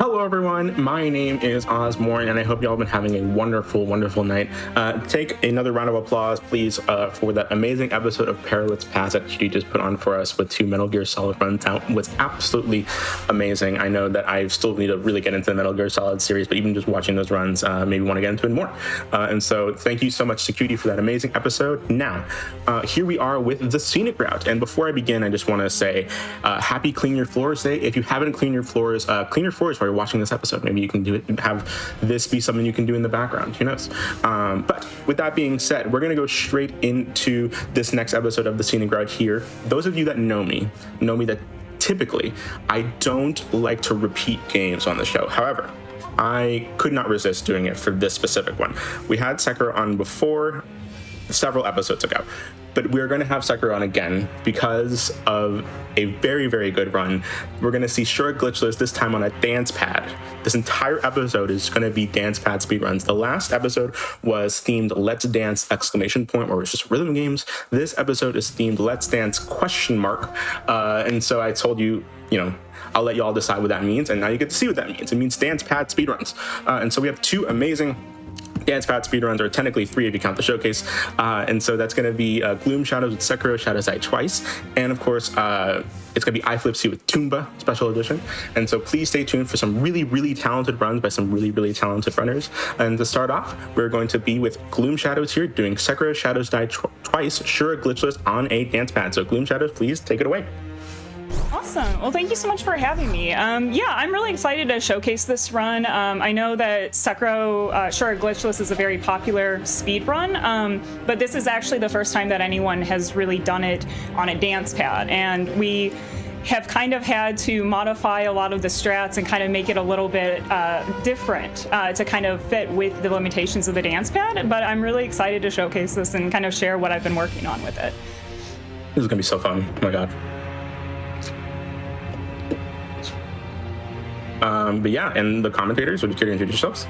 Hello everyone, my name is Ozmourn and I hope y'all have been having a wonderful, wonderful night. Take another round of applause, please, for that amazing episode of Perilous Pass that GD just put on for us with 2 Metal Gear Solid runs out. It was absolutely amazing. I know that I still need to really get into the Metal Gear Solid series, but even just watching those runs, maybe want to get into it more. And so thank you so much to QD for that amazing episode. Now, here we are with the Scenic Route. And before I begin, I just want to say happy Clean Your Floors Day. If you haven't cleaned your floors, clean your floors while you're watching this episode. Maybe you can do it and have this be something you can do in the background. Who knows? But with that being said, we're going to go straight into this next episode of the Scenic Route here. Those of you that know me that typically I don't like to repeat games on the show. However, I could not resist doing it for this specific one. We had Sekiro on before, several episodes ago, but we're going to have Sekiro on again because of a very, very good run. We're going to see short glitchless, this time on a dance pad. This entire episode is going to be dance pad speedruns. The last episode was themed Let's Dance ! Where it was just rhythm games. This episode is themed Let's Dance ? And so I told you, I'll let you all decide what that means, and now you get to see what that means. It means dance pad speedruns. And so we have 2 amazing dance pad speedruns, or technically 3 if you count the showcase. And so that's going to be Gloom Shadows with Sekiro, Shadows Die Twice. And of course, it's going to be I Flip C with Tomba Special Edition. And so please stay tuned for some really, really talented runs by some really, really talented runners. And to start off, we're going to be with Gloom Shadows here doing Sekiro, Shadows Die Twice, Sure Glitchless on a dance pad. So Gloom Shadows, please take it away. Awesome. Well, thank you so much for having me. Yeah, I'm really excited to showcase this run. I know that Sekiro Sure Glitchless is a very popular speed run, but this is actually the first time that anyone has really done it on a dance pad. And we have kind of had to modify a lot of the strats and kind of make it a little bit different to kind of fit with the limitations of the dance pad. But I'm really excited to showcase this and kind of share what I've been working on with it. This is going to be so fun. Oh my God. But yeah, and the commentators, would you care to introduce yourselves?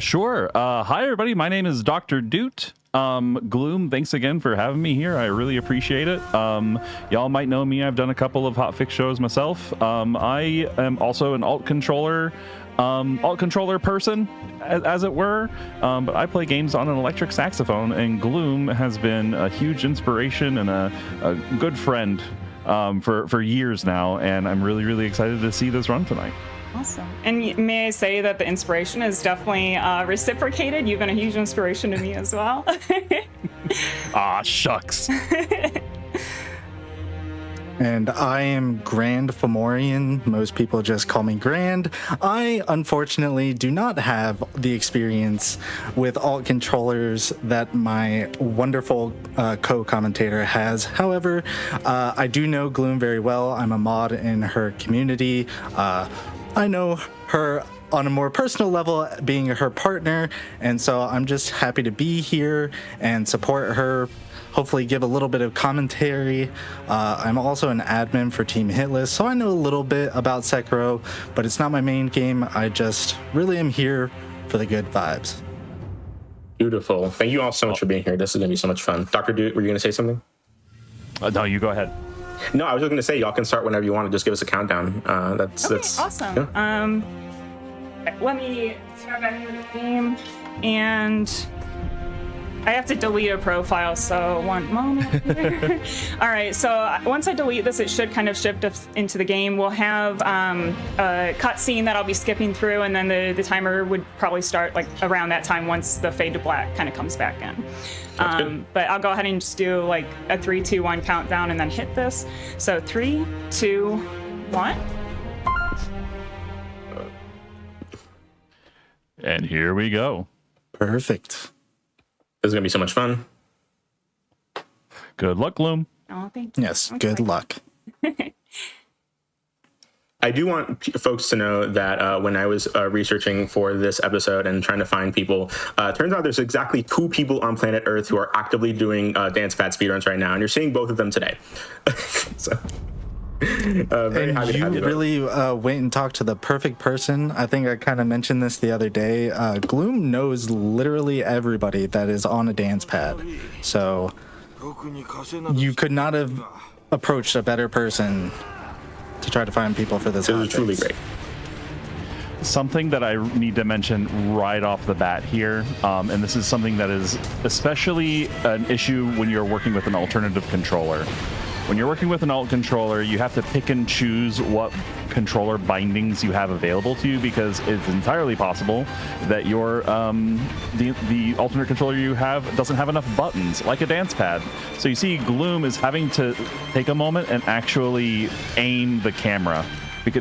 Sure. Hi, everybody. My name is Dr. Doot. Gloom, thanks again for having me here. I really appreciate it. Y'all might know me. I've done a couple of hotfix shows myself. I am also an alt controller person, as it were. But I play games on an electric saxophone, and Gloom has been a huge inspiration and a good friend for years now, and I'm really, really excited to see this run tonight. Awesome. And may I say that the inspiration is definitely reciprocated. You've been a huge inspiration to me as well. Ah, shucks. And I am Grand Fomorian. Most people just call me Grand. I, unfortunately, do not have the experience with alt controllers that my wonderful co-commentator has. However, I do know Gloom very well. I'm a mod in her community. I know her on a more personal level, being her partner, and so I'm just happy to be here and support her. Hopefully give a little bit of commentary. I'm also an admin for Team Hitless, so I know a little bit about Sekiro, but it's not my main game. I just really am here for the good vibes. Beautiful. Thank you all so much for being here. This is going to be so much fun. Dr. Dude, were you going to say something? No, you go ahead. No, I was just going to say, y'all can start whenever you want to. Just give us a countdown. Okay, awesome. Yeah. Let me start back into the game, and I have to delete a profile, so one moment here. All right, so once I delete this, it should kind of shift us into the game. We'll have a cutscene that I'll be skipping through, and then the timer would probably start like around that time once the fade to black kind of comes back in. But I'll go ahead and just do like a 3, 2, 1 countdown and then hit this. So 3, 2, 1. And here we go. Perfect. This is going to be so much fun. Good luck, Gloom. Oh, thank you. Yes, good luck. I do want folks to know that when I was researching for this episode and trying to find people, turns out there's exactly 2 people on planet Earth who are actively doing dance pad speedruns right now, and you're seeing both of them today. So, very and happy to have you really went and talked to the perfect person. I think I kind of mentioned this the other day. Gloom knows literally everybody that is on a dance pad, so you could not have approached a better person to try to find people for this. This is truly great. Something that I need to mention right off the bat here, and this is something that is especially an issue when you're working with an alternative controller. When you're working with an alt controller, you have to pick and choose what controller bindings you have available to you, because it's entirely possible that your the alternate controller you have doesn't have enough buttons, like a dance pad. So you see Gloom is having to take a moment and actually aim the camera.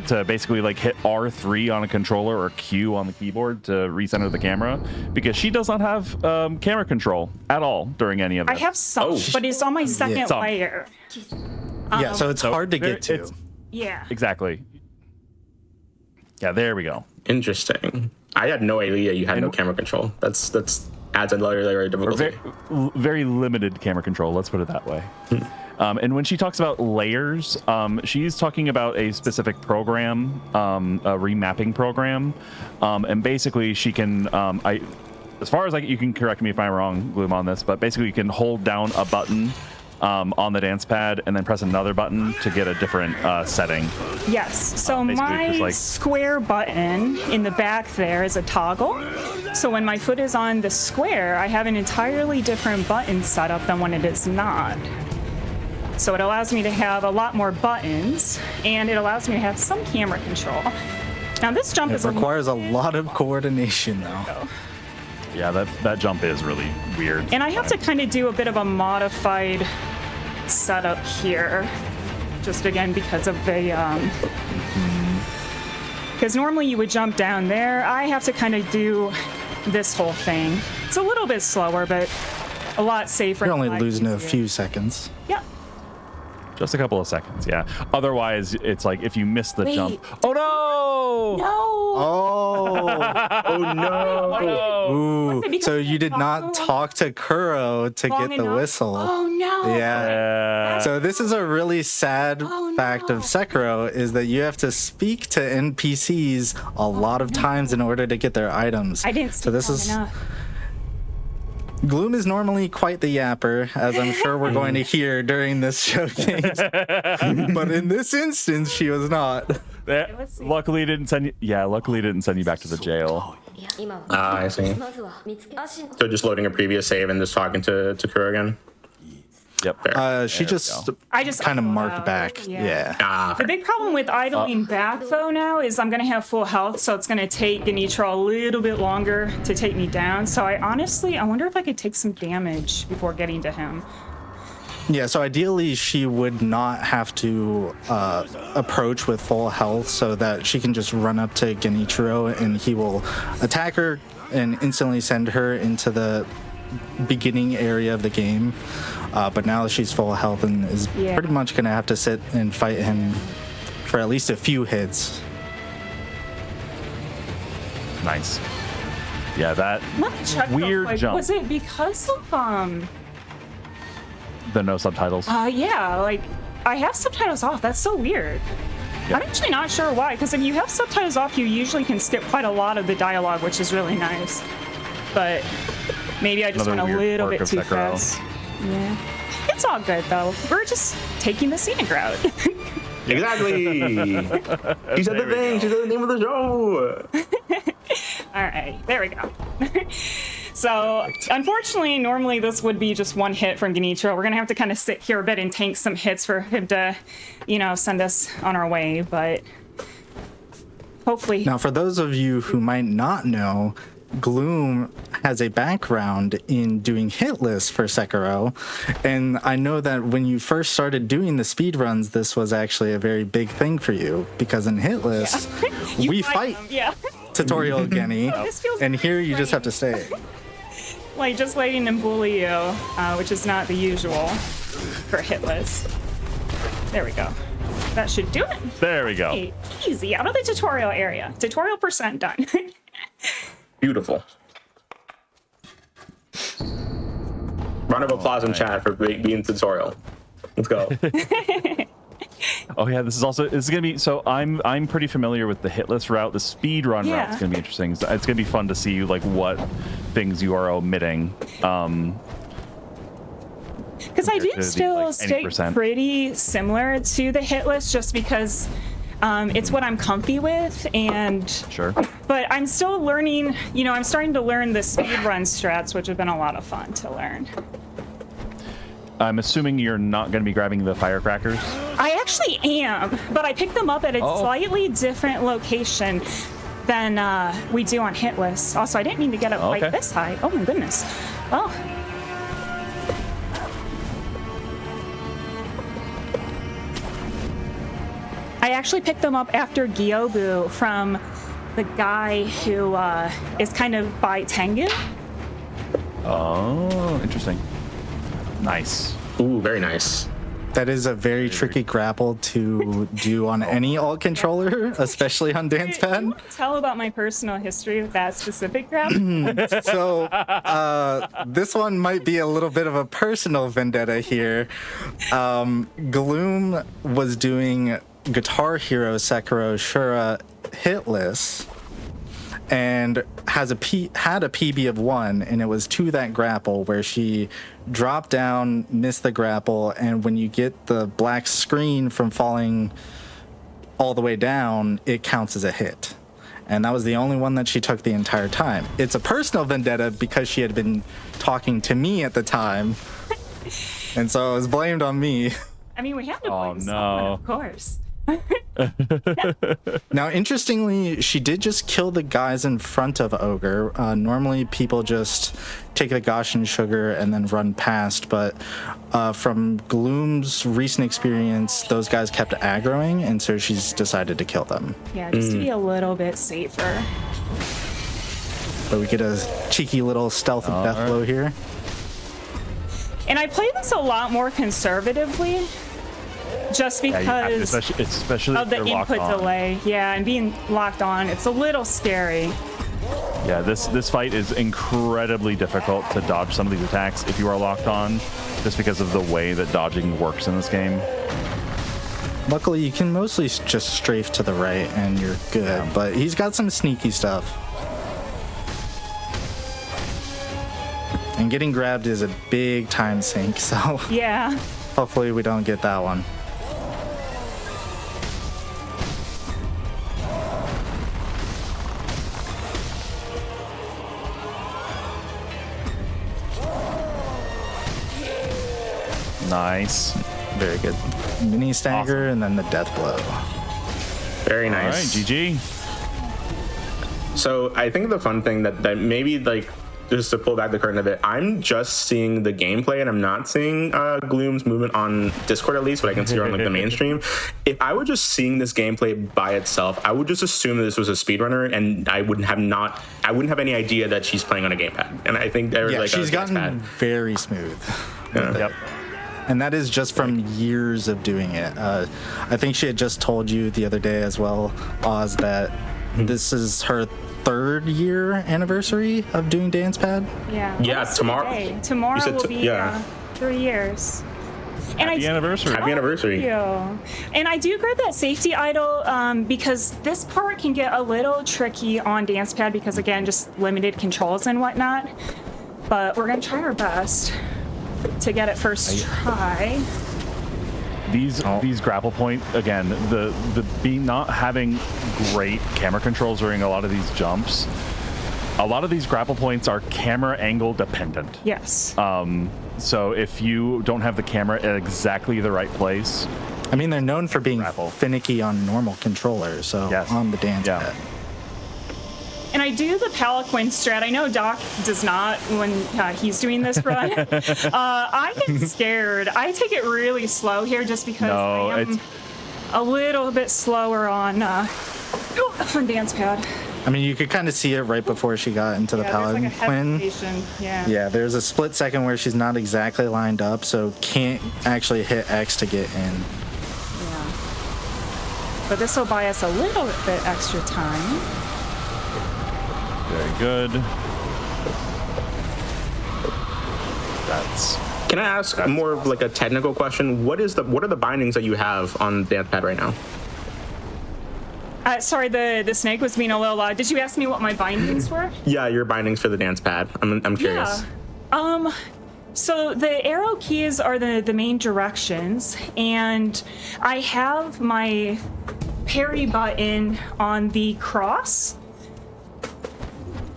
To basically like hit R3 on a controller or Q on the keyboard to recenter the camera, because she does not have camera control at all during any of it. I have some, but it's on my second layer. Yeah, so it's hard to get to. Yeah. Exactly. Yeah, there we go. Interesting. I had no idea you had no camera control. That's adds another layer of difficulty. Very limited camera control, let's put it that way. And when she talks about layers, she's talking about a specific program, a remapping program. And basically she can, as far as you can correct me if I'm wrong, Gloom, on this, but basically you can hold down a button on the dance pad and then press another button to get a different setting. Yes, so my square button in the back there is a toggle. So when my foot is on the square, I have an entirely different button setup than when it is not. So it allows me to have a lot more buttons, and it allows me to have some camera control. Now this jump requires a lot of coordination, though. Yeah, that jump is really weird. And I have to kind of do a bit of a modified setup here, just again because of the because normally you would jump down there. I have to kind of do this whole thing. It's a little bit slower, but a lot safer. You're only losing a few seconds. Yeah. Just a couple of seconds, yeah. Otherwise, it's like if you miss the jump. Oh no! No! Oh! Oh no! Ooh! So you did not talk to Kuro to get the whistle. Oh no! Yeah. So this is a really sad fact of Sekiro, is that you have to speak to NPCs a lot of times in order to get their items. I didn't speak enough. Gloom is normally quite the yapper, as I'm sure we're going to hear during this showcase. But in this instance, she was not. Luckily, it didn't send you. Yeah, luckily, it didn't send you back to the jail. I see. So just loading a previous save and just talking to Kuro again. Yep. She just kind of marked back. Yeah. The big problem with idling back though now is I'm gonna have full health, so it's gonna take Genitro a little bit longer to take me down. So I wonder if I could take some damage before getting to him. Yeah, so ideally she would not have to approach with full health, so that she can just run up to Genitro and he will attack her and instantly send her into the beginning area of the game. But now that she's full health and is pretty much going to have to sit and fight him for at least a few hits. Nice. Yeah, that Let me check weird jump. Was it because of the no subtitles? Yeah, like I have subtitles off. That's so weird. Yep. I'm actually not sure why, because if you have subtitles off, you usually can skip quite a lot of the dialogue, which is really nice. But maybe I just went a little bit too fast. Yeah. It's all good, though. We're just taking the scenic route. Exactly. She said the thing. She said the name of the show. All right. There we go. So, unfortunately, normally this would be just one hit from Genitro. We're going to have to kind of sit here a bit and tank some hits for him to, send us on our way. But hopefully... Now, for those of you who might not know, Gloom has a background in doing hit lists for Sekiro, and I know that when you first started doing the speedruns, this was actually a very big thing for you, because in hit lists, we fight tutorial Genny, and here you just have to stay. Like just waiting and bully you, which is not the usual for hit lists. There we go. That should do it. There we go. Hey, easy, out of the tutorial area. Tutorial % done. Beautiful. Round of applause in chat for being tutorial. Let's go. Oh yeah, this is gonna be. So I'm pretty familiar with the hitless route. The speed run route is gonna be interesting. It's gonna be fun to see like what things you are omitting. Because I do still stay pretty similar to the hit list, just because It's what I'm comfy with, and Sure. but I'm still learning. I'm starting to learn the speedrun strats, which have been a lot of fun to learn. I'm assuming you're not going to be grabbing the firecrackers. I actually am, but I picked them up at a slightly different location than we do on hit lists. Also, I didn't mean to get up quite this high. Oh my goodness. Well. I actually picked them up after Gyobu from the guy who is kind of by Tengu. Oh, interesting. Nice. Ooh, very nice. That is a very tricky grapple to do on any alt controller, especially on dance Do you pad. want to tell about my personal history with that specific grapple? So this one might be a little bit of a personal vendetta here. Gloom was doing Guitar Hero Sekiro Shura hitless and had a PB of 1, and it was to that grapple where she dropped down, missed the grapple, and when you get the black screen from falling all the way down, it counts as a hit. And that was the only one that she took the entire time. It's a personal vendetta because she had been talking to me at the time, and so it was blamed on me. I mean, we have to blame someone, of course. Now, interestingly, she did just kill the guys in front of Ogre. Normally, people just take the Goshen sugar and then run past, but from Gloom's recent experience, those guys kept aggroing, and so she's decided to kill them. Yeah, just to be a little bit safer. But we get a cheeky little stealth and death blow here. And I play this a lot more conservatively. Just because especially of the input delay. Yeah, and being locked on, it's a little scary. Yeah, this fight is incredibly difficult to dodge some of these attacks if you are locked on, just because of the way that dodging works in this game. Luckily, you can mostly just strafe to the right and you're good, but he's got some sneaky stuff. And getting grabbed is a big time sink, so Yeah. hopefully we don't get that one. Nice. Very good. Mini stagger and then the death blow. Very All right, nice. GG. So I think the fun thing that maybe like just to pull back the curtain a bit, I'm just seeing the gameplay and I'm not seeing Gloom's movement on Discord, at least what I can see on like the mainstream. If I were just seeing this gameplay by itself, I would just assume that this was a speedrunner, and I wouldn't have any idea that she's playing on a gamepad. And I think there was like she's gotten very smooth. Yeah. Yep. And that is just from years of doing it. I think she had just told you the other day as well, Oz, that this is her 3rd year anniversary of doing dance pad. Yeah. Yeah, tomorrow. Tomorrow will be 3 years. And Happy anniversary. Happy anniversary. Thank you. And I do grab that safety idol because this part can get a little tricky on dance pad because, again, just limited controls and whatnot. But we're going to try our best to get it first try. These grapple point, again, the not having great camera controls during a lot of these jumps, a lot of these grapple points are camera angle dependent. Yes. So if you don't have the camera at exactly the right place, I mean, they're known for being finicky on normal controllers, so on the dance pad. And I do the Palaquin strat. I know Doc does not when he's doing this run. I get scared. I take it really slow here just because I am a little bit slower on dance pad. I mean, you could kind of see it right before she got into the Palaquin. Yeah, there's a split second where she's not exactly lined up, so can't actually hit X to get in. Yeah. But this will buy us a little bit extra time. very good. Can I ask more of like a technical question? What are the bindings that you have on the dance pad right now? Sorry, the snake was being a little loud. Did you ask me what my bindings were? Yeah, your bindings for the dance pad. I'm curious. Yeah. So the arrow keys are the main directions, and I have my parry button on the cross.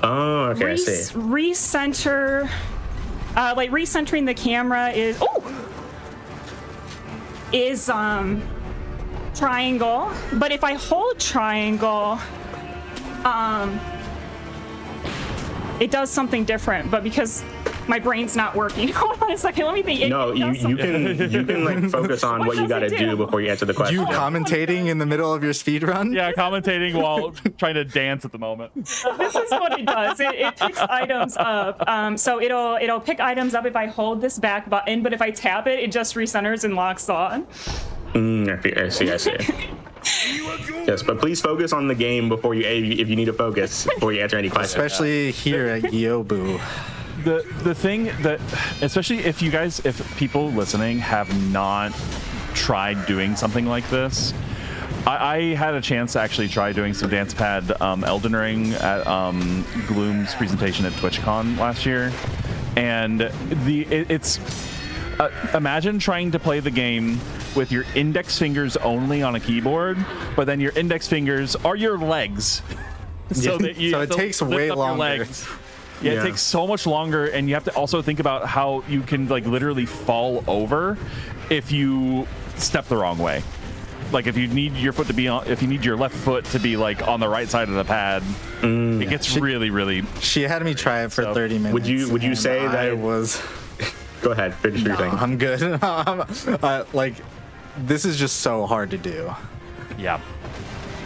Oh, okay, I see. Recenter, like recentering the camera is triangle. But if I hold triangle, it does something different. But because my brain's not working, hold on a second, let me think. No, you can like focus on what you got to do before you answer the question. You commentating in the middle of your speed run? Yeah, commentating while trying to dance at the moment. This is what it does. It picks items up. So it'll pick items up if I hold this back button, but if I tap it, it just recenters and locks on. I see. Yes, but please focus on the game before if you need to focus before you answer any questions. Especially here at Yobu. The thing that, especially if people listening have not tried doing something like this, I had a chance to actually try doing some dance pad Elden Ring at Gloom's presentation at TwitchCon last year, and it's imagine trying to play the game with your index fingers only on a keyboard, but then your index fingers are your legs, so that you so it takes way longer. Yeah, it takes so much longer, and you have to also think about how you can like literally fall over if you step the wrong way. Like if you need your foot to be on, if you need your left foot to be like on the right side of the pad, it gets really. She had me try it for 30 minutes. Would you say that it was? Go ahead, finish your thing. I'm good. Like this is just so hard to do. Yeah.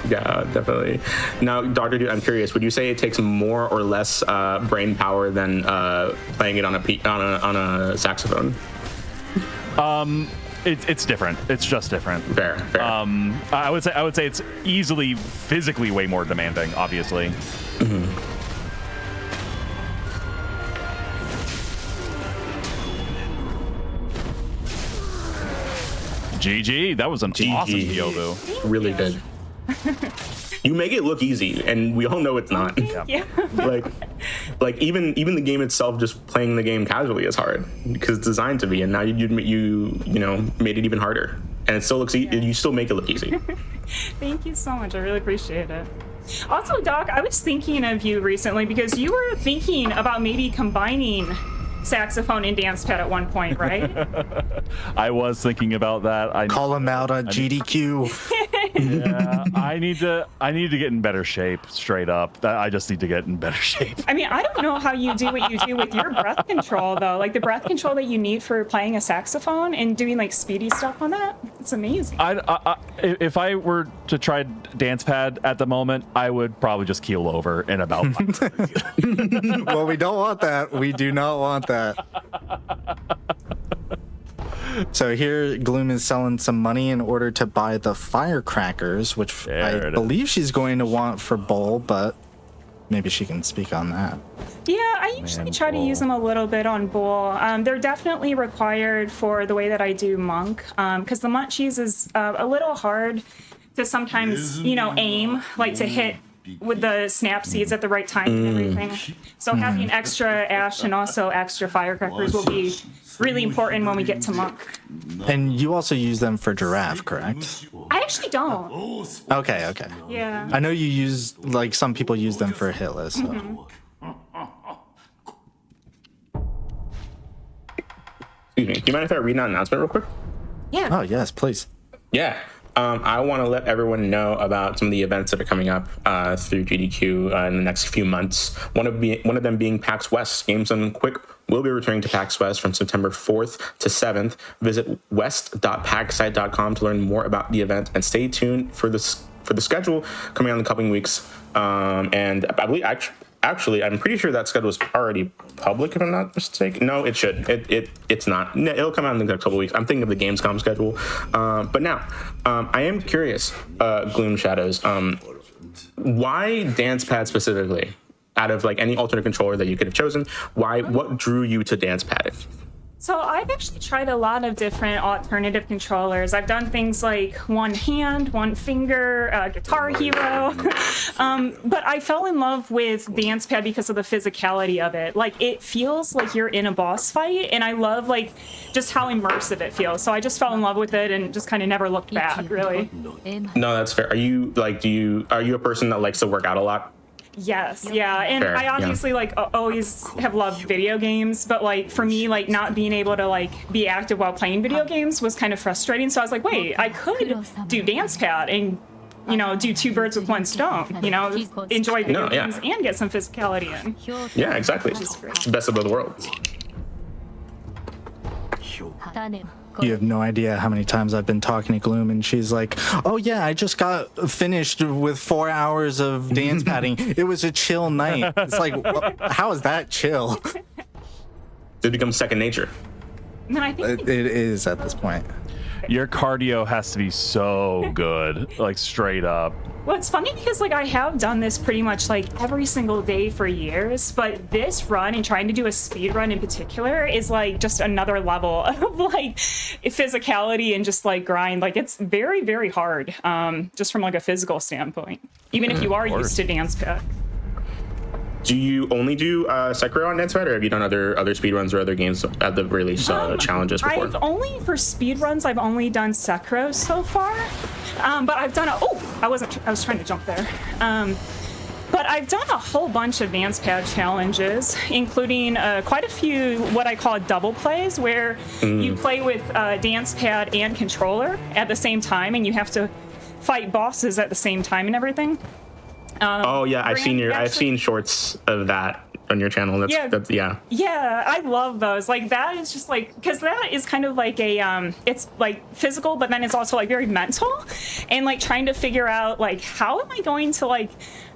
Yeah, definitely. Now, Dr. Dude, I'm curious. Would you say it takes more or less brain power than playing it on a saxophone? It's different. It's just different. Fair. I would say it's easily physically way more demanding. Obviously. GG. That was an awesome Yobu. Really good. You make it look easy, and we all know it's not. Yeah. like even the game itself, just playing the game casually is hard because it's designed to be, and now you made it even harder, and it still looks you still make it look easy. Thank you so much. I really appreciate it. Also, Doc, I was thinking of you recently because you were thinking about maybe combining saxophone and dance pad at one point, right? I was thinking about that. Call him out on GDQ. Yeah, I need to get in better shape. Straight up, I just need to get in better shape. I mean, I don't know how you do what you do with your breath control, though. Like the breath control that you need for playing a saxophone and doing like speedy stuff on that. It's amazing. If I were to try dance pad at the moment, I would probably just keel over in about 5 minutes. Well, we don't want that. We do not want that. So here Gloom is selling some money in order to buy the firecrackers, which I believe she's going to want for Bull, but maybe she can speak on that. Yeah, I usually try to use them a little bit on Bull. They're definitely required for the way that I do Monk, because the Munchies is a little hard to sometimes, aim, like to hit with the snap seeds at the right time and everything. So having extra ash and also extra firecrackers will be really important when we get to Monk. And you also use them for Giraffe, correct? I actually don't. Okay. Yeah. I know you use, like, some people use them for Hitless. So. Excuse me. Do you mind if I read an announcement real quick? Yeah. Oh, yes, please. Yeah. I want to let everyone know about some of the events that are coming up through GDQ in the next few months. One of them being PAX West. Games Done Quick will be returning to PAX West from September 4th to 7th. Visit west.paxsite.com to learn more about the event and stay tuned for the schedule coming out in the coming weeks. And I believe actually, I'm pretty sure that schedule is already public, if I'm not mistaken. No, it should. It's not. It'll come out in the next couple of weeks. I'm thinking of the Gamescom schedule. But now, I am curious, Gloom Shadows, why dance pad specifically? Out of like any alternate controller that you could have chosen, what drew you to dance pad? So I've actually tried a lot of different alternative controllers. I've done things like one hand, one finger, Guitar Hero, but I fell in love with Dance Pad because of the physicality of it. Like, it feels like you're in a boss fight, and I love like just how immersive it feels. So I just fell in love with it and just kind of never looked back, really. No, that's fair. Are you like, are you a person that likes to work out a lot? Yes, yeah, and Fair, I obviously like always have loved video games, but like for me, like not being able to like be active while playing video games was kind of frustrating. So I was like, wait, I could do Dance Pad and do two birds with one stone. Enjoy video games and get some physicality in. Yeah, exactly. Best of both worlds. You have no idea how many times I've been talking to Gloom, and she's like, "Oh yeah, I just got finished with 4 hours of dance padding. It was a chill night." It's like, how is that chill? It becomes second nature. And then I think It is at this point. Your cardio has to be so good, like straight up. well, it's funny because like I have done this pretty much like every single day for years, but this run and trying to do a speed run in particular is like just another level of like physicality and just like grind. Like it's very, very hard, just from like a physical standpoint, even if you are used to Dance Pad. Do you only do Sekiro on Dance Pad, or have you done other speedruns or other games at the release challenges before? For speedruns, I've only done Sekiro so far. But I've done I was trying to jump there. But I've done a whole bunch of Dance Pad challenges, including quite a few what I call double plays, where you play with Dance Pad and controller at the same time, and you have to fight bosses at the same time and everything. I've seen shorts of that on your channel. That's Yeah, I love those. Like that is just like, because that is kind of like a it's like physical, but then it's also like very mental, and like trying to figure out like how am I going to like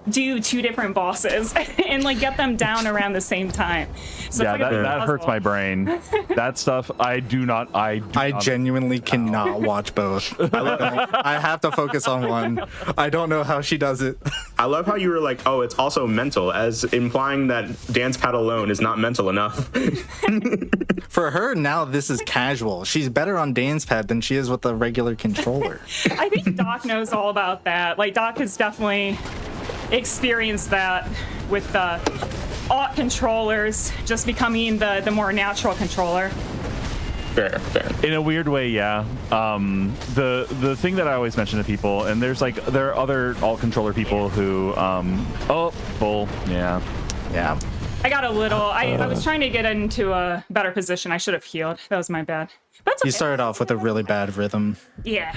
do two different bosses and like get them down around the same time. So yeah, it's like that hurts my brain. That stuff I genuinely cannot watch both. I have to focus on one. I don't know how she does it. I love how you were like, oh, it's also mental, as implying that Dance Pad alone is not mental enough. For her, now this is casual. She's better on Dance Pad than she is with the regular controller. I think Doc knows all about that. Like Doc has definitely experienced that with the alt controllers just becoming the more natural controller. Fair. In a weird way, yeah. The thing that I always mention to people, and there are other alt controller people who yeah. I got a little. I was trying to get into a better position. I should have healed. That was my bad. That's okay. You started off with a really bad rhythm. Yeah.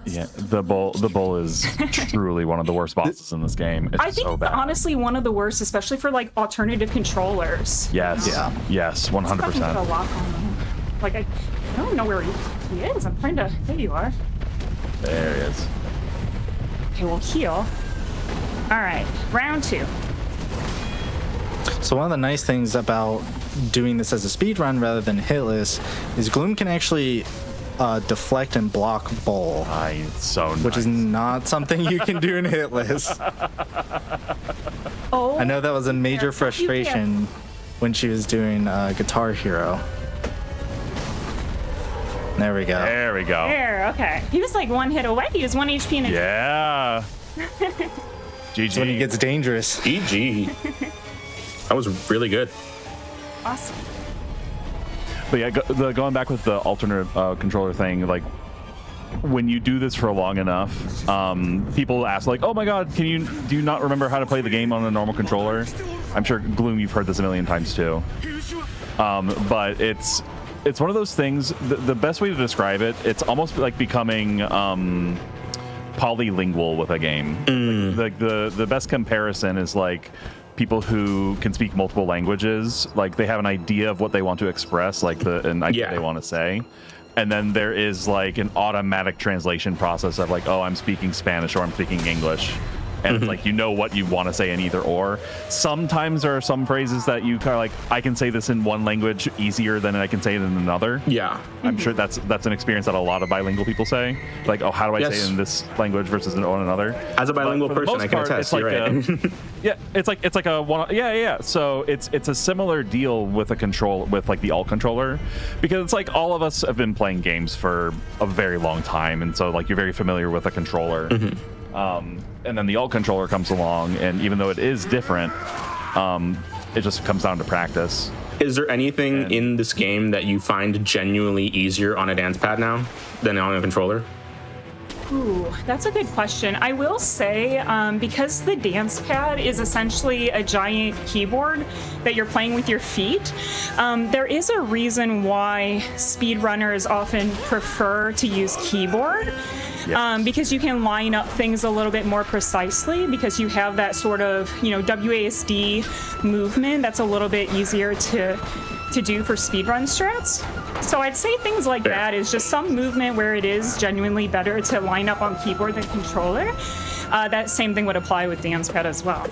Yeah, the bull is truly one of the worst bosses in this game. It's I think so it's bad. honestly one of the worst, especially for like alternative controllers. Yes. Yeah. Yes. 100%. Lock on him. Like I don't know where he is. I'm trying to. There you are. There he is. Okay, we'll heal. All right, round 2. So one of the nice things about doing this as a speedrun rather than hitless is Gloom can actually deflect and block Bull. It's so nice. Which is not something you can do in hitless. Oh, I know that was a major frustration when she was doing Guitar Hero. There we go. There we go. There, okay. He was like 1 hit away. He was 1 HP in a Yeah. GG. That's when he gets dangerous. GG. That was really good. Awesome. But yeah, going back with the alternate controller thing, like when you do this for long enough, people ask like, "Oh my God, do you not remember how to play the game on a normal controller?" I'm sure Gloom, you've heard this a million times too. But it's one of those things. The best way to describe it, it's almost like becoming polylingual with a game. Like the best comparison is like people who can speak multiple languages, like they have an idea of what they want to express, like an idea they want to say, and then there is like an automatic translation process of like, oh, I'm speaking Spanish or I'm speaking English, and it's like what you want to say in either or. Sometimes there are some phrases that you kind of like, I can say this in one language easier than I can say it in another. Yeah. I'm sure that's an experience that a lot of bilingual people say. Like, oh, how do I say it in this language versus in another? As a bilingual person, I can attest. You're right. Yeah, it's like a one. Yeah. So it's a similar deal with with the alt controller, because it's like all of us have been playing games for a very long time, and so like you're very familiar with a controller. And then the alt controller comes along, and even though it is different, it just comes down to practice. Is there anything in this game that you find genuinely easier on a dance pad now than on a controller? Ooh, that's a good question. I will say, because the dance pad is essentially a giant keyboard that you're playing with your feet, there is a reason why speedrunners often prefer to use keyboard. Because you can line up things a little bit more precisely, because you have that sort of, WASD movement that's a little bit easier to do for speedrun strats. So I'd say things like that is just some movement where it is genuinely better to line up on keyboard than controller. That same thing would apply with dance pad as well.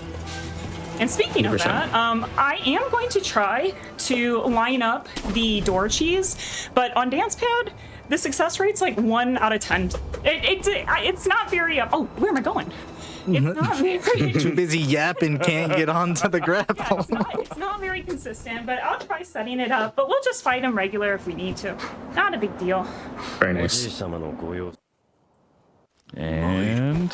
And speaking 100%. Of that, I am going to try to line up the door cheese, but on dance pad, the success rate's like 1 out of 10. It's not very. Oh, where am I going? It's not very. Too busy yapping, can't get onto the grapple. It's not very consistent, but I'll try setting it up. But we'll just fight him regular if we need to. Not a big deal. Very nice. And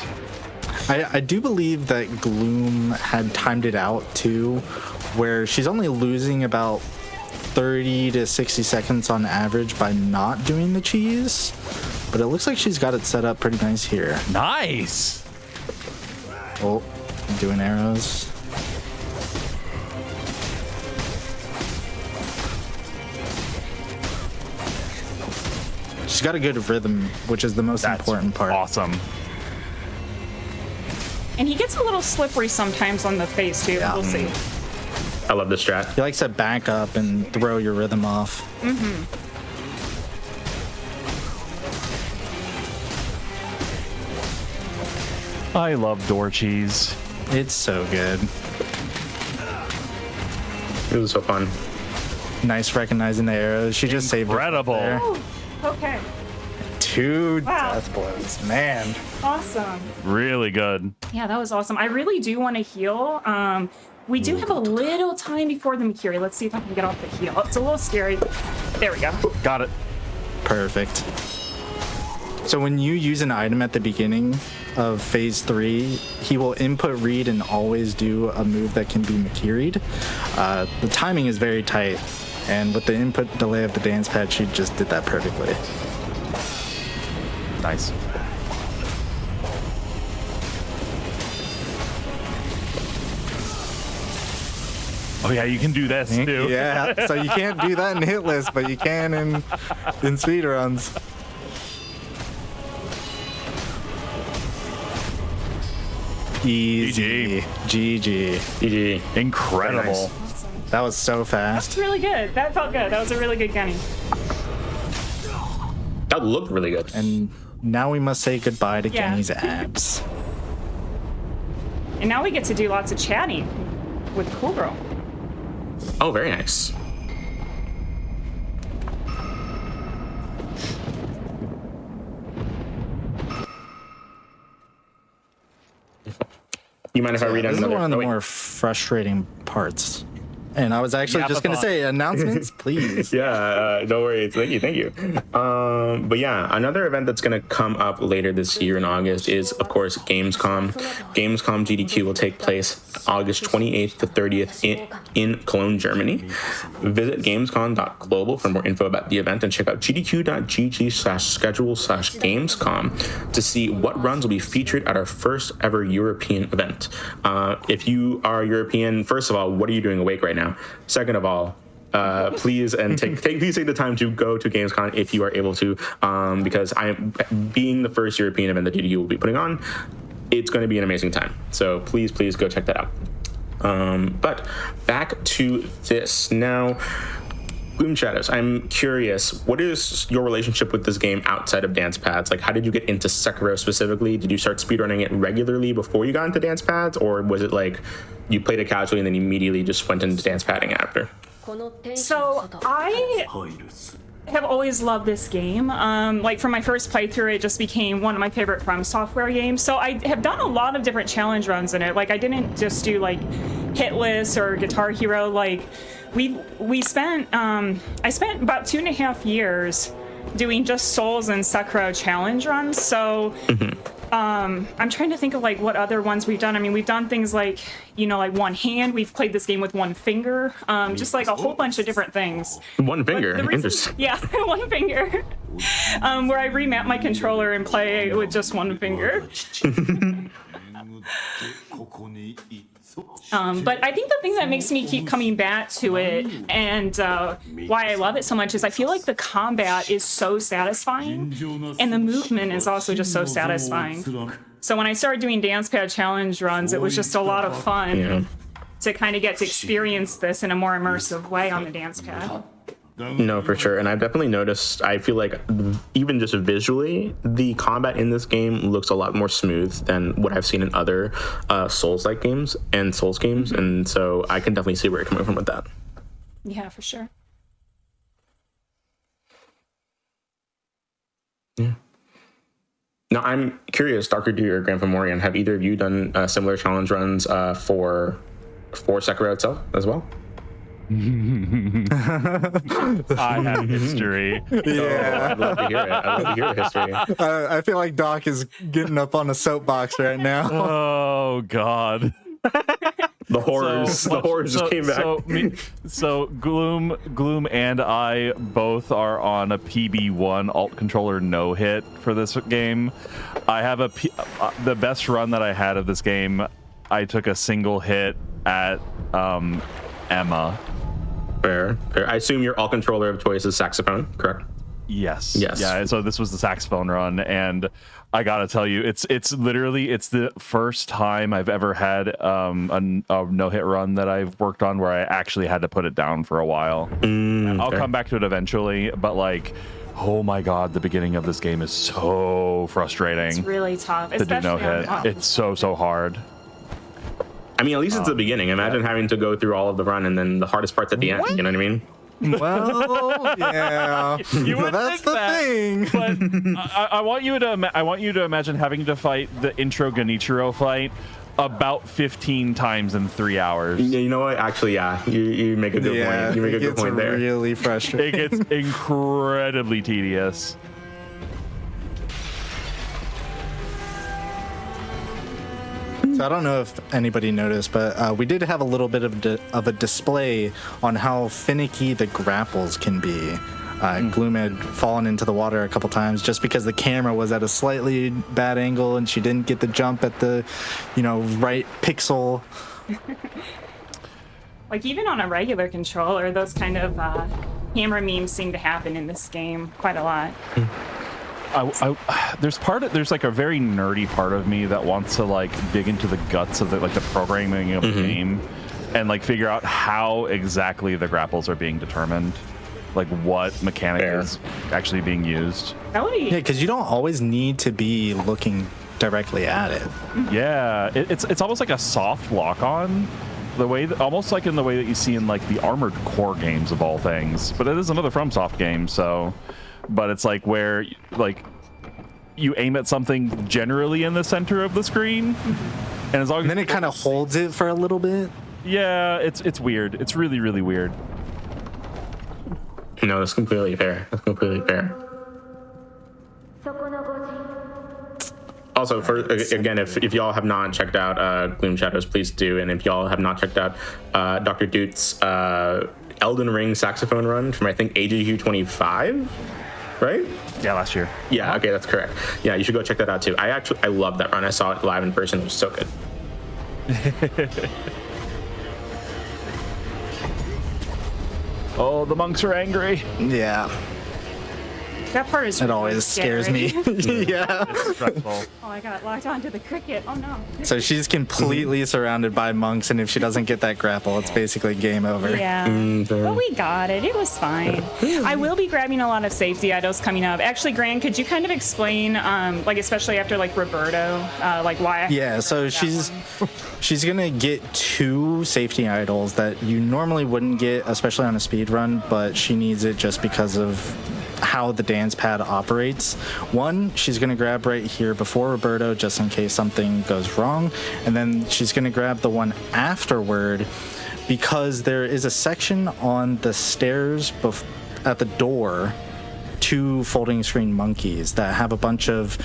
I do believe that Gloom had timed it out too, where she's only losing about 30 to 60 seconds on average by not doing the cheese, but it looks like she's got it set up pretty nice here. Nice. Oh, doing arrows. She's got a good rhythm, which is the most important part. Awesome. And he gets a little slippery sometimes on the face too. Yeah. We'll see. I love this strat. He likes to back up and throw your rhythm off. I love door cheese. It's so good. It was so fun. Nice recognizing the arrows. She just saved it. Incredible. Oh, okay. 2 death blows. Man. Awesome. Really good. Yeah, that was awesome. I really do want to heal. We do have a little time before the Mikiri. Let's see if I can get off the heal. It's a little scary. There we go. Got it. Perfect. So when you use an item at the beginning of phase 3, he will input read and always do a move that can be Mikiri'd. The timing is very tight, and with the input delay of the dance pad, she just did that perfectly. Nice. Oh yeah, you can do this too. Yeah, so you can't do that in Hitless, but you can in speedruns. Easy. GG. Incredible. Nice. Awesome. That was so fast. That's really good. That felt good. That was a really good gunning. That looked really good. And now we must say goodbye to Genny's abs. And now we get to do lots of chatting with Cool Girl. Oh, very nice. You mind if I read This another? is one of the more frustrating parts. And I was actually just going to say, announcements, please. Yeah, don't worry. Thank you. But yeah, another event that's going to come up later this year in August is, of course, Gamescom. Gamescom GDQ will take place August 28th to 30th in Cologne, Germany. Visit gamescom.global for more info about the event and check out gdq.gg/schedule/Gamescom to see what runs will be featured at our first ever European event. If you are European, first of all, what are you doing awake right now? Second of all, please take the time to go to Gamescom if you are able to, because I am being the first European event that GDQ will be putting on. It's going to be an amazing time. So please go check that out. But back to this now. Gloom Shadows, I'm curious, what is your relationship with this game outside of dance pads? Like, how did you get into Sekiro specifically? Did you start speedrunning it regularly before you got into dance pads, or was it like you played it casually and then immediately just went into dance padding after? So I have always loved this game. Like from my first playthrough, it just became one of my favorite From Software games. So I have done a lot of different challenge runs in it. Like I didn't just do like Hitless or Guitar Hero. Like we spent I spent about 2.5 years doing just Souls and Sekiro challenge runs. So I'm trying to think of like what other ones we've done. I mean, we've done things like, you know, like one hand. We've played this game with one finger. Just like a whole bunch of different things. One finger, interesting. Yeah, one finger. Where I remap my controller and play with just one finger. But I think the thing that makes me keep coming back to it and why I love it so much is I feel like the combat is so satisfying and the movement is also just so satisfying. So when I started doing dance pad challenge runs, it was just a lot of fun to kind of get to experience this in a more immersive way on the dance pad. No, for sure. And I've definitely noticed, I feel like even just visually, the combat in this game looks a lot more smooth than what I've seen in other Souls-like games and Souls games. And so I can definitely see where you're coming from with that. Yeah, for sure. Yeah. Now, I'm curious, Dr. D or Grand Fomorian, have either of you done similar challenge runs for Sekiro itself as well? I have history. Yeah. I'd love to hear it. I'd love to hear the history. I feel like Doc is getting up on a soapbox right now. Oh God. The horrors just came back. So Gloom and I both are on a PB1 alt controller no hit for this game. I have the best run that I had of this game. I took a single hit at Emma. Fair. I assume your alt controller of choice is saxophone, correct? Yes. Yes. Yeah. So this was the saxophone run, and I gotta tell you, it's literally the first time I've ever had a no hit run that I've worked on where I actually had to put it down for a while. I'll come back to it eventually, but like, oh my God, the beginning of this game is so frustrating. It's really tough. To do no hit. It's so hard. I mean, at least it's the beginning. Imagine having to go through all of the run and then the hardest part's at the end. You know what I mean? Well, yeah. You would that's think the that, thing. But I want you to imagine having to fight the intro Genichiro fight about 15 times in 3 hours. Yeah, you know what? Actually, yeah, you make a good point. You make a good point there. It gets really frustrating. It gets incredibly tedious. So I don't know if anybody noticed, but we did have a little bit of a display on how finicky the grapples can be. Gloom had fallen into the water a couple times just because the camera was at a slightly bad angle and she didn't get the jump at the, right pixel. Like even on a regular controller, those kind of hammer memes seem to happen in this game quite a lot. There's like a very nerdy part of me that wants to like dig into the guts of the programming of the game and like figure out how exactly the grapples are being determined, like what mechanic is actually being used. Yeah, because you don't always need to be looking directly at it. Yeah, it's almost like a soft lock on. Almost like in the way that you see in like the Armored Core games of all things, but it is another FromSoft game, so. But it's like where like you aim at something generally in the center of the screen, and as long as then it kind of holds it for a little bit. Yeah, it's weird. It's really, really weird. No, that's completely fair. Also, again, if y'all have not checked out Gloom Shadows, please do. And if y'all have not checked out Dr. Dute's Elden Ring saxophone run from, I think, GDQ 25, right? Yeah, last year. Yeah, okay, that's correct. Yeah, you should go check that out too. I love that run. I saw it live in person. It was so good. Oh, the monks are angry. Yeah. That part is It really always scares scary. me. Yeah. It's stressful. Oh, I got locked onto the cricket. Oh no. So she's completely surrounded by monks, and if she doesn't get that grapple, it's basically game over. Yeah. But we got it. It was fine. I will be grabbing a lot of safety idols coming up. Actually, Gran, could you kind of explain, like especially after like Roberto, like why? Yeah, so she's gonna get 2 safety idols that you normally wouldn't get, especially on a speed run, but she needs it just because of how the dance pad operates. One, she's gonna grab right here before Roberto just in case something goes wrong, and then she's gonna grab the one afterward because there is a section on the stairs at the door to folding screen monkeys that have a bunch of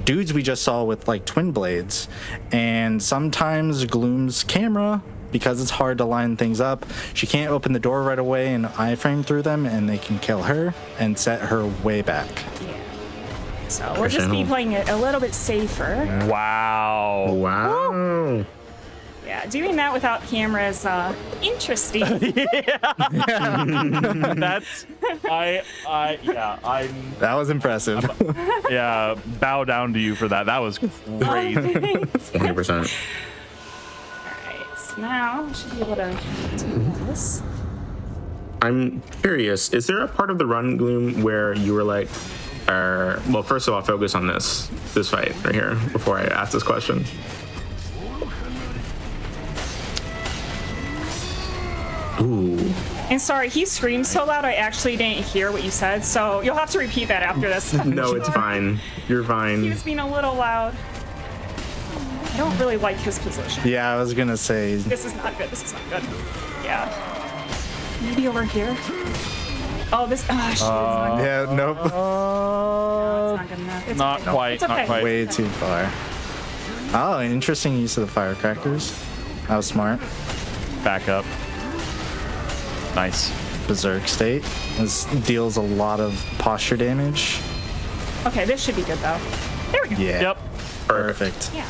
dudes we just saw with like twin blades, and sometimes Gloom's camera, because it's hard to line things up, she can't open the door right away and iframe through them, and they can kill her and set her way back. Yeah. So we'll just be playing it a little bit safer. Wow. Wow. Yeah, doing that without cameras, interesting. That's That was impressive. yeah, bow down to you for that. That was crazy. 100%. Alright, so now we should be able to do this. I'm curious, is there a part of the run, Gloom, where you were like, well, first of all, focus on this fight right here before I ask this question. Ooh. And sorry, he screamed so loud I actually didn't hear what you said, so you'll have to repeat that after this. No, it's fine. You're He fine. was being a little loud. I don't really like his position. Yeah, I was gonna say. This is not good. This is not good. Yeah. Maybe over here. Oh, this. Oh, shit. It's not, Yeah, nope. it's not good enough. It's Not okay. quite, It's okay. not quite. Way too far. Oh, interesting use of the firecrackers. That was smart. Back up. Nice. Berserk state. This deals a lot of posture damage. Okay, this should be good though. There we go. Yeah. Yep. Perfect. Yeah.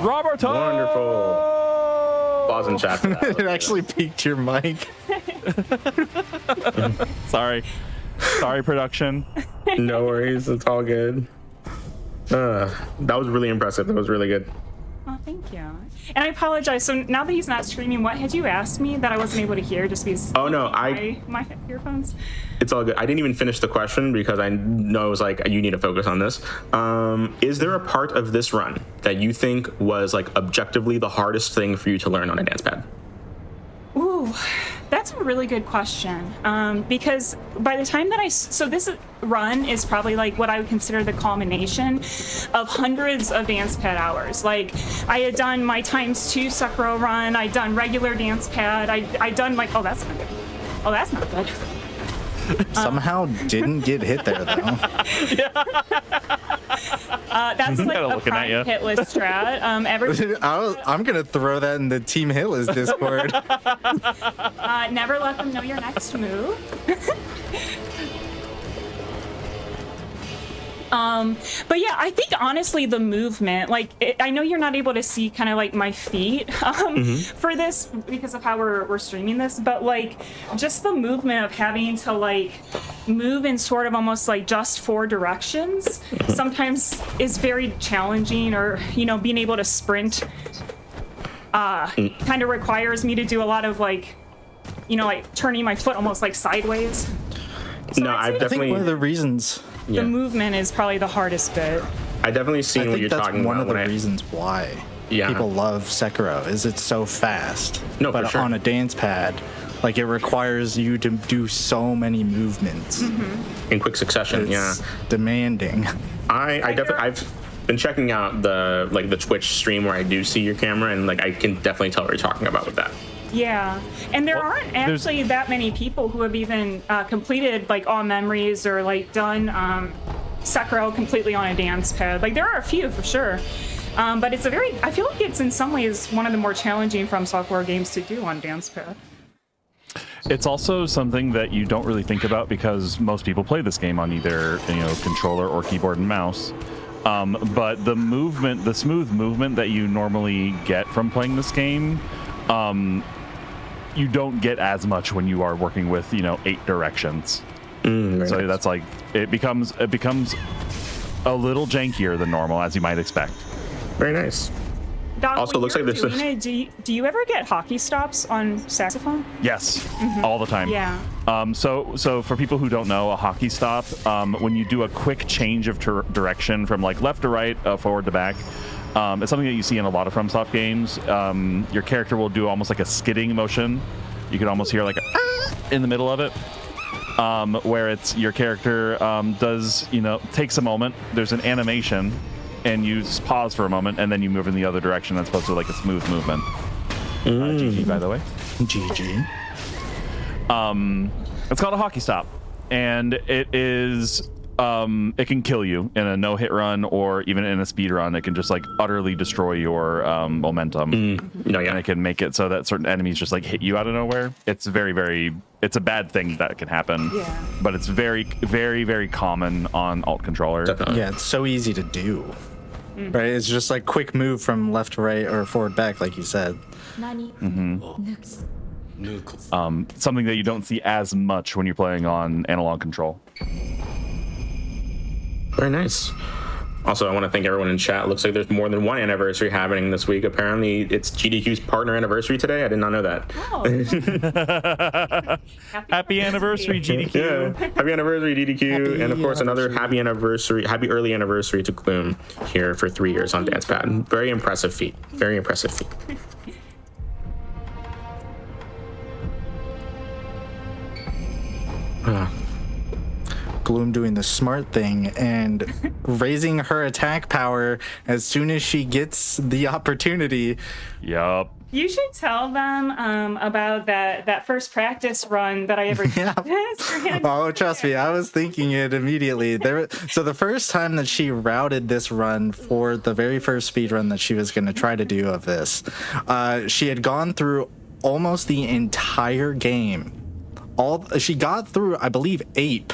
Roberto. Wonderful. Pause in chat for that. It actually peaked your mic. Sorry, production. No worries. It's all good. That was really impressive. That was really good. Oh, thank you. And I apologize. So now that he's not streaming, what had you asked me that I wasn't able to hear just because Oh, no, my earphones? It's all good. I didn't even finish the question because I know it was like, you need to focus on this. Is there a part of this run that you think was like objectively the hardest thing for you to learn on a dance pad? Ooh, that's a really good question. Because by the time that so this run is probably like what I would consider the culmination of hundreds of dance pad hours. Like I had done my ×2 Sekiro run, I'd done regular dance pad, I'd done like, oh, that's not good. Oh, that's not good. Somehow didn't get hit there though. That's like Kinda a looking at prime ya. hit list strat. I'm gonna throw that in the Team Hitless Discord. Never let them know your next move. But yeah, I think honestly the movement, like I know you're not able to see kind of like my feet for this because of how we're streaming this, but like just the movement of having to like move in sort of almost like just 4 directions sometimes is very challenging, or you know, being able to sprint kind of requires me to do a lot of like, you know, like turning my foot almost like sideways. So No, I'd say I've I think definitely. one of the reasons. the movement is probably the hardest bit. I definitely I seen what think you're that's talking one about. of the when I- reasons why Yeah. people love Sekiro is it's so fast. No, for but sure. on a dance pad, like it requires you to do so many movements. in quick succession. It's demanding. I definitely I've been checking out the Twitch stream where I do see your camera, and like I can definitely tell what you're talking about with that. Yeah, and there aren't actually that many people who have even completed like all memories or like done Sekiro completely on a dance pad. Like there are a few for sure, but it's I feel like it's in some ways one of the more challenging From Software games to do on dance pad. It's also something that you don't really think about because most people play this game on either controller or keyboard and mouse. But the smooth movement that you normally get from playing this game, you don't get as much when you are working with 8 directions. So nice. that's like it becomes a little jankier than normal, as you might expect. Very nice. Doc, Also, when looks like you're this is- doing it, do you ever get hockey stops on saxophone? Yes, all the time. Yeah. So for people who don't know, a hockey stop, when you do a quick change of direction from like left to right, forward to back, it's something that you see in a lot of FromSoft games. Your character will do almost like a skidding motion. You can almost hear like a in the middle of it, where it's your character does, takes a moment. There's an animation, and you pause for a moment, and then you move in the other direction as opposed to like a smooth movement. GG, by the way. GG. It's called a hockey stop, and it is it can kill you in a no-hit run or even in a speed run. It can just like utterly destroy your momentum. No, yeah. And it can make it so that certain enemies just like hit you out of nowhere. It's it's a bad thing that can happen. Yeah. But it's very, very, very common on alt controller. Definitely. Yeah, it's so easy to do. Right? It's just like quick move from left to right or forward back, like you said. Something that you don't see as much when you're playing on analog control. Very nice. Also, I want to thank everyone in chat. Looks like there's more than one anniversary happening this week. Apparently, it's GDQ's partner anniversary today. I did not know that. Oh. Happy anniversary, GDQ. Yeah. Happy anniversary, DDQ. Happy And of course, another happy early anniversary to Gloom here for 3 years on DancePad. Very impressive feat. Very impressive feat. Gloom doing the smart thing and raising her attack power as soon as she gets the opportunity. Yup. You should tell them about that first practice run that I ever did. Yeah. Oh, trust me, I was thinking it immediately. So the first time that she routed this run for the very first speed run that she was going to try to do of this, she had gone through almost the entire game. She got through, I believe, Ape,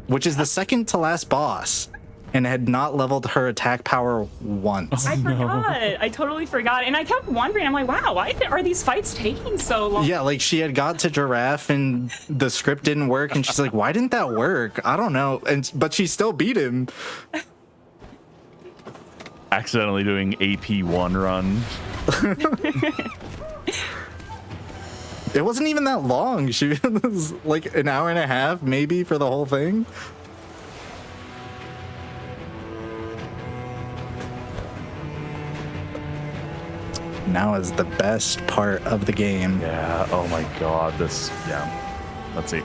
which is the second to last boss, and had not leveled her attack power once. I forgot. I totally forgot. And I kept wondering, I'm like, wow, why are these fights taking so long? Yeah, like she had got to Giraffe and the script didn't work, and she's like, why didn't that work? I don't know. But she still beat him. Accidentally doing AP1 run. It wasn't even that long. She was like an hour and a half, maybe, for the whole thing. Now is the best part of the game. Yeah. Oh my God. Yeah. Let's see.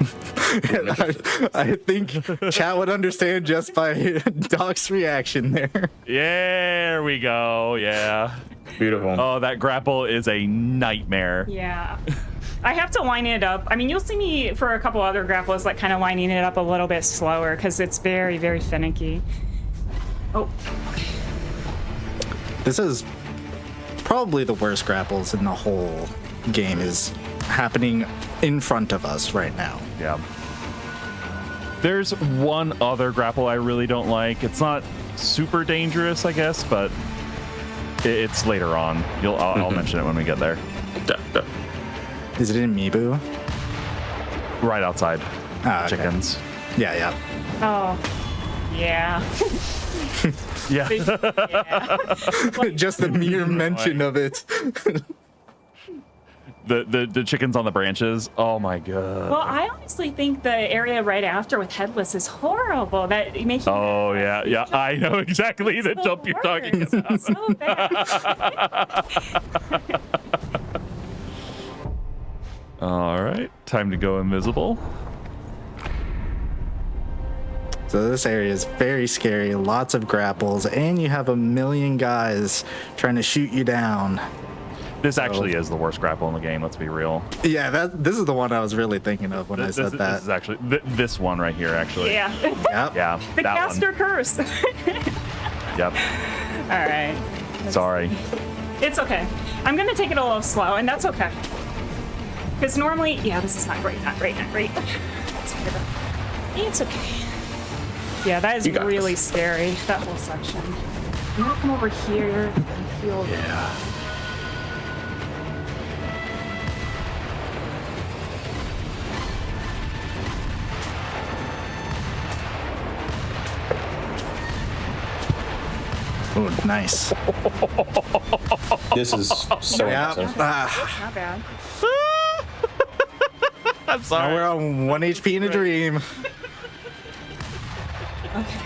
I think chat would understand just by Doc's reaction there. There we go. Yeah. Beautiful. Oh, that grapple is a nightmare. Yeah. I have to line it up. I mean, you'll see me for a couple other grapples, like kind of lining it up a little bit slower because it's very, very finicky. Oh. This is probably the worst grapples in the whole game is happening in front of us right now. Yeah. There's one other grapple I really don't like. It's not super dangerous, I guess, but it's later on. I'll mention it when we get there. Is it in Mibu? Right outside. Ah, okay. Chickens. Yeah. Oh. Yeah. Yeah. Yeah. Just the mere mention of it. The chickens on the branches. Oh my God. Well, I honestly think the area right after with Headless is horrible. That makes you Oh yeah. I know exactly the jump you're talking about. so bad. All right, time to go invisible. So this area is very scary, lots of grapples, and you have a million guys trying to shoot you down. This actually is the worst grapple in the game. Let's be real. Yeah, this is the one I was really thinking of when I said that. This is actually this one right here. Actually. Yeah. Yep. Yeah. The that caster curse. one. Yep. All right. Sorry. It's okay. I'm gonna take it a little slow, and that's okay. Because normally, yeah, this is not great. It's okay. Yeah, that is really this. scary, that whole section. I'm gonna come over here and feel. Yeah. Oh, nice. This is so impressive. Not bad. I'm Now sorry. we're on 1 HP in a dream. Okay.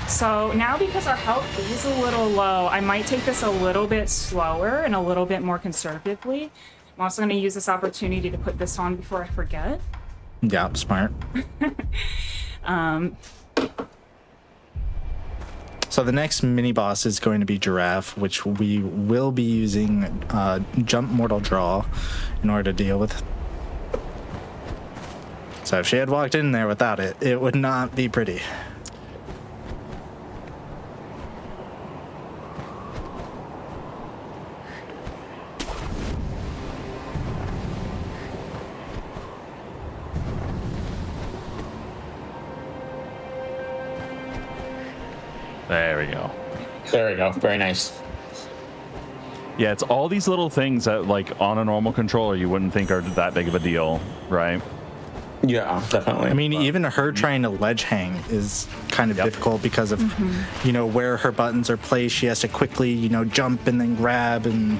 So now because our health is a little low, I might take this a little bit slower and a little bit more conservatively. I'm also going to use this opportunity to put this on before I forget. Yeah, smart. So the next mini boss is going to be Giraffe, which we will be using Jump Mortal Draw in order to deal with. So if she had walked in there without it, it would not be pretty. There we go. There we go. Very nice. Yeah, it's all these little things that, like, on a normal controller, you wouldn't think are that big of a deal, right? Yeah, definitely. I mean, even her trying to ledge hang is kind of difficult because of, you know, where her buttons are placed. She has to quickly, you know, jump and then grab and...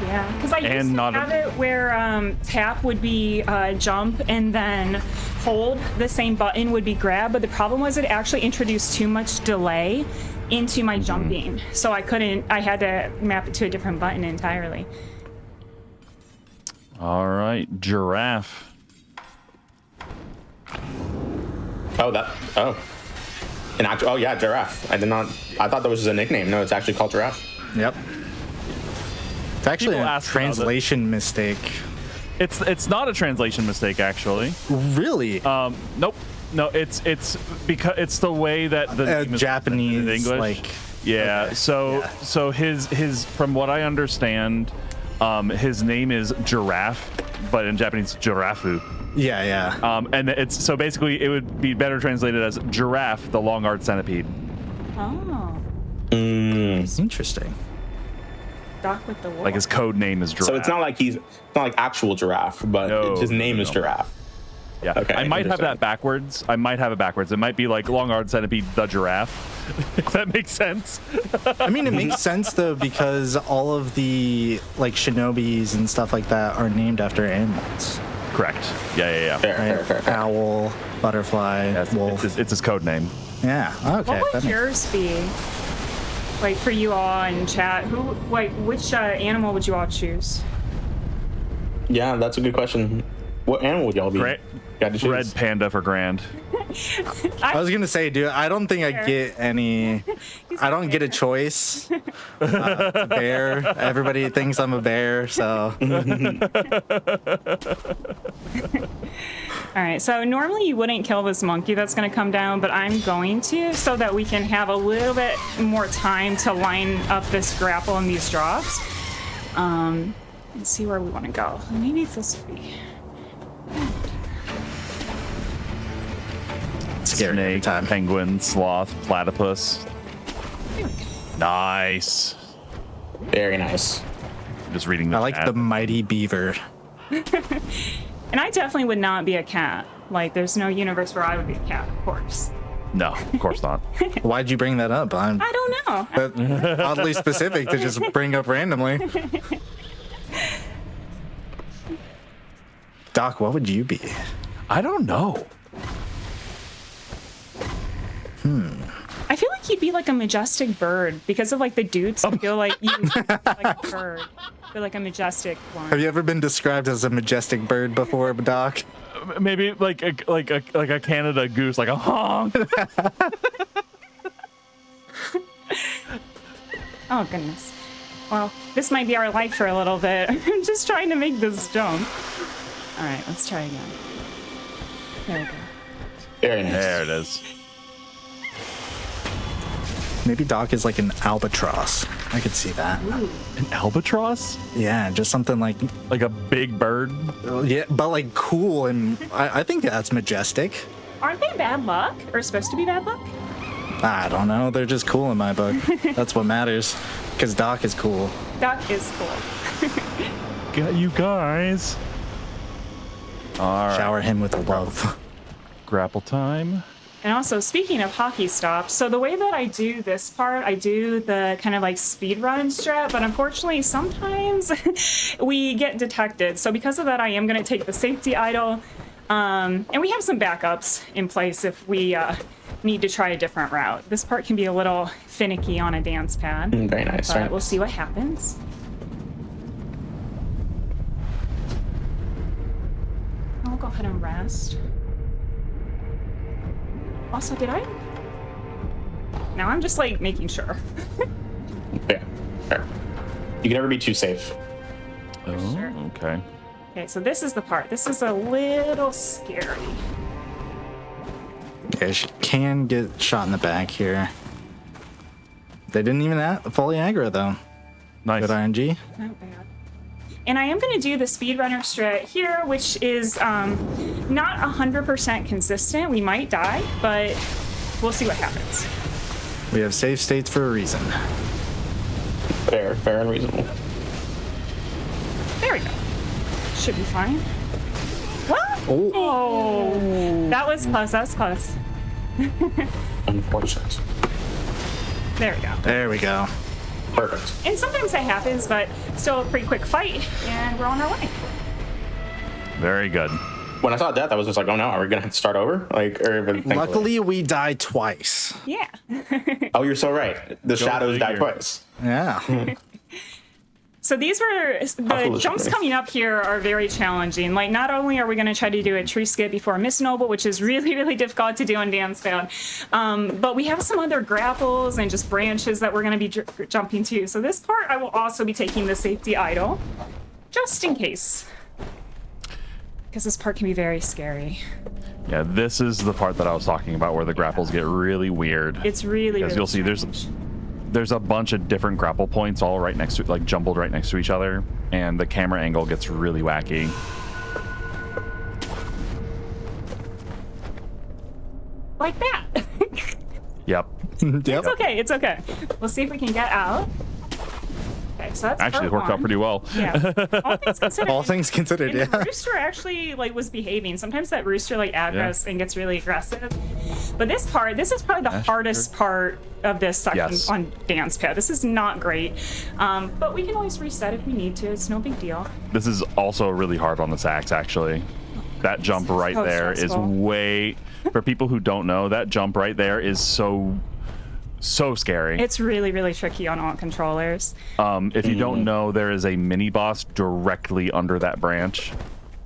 Yeah, because I used And to not a- have it where tap would be jump and then hold the same button would be grab, but the problem was it actually introduced too much delay into my jumping. So I had to map it to a different button entirely. All right, Giraffe. Oh, yeah, Giraffe. I thought that was just a nickname. No, it's actually called Giraffe. Yep. It's actually People a ask about it. translation mistake. It's not a translation mistake, actually. Really? Nope. No, it's because it's the way that the name is Japanese, in English. like... Yeah. okay, So yeah. so his from what I understand, his name is Giraffe, but in Japanese Girafu. Yeah, yeah. And it's so basically it would be better translated as Giraffe, the long-armed centipede. Oh, Interesting. Doc with the wolf. Like his code name is Giraffe. So it's not like actual giraffe, but No, his name is no. Giraffe. Yeah. Okay, I might have interesting. that backwards. I might have it backwards. It might be like long-armed centipede, the giraffe. If that makes sense. I mean, it makes sense, though, because all of the, like, shinobis and stuff like that are named after animals. Correct. Yeah. Fair, fair. Owl, butterfly, Yes, wolf. it's his code name. Yeah, okay. What would yours be? Like for you all in chat, which animal would you all choose? Yeah, that's a good question. What animal would y'all be? Got to choose. Red panda for grand. I was gonna say, dude, I don't think I get any. I don't get a choice. It's a bear. Everybody thinks I'm a bear, so. All right, so normally you wouldn't kill this monkey that's going to come down, but I'm going to so that we can have a little bit more time to line up this grapple and these drops. And see where we want to go. Maybe this would be. Scary every Snake, time. penguin, sloth, platypus. Nice. Very nice. I'm just reading the I like chat. the mighty beaver. And I definitely would not be a cat. Like, there's no universe where I would be a cat, of course. No, of course not. Why'd you bring that up? I'm I don't know. oddly specific to just bring up randomly. Doc, what would you be? I don't know. I feel like you'd be like a majestic bird because of like the dudes. I feel like you like a bird. I feel like a majestic one. Have you ever been described as a majestic bird before, Doc? Maybe like a Canada goose, like a honk. Oh goodness. Well, this might be our life for a little bit. I'm just trying to make this jump. All right, let's try again. There we go. Very nice. There it is. Maybe Doc is like an albatross. I could see that. An albatross? Yeah, just something like, Like a big bird? yeah, but like cool, and I think that's majestic. Aren't they bad luck or supposed to be bad luck? I don't know. They're just cool in my book. That's what matters. Because Doc is cool. Doc is cool. Got you guys. All right. Shower him with love. Grapple time. And also, speaking of hockey stops, so the way that I do this part, I do the kind of like speed run strat, but unfortunately sometimes we get detected. So because of that, I am going to take the safety idle. And we have some backups in place if we need to try a different route. This part can be a little finicky on a dance pad. Very nice. But we'll see what happens. I'll go ahead and rest. Also, did I? Now I'm just like making sure. Yeah, fair. You can never be too safe. Oh, Sure. okay. Okay, so this is the part. This is a little scary. Yeah, she can get shot in the back here. They didn't even fully aggro though. Nice. Good RNG. Not bad. And I am going to do the speedrunner strat here, which is not 100% consistent. We might die, but we'll see what happens. We have safe states for a reason. Fair and reasonable. There we go. Should be fine. What? Oh. That was close. That was close. Unfortunate. There we go. There we go. Perfect. And sometimes that happens, but still a pretty quick fight, and we're on our way. Very good. When I saw death, I was just like, oh no, are we gonna have to start over? Like, Luckily, we died twice. Yeah. Oh, you're so right. The shadows die twice. Yeah. So these were the jumps coming up here are very challenging. Like, not only are we going to try to do a tree skip before a Miss Noble, which is really, really difficult to do on dance pad, but we have some other grapples and just branches that we're going to be jumping to. So this part, I will also be taking the safety idle, just in case, because this part can be very scary. Yeah, this is the part that I was talking about where the grapples get really weird. It's really, because really you'll see there's a bunch of different grapple points all right next to, like, jumbled right next to each other, and the camera angle gets really wacky. Like that. Yep. It's okay. It's okay. We'll see if we can get out. Okay, so that's Actually, it part worked out one. pretty well. Yeah. All things considered. All things considered, And yeah. the rooster actually was behaving. Sometimes that rooster aggro's and gets really aggressive. But this is probably the hardest part of this section on dance pad. This is not great, but we can always reset if we need to. It's no big deal. This is also really hard on the sax, actually. That jump right so there is stressful. way... For people who don't know, that jump right there is so scary. It's really, really tricky on alt controllers. If you don't know, there is a mini boss directly under that branch,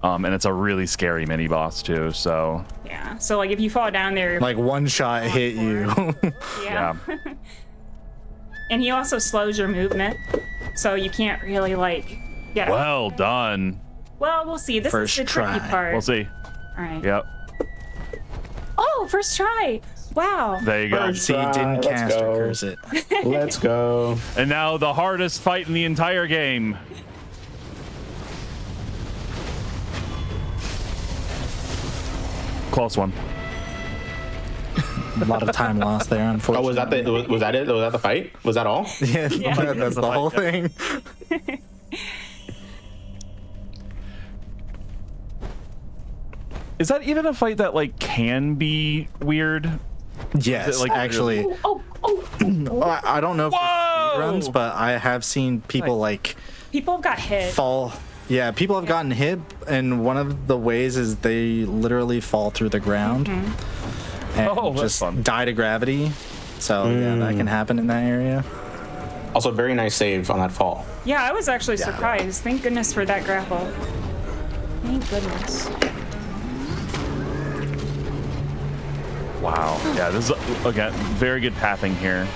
and it's a really scary mini boss too. So Yeah. So if you fall down there, Like one shot hit you. yeah. And he also slows your movement, so you can't really get out. well done. Well, we'll see. This First is the tricky try. part. We'll see. All right. Yep. Oh, first try. Wow. There you go. First See, didn't Let's cast go. or curse it. Let's go. And now the hardest fight in the entire game. Close one. A lot of time lost there, Oh, unfortunately. was that it? Was that the fight? Was that all? Yeah, that's the whole thing. Is that even a fight that can be weird? Yes, like, actually. Oh. I don't know if Whoa! runs, but I have seen people People got hit. fall. Yeah, people have gotten hit, and one of the ways is they literally fall through the ground and Oh, that's just fun. die to gravity. So yeah, that can happen in that area. Also, very nice save on that fall. Yeah, I was actually surprised. Thank goodness for that grapple. Thank goodness. Wow. Yeah, this is, again, very good pathing here.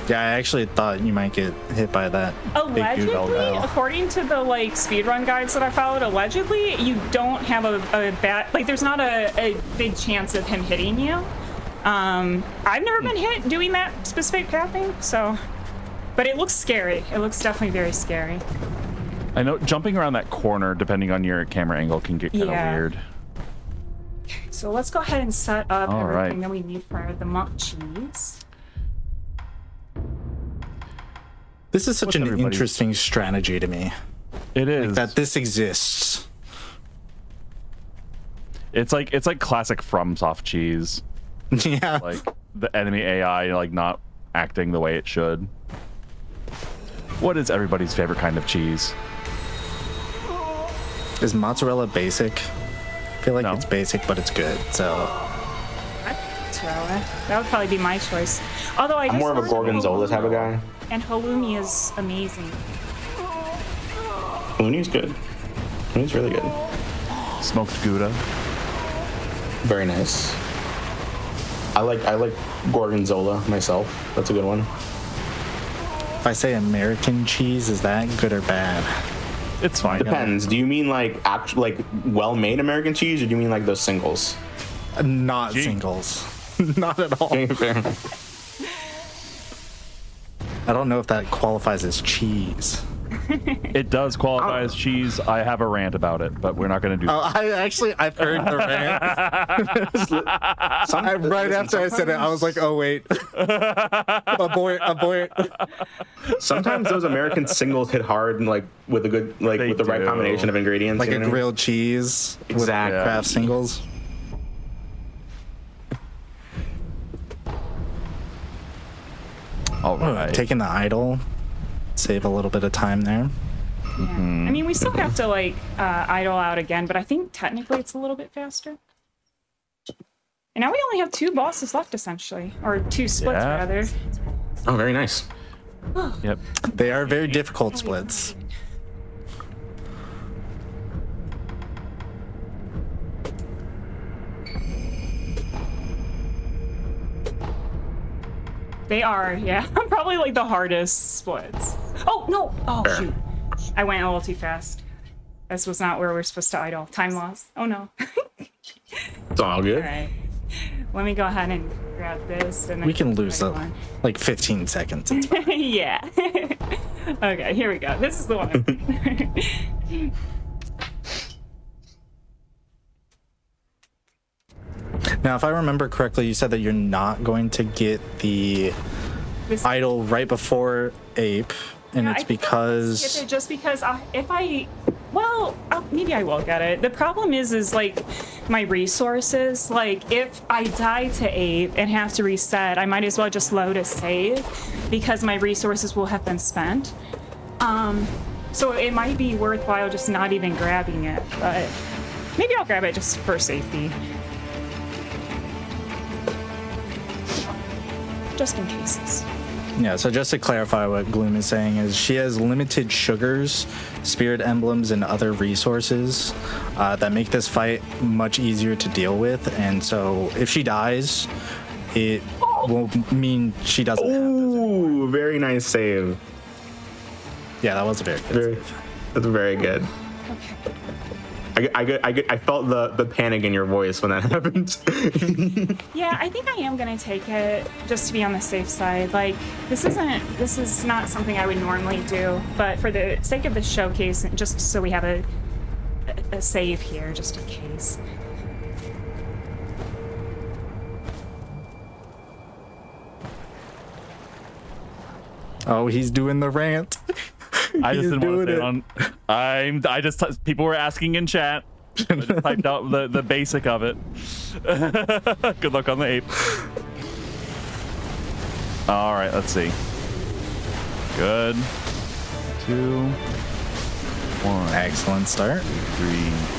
Yeah, I actually thought you might get hit by that big dude Allegedly, LL. according to the speedrun guides that I followed, allegedly you don't have a bad there's not a big chance of him hitting you. I've never been hit doing that specific pathing, so, but it looks scary. It looks definitely very scary. I know jumping around that corner, depending on your camera angle, can get kind of weird. So let's go ahead and set up All everything right. that we need for the monk cheese. This is such What's an everybody's- interesting strategy to me. It is. That this exists. It's like classic FromSoft cheese. Yeah. Like the enemy AI like not acting the way it should. What is everybody's favorite kind of cheese? Is mozzarella basic? I feel like No. it's basic, but it's good. So Mozzarella. That would probably be my choice. Although I'm more of a learned gorgonzola type of guy. And halloumi is amazing. Looney's good. Looney's really good. Smoked Gouda. Very nice. I like gorgonzola myself. That's a good one. if I say American cheese, is that good or bad? It's fine. Depends. Do you mean like like well-made American cheese, or do you mean like those singles? Not singles. Not at all. Fair. I don't know if that qualifies as cheese. It does qualify as cheese. I have a rant about it, but we're not going to do that. I've heard the rant. Right after I said it, I was like, oh, wait. Abort. Sometimes those American singles hit hard and like with a good They with the right do. combination of ingredients. Like you a know? grilled cheese Exactly. with craft singles. All right. Taking the idle, save a little bit of time there. Yeah. I mean, we still have to like idle out again, but I think technically it's a little bit faster. And now we only have 2 bosses left, essentially, or 2 splits Yeah. rather. Oh, very nice. Yep. They are very difficult splits. They are, yeah, probably like the hardest splits. Oh no! Oh shoot! I went a little too fast. This was not where we're supposed to idle. Time loss. Oh no. It's all good. All right. Let me go ahead and grab this, and then We can lose the one. like 15 seconds. It's fine. Yeah. Okay, here we go. This is the one. Now, if I remember correctly, you said that you're not going to get the This- idol right before Ape, and Yeah, it's I think I'll because skip it just because maybe I will get it. The problem is like my resources. Like if I die to Ape and have to reset, I might as well just load a save because my resources will have been spent. So it might be worthwhile just not even grabbing it, but maybe I'll grab it just for safety. Just in cases. yeah. So just to clarify, what Gloom is saying is she has limited sugars, spirit emblems, and other resources that make this fight much easier to deal with. And so if she dies, it will mean she doesn't have those. Ooh, very nice save. Yeah, that was a very good save. That's very good. Okay. I felt the panic in your voice when that happened. Yeah, I think I am gonna take it just to be on the safe side. Like, this is not something I would normally do, but for the sake of the showcase, and just so we have a save here, just in case. Oh, he's doing the rant. I just He's didn't want to doing say it on. People were asking in chat. I just typed out the basic of it. Good luck on the Ape. All right, let's see. Good. 2, 1, Excellent start. 3,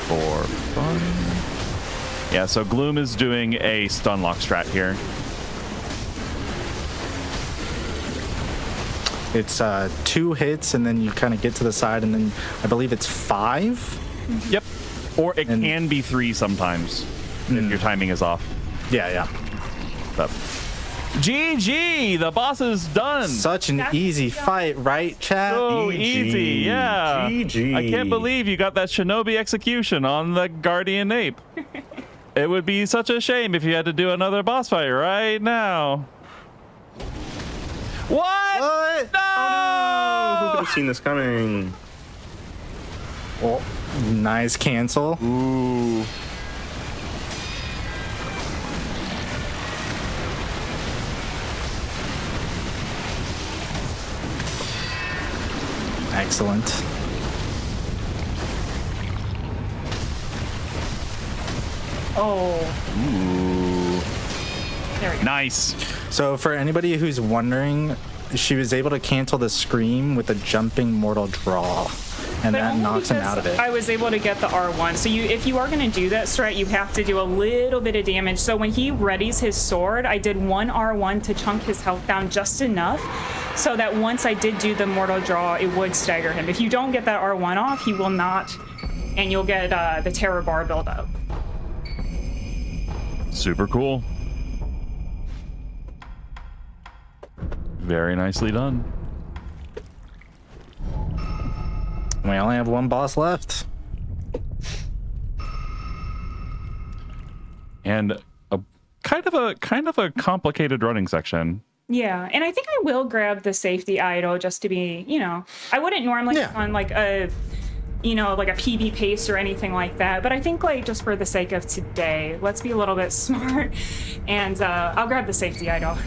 4, 5. Yeah, so Gloom is doing a stun lock strat here. It's 2 hits, and then you kind of get to the side, and then I believe it's 5. Yep. Or it can be 3 sometimes if your timing is off. Yeah. But GG, the boss is done. Such an That's easy done. fight, right, chat? So GG. easy, yeah. GG. I can't believe you got that shinobi execution on the guardian ape. It would be such a shame if you had to do another boss fight right now. What? What? No! Oh, who could have seen this coming? Oh, nice cancel. Ooh. Excellent. Oh. Ooh. There we go. Nice. So for anybody who's wondering, she was able to cancel the scream with a jumping mortal draw, and But that only knocks him because out of it. I was able to get the R1. So if you are going to do that strat, you have to do a little bit of damage. So when he readies his sword, I did one R1 to chunk his health down just enough so that once I did do the mortal draw, it would stagger him. If you don't get that R1 off, he will not, and you'll get the terror bar build up. Super cool. Very nicely done. We only have one boss left. And a kind of a complicated running section. Yeah, and I think I will grab the safety idol just to be, I wouldn't normally on like a, like a PB pace or anything like that, but I think like just for the sake of today, let's be a little bit smart, and I'll grab the safety idol.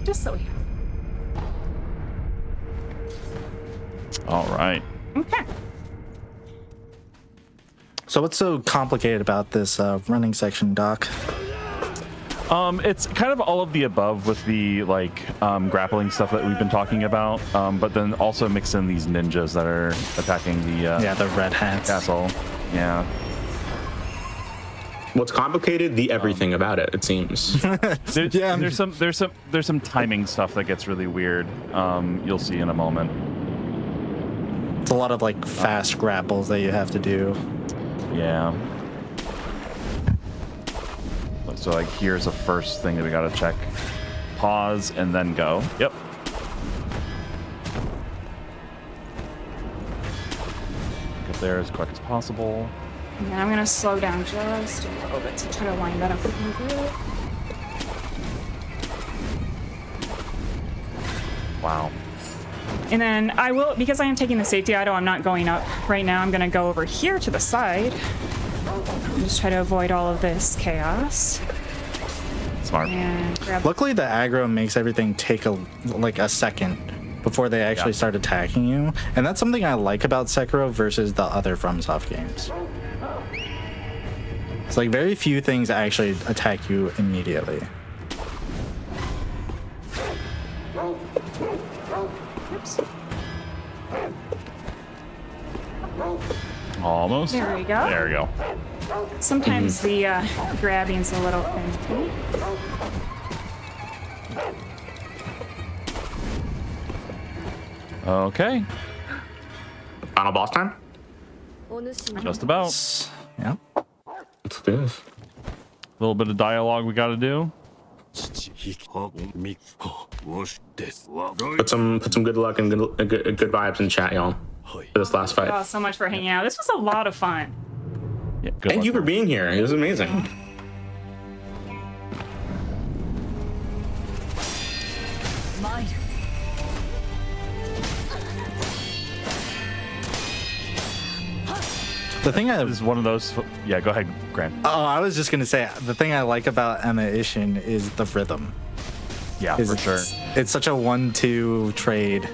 Just so we have. All right. Okay. So what's so complicated about this running section, Doc? It's kind of all of the above with the grappling stuff that we've been talking about, but then also mix in these ninjas that are attacking the red hats. castle. Yeah. What's complicated? The everything about it. It seems. There's some timing stuff that gets really weird. You'll see in a moment. It's a lot of like fast grapples that you have to do. Yeah. So like here's the first thing that we gotta check. Pause and then go. Yep. Get there as quick as possible. And I'm gonna slow down just a little bit to try to line that up with my group. Wow. And then I will, because I am taking the safety idol, I'm not going up right now. I'm gonna go over here to the side. And just try to avoid all of this chaos. Smart. And grab. Luckily, the aggro makes everything take a second before they actually start attacking you, and that's something I like about Sekiro versus the other FromSoft games. It's like very few things actually attack you immediately. Oops. Almost. There we go. There we go. Sometimes the grabbing's a little finicky. Okay. Final boss time. Just about. Yeah. Let's do this. A little bit of dialogue we gotta do. Put some good luck and good vibes in chat, y'all, for this last fight. Oh, so much for hanging out. This was a lot of fun. Yeah, good Thank luck. you for being here. It was amazing. The thing This is one of those. Yeah, go ahead, Grant. I was just gonna say the thing I like about Emma Ishin is the rhythm. Yeah, for sure. It's such a 1-2 trade.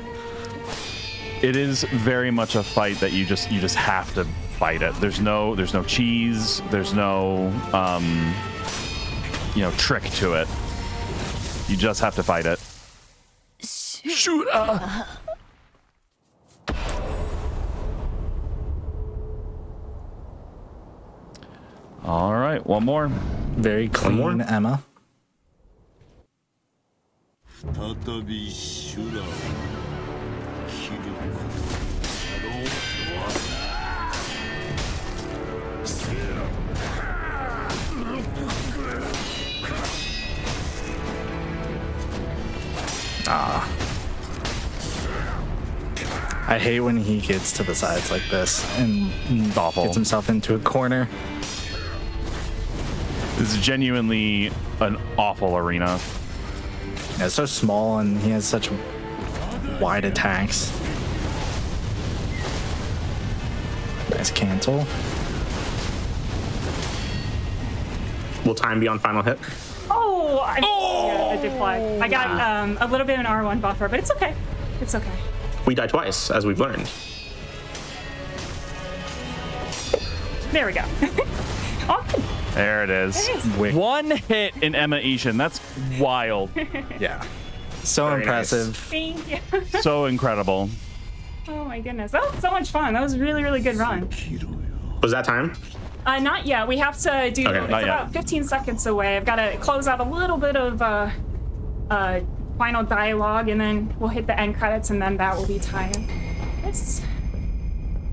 It is very much a fight that you just have to fight it. There's no cheese. There's no trick to it. You just have to fight it. Shoot! All right, one more. Very clean, more? Emma. I hate when he gets to the sides like this and Awful. gets himself into a corner. This is genuinely an awful arena. Yeah, it's so small and he has such wide attacks. Nice cancel. Will time be on final hit? Oh, I did fly. I got a little bit of an R1 buffer, but it's okay. It's okay. We die twice, as we've learned. There we go. Oh, There it is. Nice. One hit in Emma Ishin. That's wild. Yeah. So Very impressive. nice. Thank you. So incredible. Oh my goodness, that was so much fun. That was a really, really good run. Was that time? Not yet. We have to do. Okay, it's not yet. about 15 seconds away. I've got to close out a little bit of final dialogue, and then we'll hit the end credits, and then that will be time. Yes.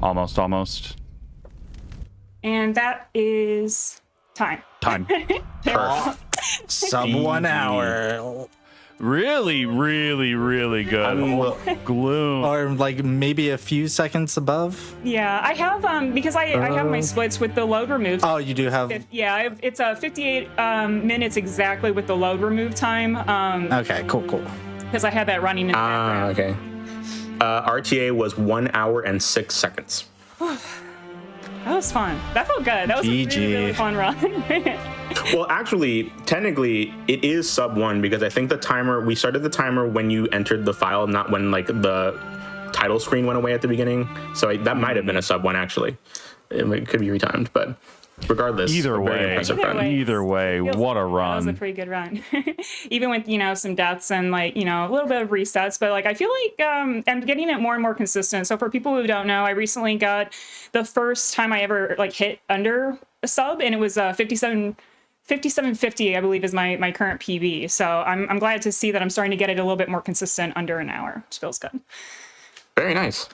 Almost. And that is time. Time. Sub 1 hour. Really good. Gloom. Or like maybe a few seconds above. Yeah, I have because I have my splits with the load remove. Oh, you do have. Yeah, it's a 58 minutes exactly with the load remove time. Okay, cool. Because I had that running in the background. Okay. RTA was 1 hour and 6 seconds. That was fun. That felt good. That was a really, really fun run. Well, actually, technically, it is sub 1 because I think we started the timer when you entered the file, not when like the title screen went away at the beginning. So that might have been a sub 1 actually. It could be retimed, but regardless, Either a very way, impressive run. what a run. That was a pretty good run. Even with, some deaths and like, a little bit of resets, but like, I feel like I'm getting it more and more consistent. So for people who don't know, I recently got the first time I ever like hit under a sub, and it was 5750, I believe, is my current PB. So I'm glad to see that I'm starting to get it a little bit more consistent under an hour, which feels good. Very nice.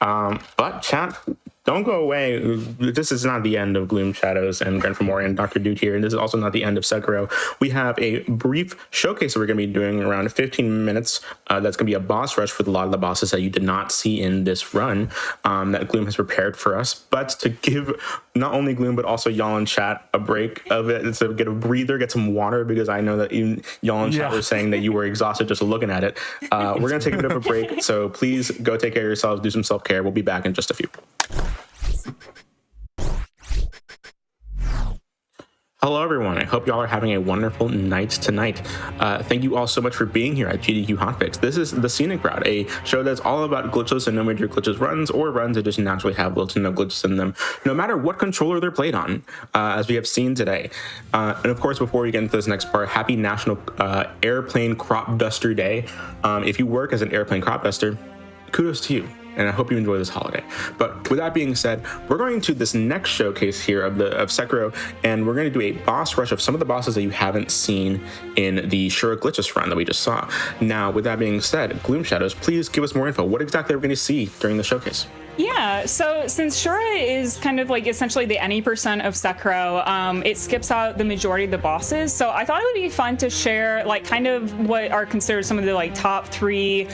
But chat, don't go away. This is not the end of Gloom Shadows and Grand Fomorian and Dr. Dude here, and this is also not the end of Sekiro. We have a brief showcase that we're going to be doing around 15 minutes. That's going to be a boss rush with a lot of the bosses that you did not see in this run that Gloom has prepared for us. But to give not only Gloom, but also y'all in chat a break of it, to get a breather, get some water, because I know that even y'all in chat were saying that you were exhausted just looking at it. We're going to take a bit of a break, so please go take care of yourselves, do some self-care. We'll be back in just a few. Hello, everyone. I hope y'all are having a wonderful night tonight. Thank you all so much for being here at GDQ Hotfix. This is the Scenic Route, a show that's all about glitchless and no major glitches runs, or runs that just naturally have little to no glitches in them, no matter what controller they're played on, as we have seen today. And of course, before we get into this next part, happy National Airplane Crop Duster Day. If you work as an airplane crop duster, kudos to you, and I hope you enjoy this holiday. But with that being said, we're going to this next showcase here of Sekiro, and we're going to do a boss rush of some of the bosses that you haven't seen in the Shura Glitchless run that we just saw. Now, with that being said, Gloom Shadows, please give us more info. What exactly are we going to see during the showcase? Yeah, so since Shura is kind of like essentially the any percent of Sekiro, it skips out the majority of the bosses. So I thought it would be fun to share like kind of what are considered some of the like top 3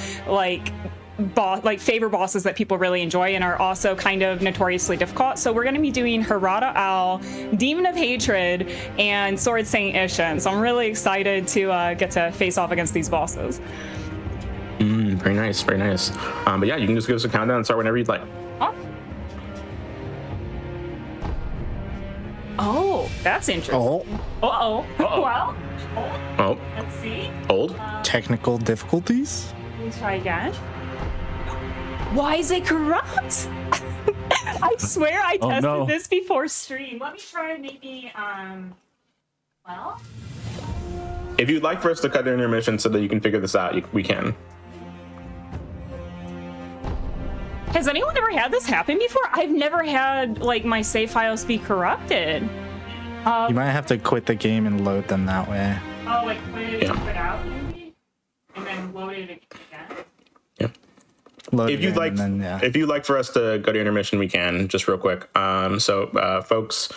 favorite bosses that people really enjoy and are also kind of notoriously difficult. So we're going to be doing Harada Owl, Demon of Hatred, and Sword Saint Ishin. So I'm really excited to get to face off against these bosses. Very nice, very nice. But yeah, you can just give us a countdown and start whenever you'd like. Oh, that's interesting. Well, let's see. Technical difficulties? Let's try again. Why is it corrupt? I swear I tested this before stream. Let me try maybe, If you'd like for us to cut the intermission so that you can figure this out, we can. Has anyone ever had this happen before? I've never had, like, my save files be corrupted. You might have to quit the game and load them that way. Oh, like quit it and quit out, maybe? And then load it again? Yeah. If you'd like for us to go to intermission, we can, just real quick. Folks,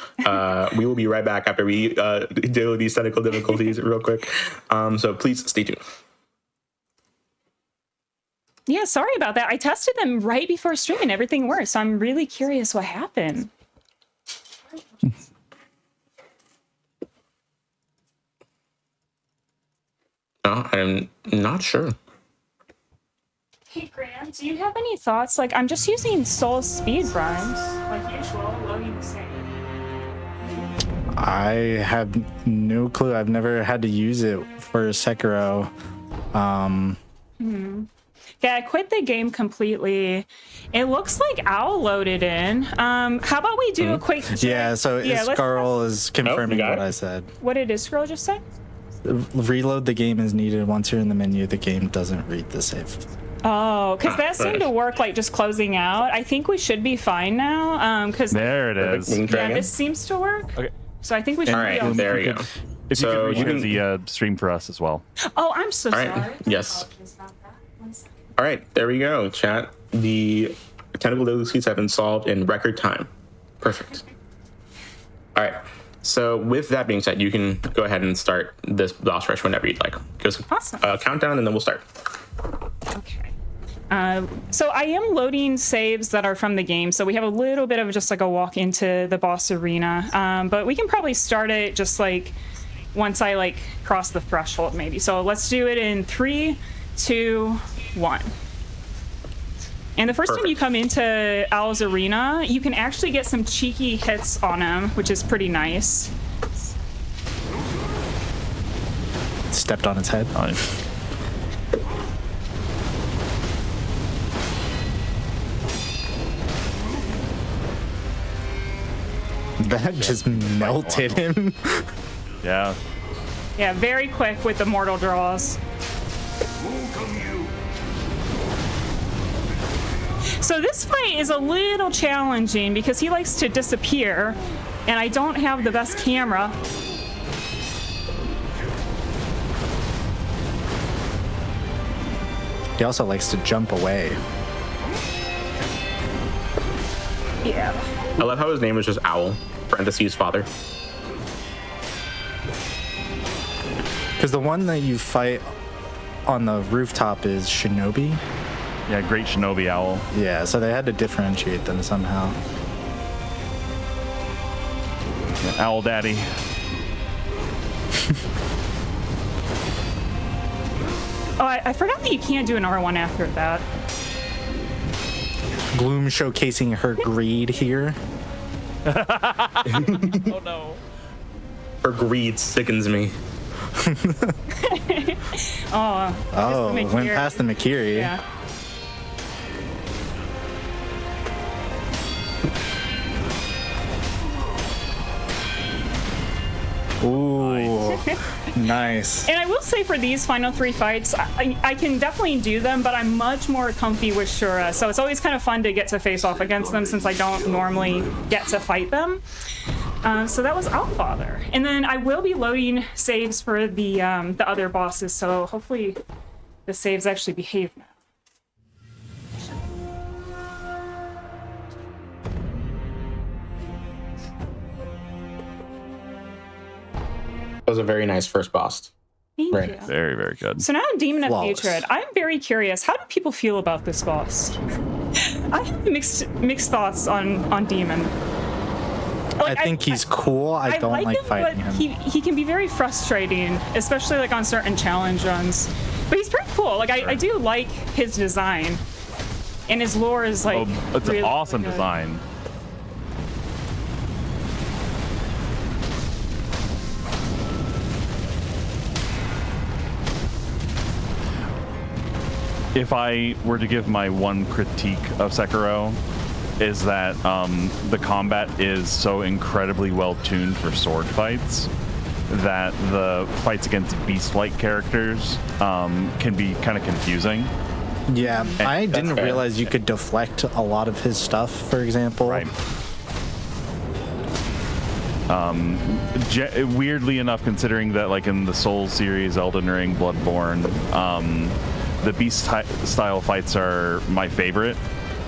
we will be right back after we deal with these technical difficulties real quick. So please stay tuned. Yeah, sorry about that. I tested them right before stream and everything worked, so I'm really curious what happened. I'm not sure. Hey, Graham, do you have any thoughts? Like, I'm just using Soul Speedruns, like usual, loading the same. I have no clue. I've never had to use it for Sekiro. Yeah, I quit the game completely. It looks like Owl loaded in. How about we do a quick check? Yeah, so Iscarl is confirming got what it. I said. What did Iscarl just say? Reload the game is needed. Once you're in the menu, the game doesn't read the save. Oh, because that seemed to work like just closing out. I think we should be fine now. Because There it is. We can try yeah, again? this seems to work. Okay. So I think we should All be right, all there we go. If So you you could can- reshare the stream for us as well. Oh, I'm so All sorry. right. Yes. All right, there we go, chat. The technical difficulties have been solved in record time. Perfect. All right. So with that being said, you can go ahead and start this boss rush whenever you'd like. Just Awesome. Countdown, and then we'll start. Okay. So I am loading saves that are from the game, so we have a little bit of just like a walk into the boss arena, but we can probably start it just like once I like cross the threshold maybe. So let's do it in 3, 2, 1. And the first time you come into Owl's arena, you can actually get some cheeky hits on him, which is pretty nice. Stepped on its head. Nice. That just melted him. Yeah. Yeah, very quick with the mortal draws. So this fight is a little challenging because he likes to disappear, and I don't have the best camera. He also likes to jump away. Yeah. I love how his name is just Owl, parentheses father. Because the one that you fight on the rooftop is Shinobi. Yeah, great Shinobi Owl. Yeah, so they had to differentiate them somehow. Yeah, Owl Daddy. Oh, I forgot that you can't do an R1 after that. Gloom showcasing her greed here. Oh no. Her greed sickens me. Oh, went Makiri. past the Makiri. Yeah. Ooh, nice. And I will say for these final 3 fights, I can definitely do them, but I'm much more comfy with Shura. So it's always kind of fun to get to face off against them since I don't normally get to fight them. So that was Outfather. And then I will be loading saves for the other bosses, so hopefully the saves actually behave now. That was a very nice first boss. Thank Right. you. Very, very good. So now Demon of Flawless. Hatred. I'm very curious. How do people feel about this boss? I have mixed thoughts on Demon. I think he's cool. I don't like fighting but him. he can be very frustrating, especially like on certain challenge runs. But he's pretty cool. Like I do like his design, and his lore is like It's really, an awesome really good. design. If I were to give my one critique of Sekiro, is that the combat is so incredibly well tuned for sword fights that the fights against beast-like characters can be kind of confusing. Yeah, I didn't fair. realize you could deflect a lot of his stuff, for example. Right. Weirdly enough, considering that like in the Souls series, Elden Ring, Bloodborne, the beast style fights are my favorite.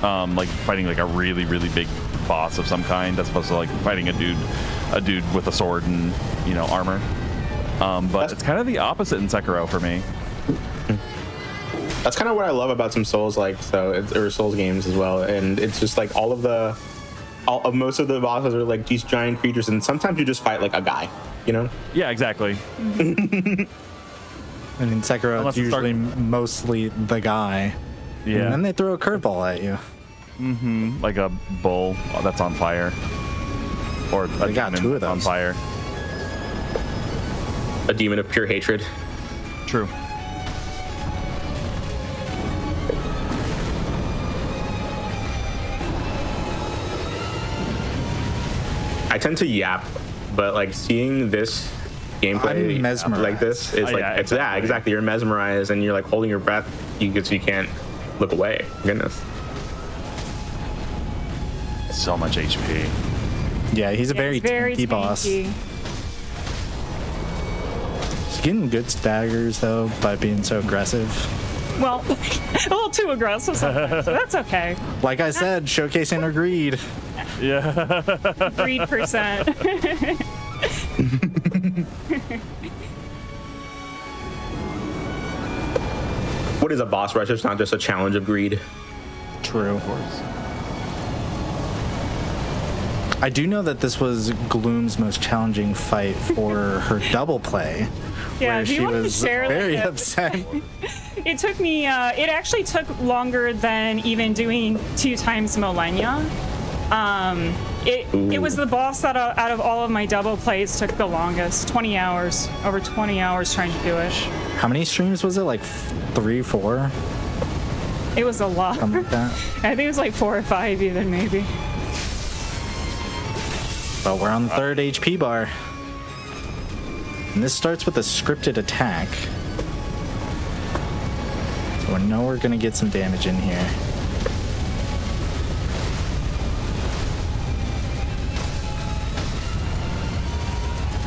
Like fighting like a really, really big boss of some kind, as opposed to like fighting a dude with a sword and armor. But it's kind of the opposite in Sekiro for me. That's kind of what I love about some Souls or Souls games as well. And it's just like most of the bosses are like these giant creatures, and sometimes you just fight like a guy, Yeah, exactly. And in Sekiro, Unless it's it's usually mostly the guy. And Yeah, then they throw a curveball at you. like a bull that's on fire, or a They got demon 2 of on those. fire. A demon of pure hatred. True. I tend to yap, but like seeing this gameplay I'm mesmerized. like this is like yeah, it's exactly. You're mesmerized and you're like holding your breath. You can't look away. Goodness. So much HP. Yeah, he's a Yeah, very it's very tanky boss. tanky. He's getting good staggers though by being so aggressive. Well, a little too aggressive sometimes, so that's okay. Like I said, showcasing our greed. Yeah. 3%. What is a boss rush? It's not just a challenge of greed. True. I do know that this was Gloom's most challenging fight for her double play, Yeah, where do you she want to was share very like, upset. It took me, it actually took longer than even doing 2 times Millennia. It was the boss that out of all of my double plays took the longest, 20 hours, over 20 hours trying to do it. How many streams was it? Like 3, 4? It was a lot. Something like that. I think it was like 4 or 5 even, maybe. But we're on the 3rd HP bar. And this starts with a scripted attack. So we know we're gonna get some damage in here.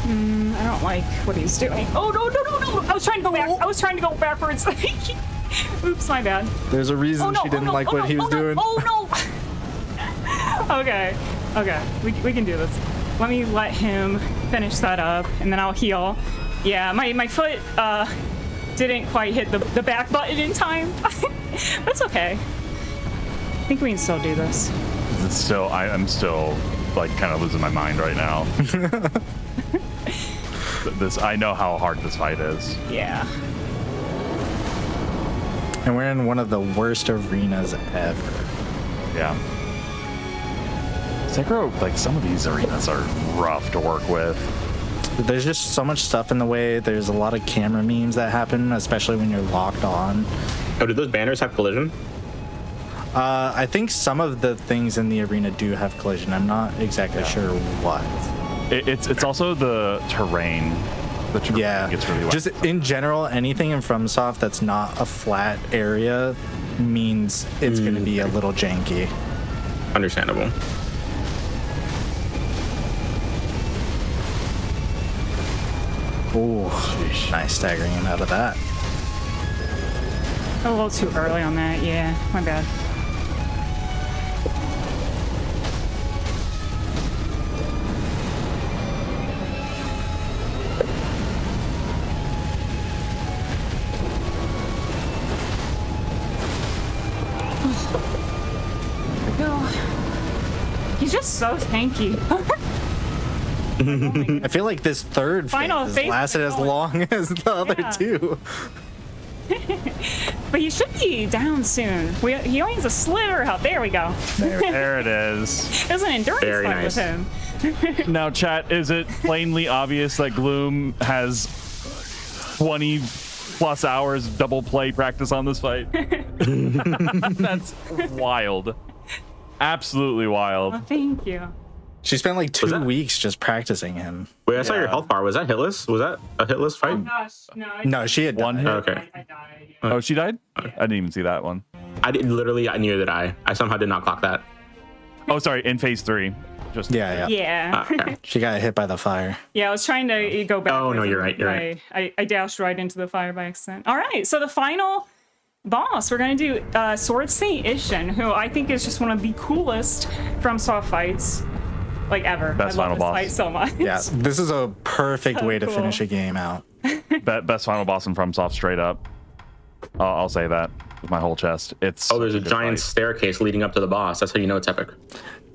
I don't like what he's doing. Oh, no, no, no, no! I was trying to go back. I was trying to go backwards. Oops, my bad. There's a reason Oh, no, she didn't oh, no, like oh, what no, he was oh, no, doing. Oh, no! Okay, okay. We can do this. Let me let him finish that up, and then I'll heal. Yeah, my foot didn't quite hit the back button in time. That's okay. I think we can still do this. It's still, I'm still like kind of losing my mind right now. I know how hard this fight is. Yeah. And we're in one of the worst arenas ever. Yeah. Sekiro, like some of these arenas are rough to work with. There's just so much stuff in the way. There's a lot of camera memes that happen, especially when you're locked on. Oh, did those banners have collision? I think some of the things in the arena do have collision. I'm not exactly sure what. It's also the terrain. The terrain Yeah, gets really wet. just in general, anything in FromSoft that's not a flat area means it's going to be a little janky. Understandable. Ooh, nice staggering him out of that. A little too early on that. Yeah, my bad. He's just so tanky. I feel like this third Final phase has phase lasted is as going. long as the other Yeah. two. But he should be down soon. He only has a sliver out. There we go. There it is. There's an endurance Very fight nice. with him. Now, chat, is it plainly obvious that Gloom has 20 plus hours double play practice on this fight? That's wild. Absolutely wild. Oh, thank you. She spent like 2 that- weeks just practicing him. Wait, I saw your Yeah. health bar. Was that hitless? Was that a hitless fight? Oh gosh, no. No, she had One died. hit. Okay. I died. Oh, she died? I didn't even see that one. I did literally. Neither did I. I somehow did not clock that. Oh, sorry, in phase 3. Just Yeah. Yeah. Okay. She got hit by the fire. Yeah, I was trying to go back. Oh, no, you're right, you're right. I dashed right into the fire by accident. All right, so the final boss, we're going to do Sword Saint Ishin, who I think is just one of the coolest FromSoft fights, like, ever. Best I final love this boss. fight so much. Yeah, this is a perfect So way to cool. finish a game out. best final boss in FromSoft, straight up. I'll say that with my whole chest. It's Oh, there's a such good giant fight. staircase leading up to the boss. That's how you know it's epic.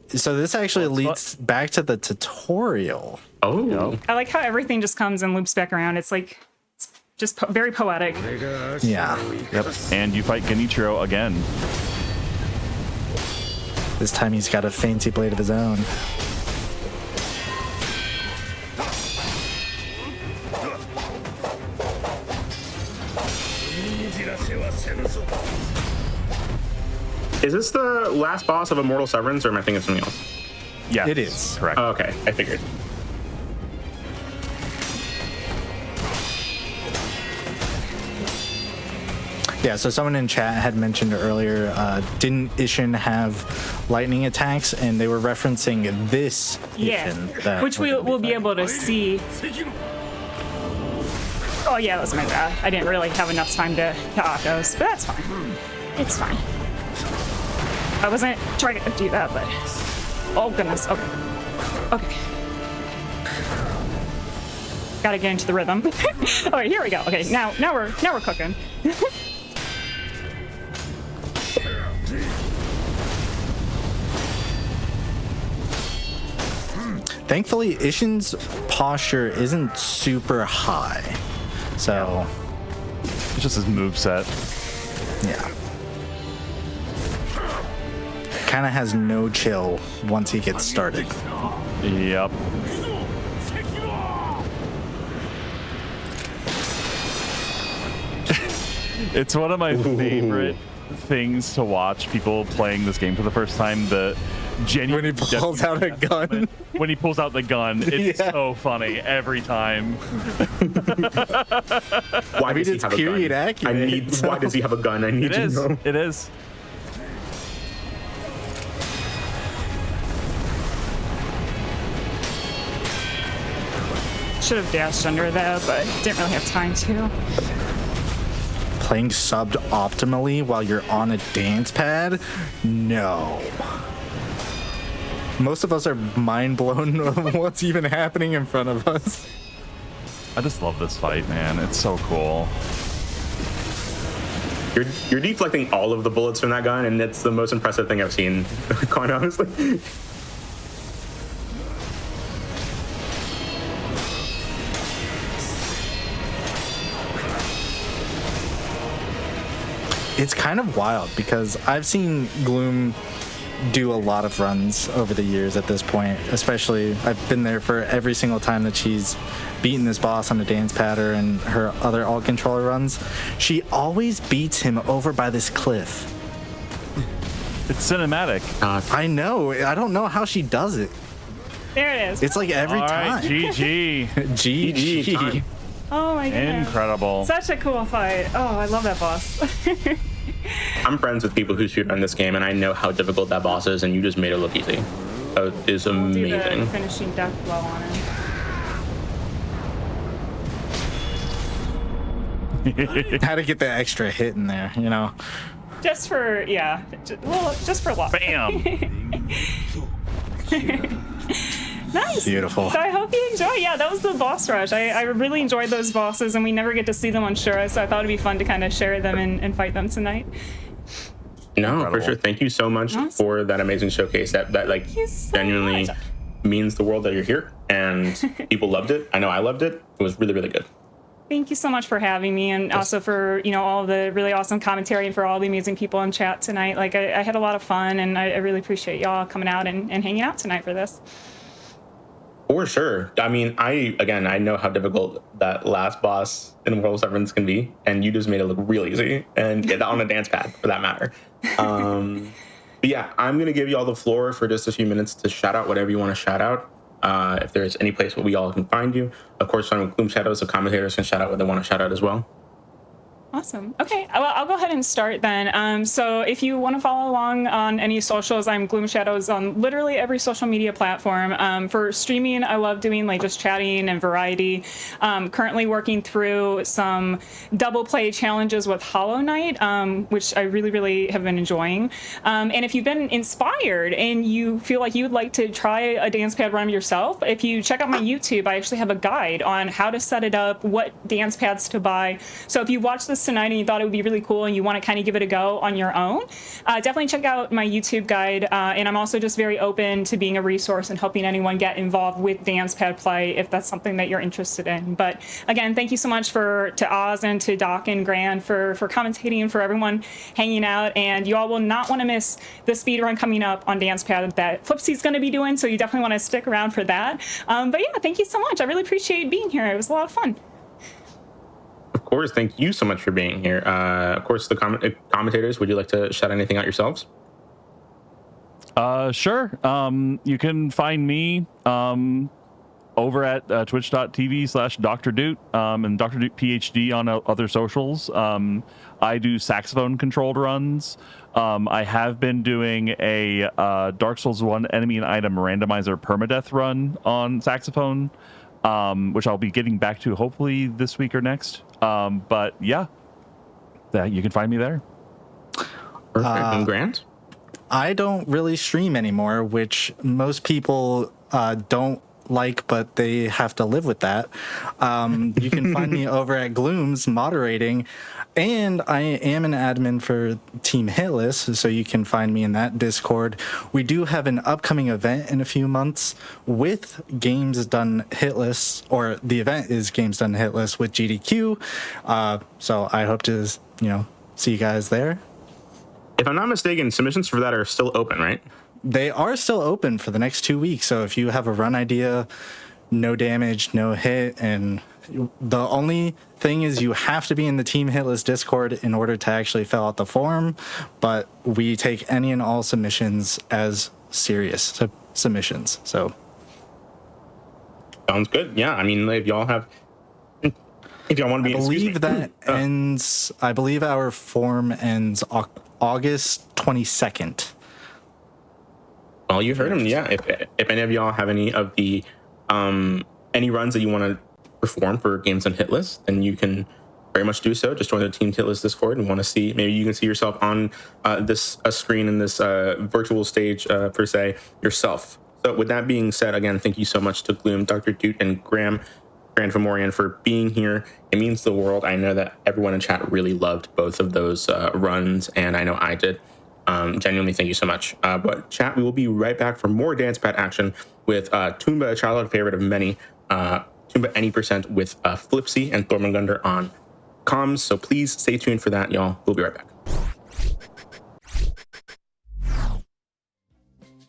So this actually leads back to the tutorial. Oh. I like how everything just comes and loops back around. It's like, it's just very poetic. Yeah, Yep. And you fight Genichiro again. this time he's got a fancy blade of his own. Is this the last boss of Immortal Severance, or am I thinking of something else? Yeah, It is. correct. Oh, okay, I figured. Yeah, so someone in chat had mentioned earlier, didn't Ishin have lightning attacks? And they were referencing this Yeah, Ishin. that which we're gonna we'll be fighting. able to see. Oh yeah, that was my bad. I didn't really have enough time to Akos, but that's fine. It's fine. I wasn't trying to do that, but oh goodness. Okay. Okay. Gotta get into the rhythm. All right, here we go. Okay, now we're cooking. Thankfully, Ishin's posture isn't super high. So, It's just his moveset. yeah. Kind of has no chill once he gets started. Yep. It's one of my favorite things to watch people playing this game for the first time. The genuine When he pulls out a gun. When he pulls out the gun, it's Yeah. so funny every time. Why does he it's have a period gun? accurate, I need. so- Why does he have a gun? I need It to is. know. It is. Should have dashed under that, but didn't really have time to. Playing subbed optimally while you're on a dance pad? No. Most of us are mind blown of what's even happening in front of us. I just love this fight, man. It's so cool. You're deflecting all of the bullets from that gun, and it's the most impressive thing I've seen, quite honestly. It's kind of wild because I've seen Gloom do a lot of runs over the years at this point, especially I've been there for every single time that she's beaten this boss on the dance pattern and her other alt controller runs. She always beats him over by this cliff. It's cinematic. I know. I don't know how she does it. There it is. It's like every All right, time. GG. GG. time. Oh my goodness. Incredible. Such a cool fight. Oh, I love that boss. I'm friends with people who shoot on this game, and I know how difficult that boss is, and you just made it look easy. That is Do the amazing. finishing death blow on him. How to get that extra hit in there, you know? Just for, yeah. Just for luck. Bam. Nice. Beautiful. So I hope you enjoy. Yeah, that was the boss rush. I really enjoyed those bosses, and we never get to see them on Shura, so I thought it'd be fun to kind of share them and fight them tonight. No, for Incredible. sure. Thank you so much Awesome. for that amazing showcase. That like you so genuinely much. means the world that you're here, and people loved it. I know I loved it. It was really, really good. Thank you so much for having me, and also for, you know, all the really awesome commentary and for all the amazing people in chat tonight. Like, I had a lot of fun, and I really appreciate y'all coming out and hanging out tonight for this. For sure. I mean, I know how difficult that last boss in World of Severance can be, and you just made it look real easy, and on a dance pad for that matter. But yeah, I'm gonna give you all the floor for just a few minutes to shout out whatever you want to shout out. If there's any place where we all can find you, of course, starting with Gloom Shadows, the commentators can shout out what they want to shout out as well. Awesome. Okay, well, I'll go ahead and start then. So if you want to follow along on any socials, I'm Gloom Shadows on literally every social media platform. For streaming, I love doing like just chatting and variety. Currently working through some double play challenges with Hollow Knight, which I really, really have been enjoying. And if you've been inspired and you feel like you would like to try a dance pad run yourself, if you check out my YouTube, I actually have a guide on how to set it up, what dance pads to buy. So if you watch this tonight and you thought it would be really cool and you want to kind of give it a go on your own, definitely check out my YouTube guide. And I'm also just very open to being a resource and helping anyone get involved with dance pad play if that's something that you're interested in. But again, thank you so much to Oz and to Doc and Grand for commentating and for everyone hanging out. And you all will not want to miss the speedrun coming up on dance pad that Flipsy's going to be doing. So you definitely want to stick around for that. But yeah, thank you so much. I really appreciate being here. It was a lot of fun. Of course, thank you so much for being here. Of course, the commentators, would you like to shout anything out yourselves? Sure. You can find me over at twitch.tv/Dr. Doot and Dr. Doot PhD on other socials. I do saxophone controlled runs. I have been doing a Dark Souls 1 enemy and item randomizer permadeath run on saxophone, which I'll be getting back to hopefully this week or next. But yeah, you can find me there. Perfect. And Grant? I don't really stream anymore, which most people don't like, but they have to live with that. You can find me over at Gloom's moderating, and I am an admin for Team Hitless, so you can find me in that Discord. We do have an upcoming event in a few months with Games Done Hitless, or the event is Games Done Hitless with GDQ. So I hope to, see you guys there. If I'm not mistaken, submissions for that are still open, right? They are still open for the next 2 weeks. So if you have a run idea, no damage, no hit, and the only thing is you have to be in the Team Hitless Discord in order to actually fill out the form. But we take any and all submissions as serious submissions. So sounds good. Yeah, I mean, if y'all want to be, I believe our form ends August 22nd. Well, you heard him. Yeah. If any of y'all have any of the any runs that you want to perform for Games on Hitless, then you can very much do so. Just join the Team Hitless Discord and want to see. Maybe you can see yourself on this screen in this virtual stage per se yourself. So with that being said, again, thank you so much to Gloom, Dr. Doot, and Grand Fomorian for being here. It means the world. I know that everyone in chat really loved both of those runs, and I know I did. Genuinely, thank you so much. But chat, we will be right back for more dance pad action with Tomba, a childhood favorite of many. Tomba any percent with Flipsy and Thormungunder on comms. So please stay tuned for that, y'all. We'll be right back.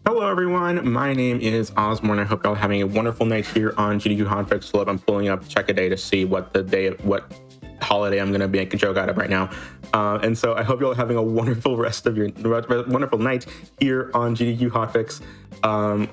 Hello, everyone. My name is Ozmourn. I hope y'all are having a wonderful night here on GDQ Hotfix. I'm pulling up Check a Day to see what holiday I'm going to make a joke out of right now. And so I hope you're all having a wonderful rest of your wonderful night here on GDQ Hotfix.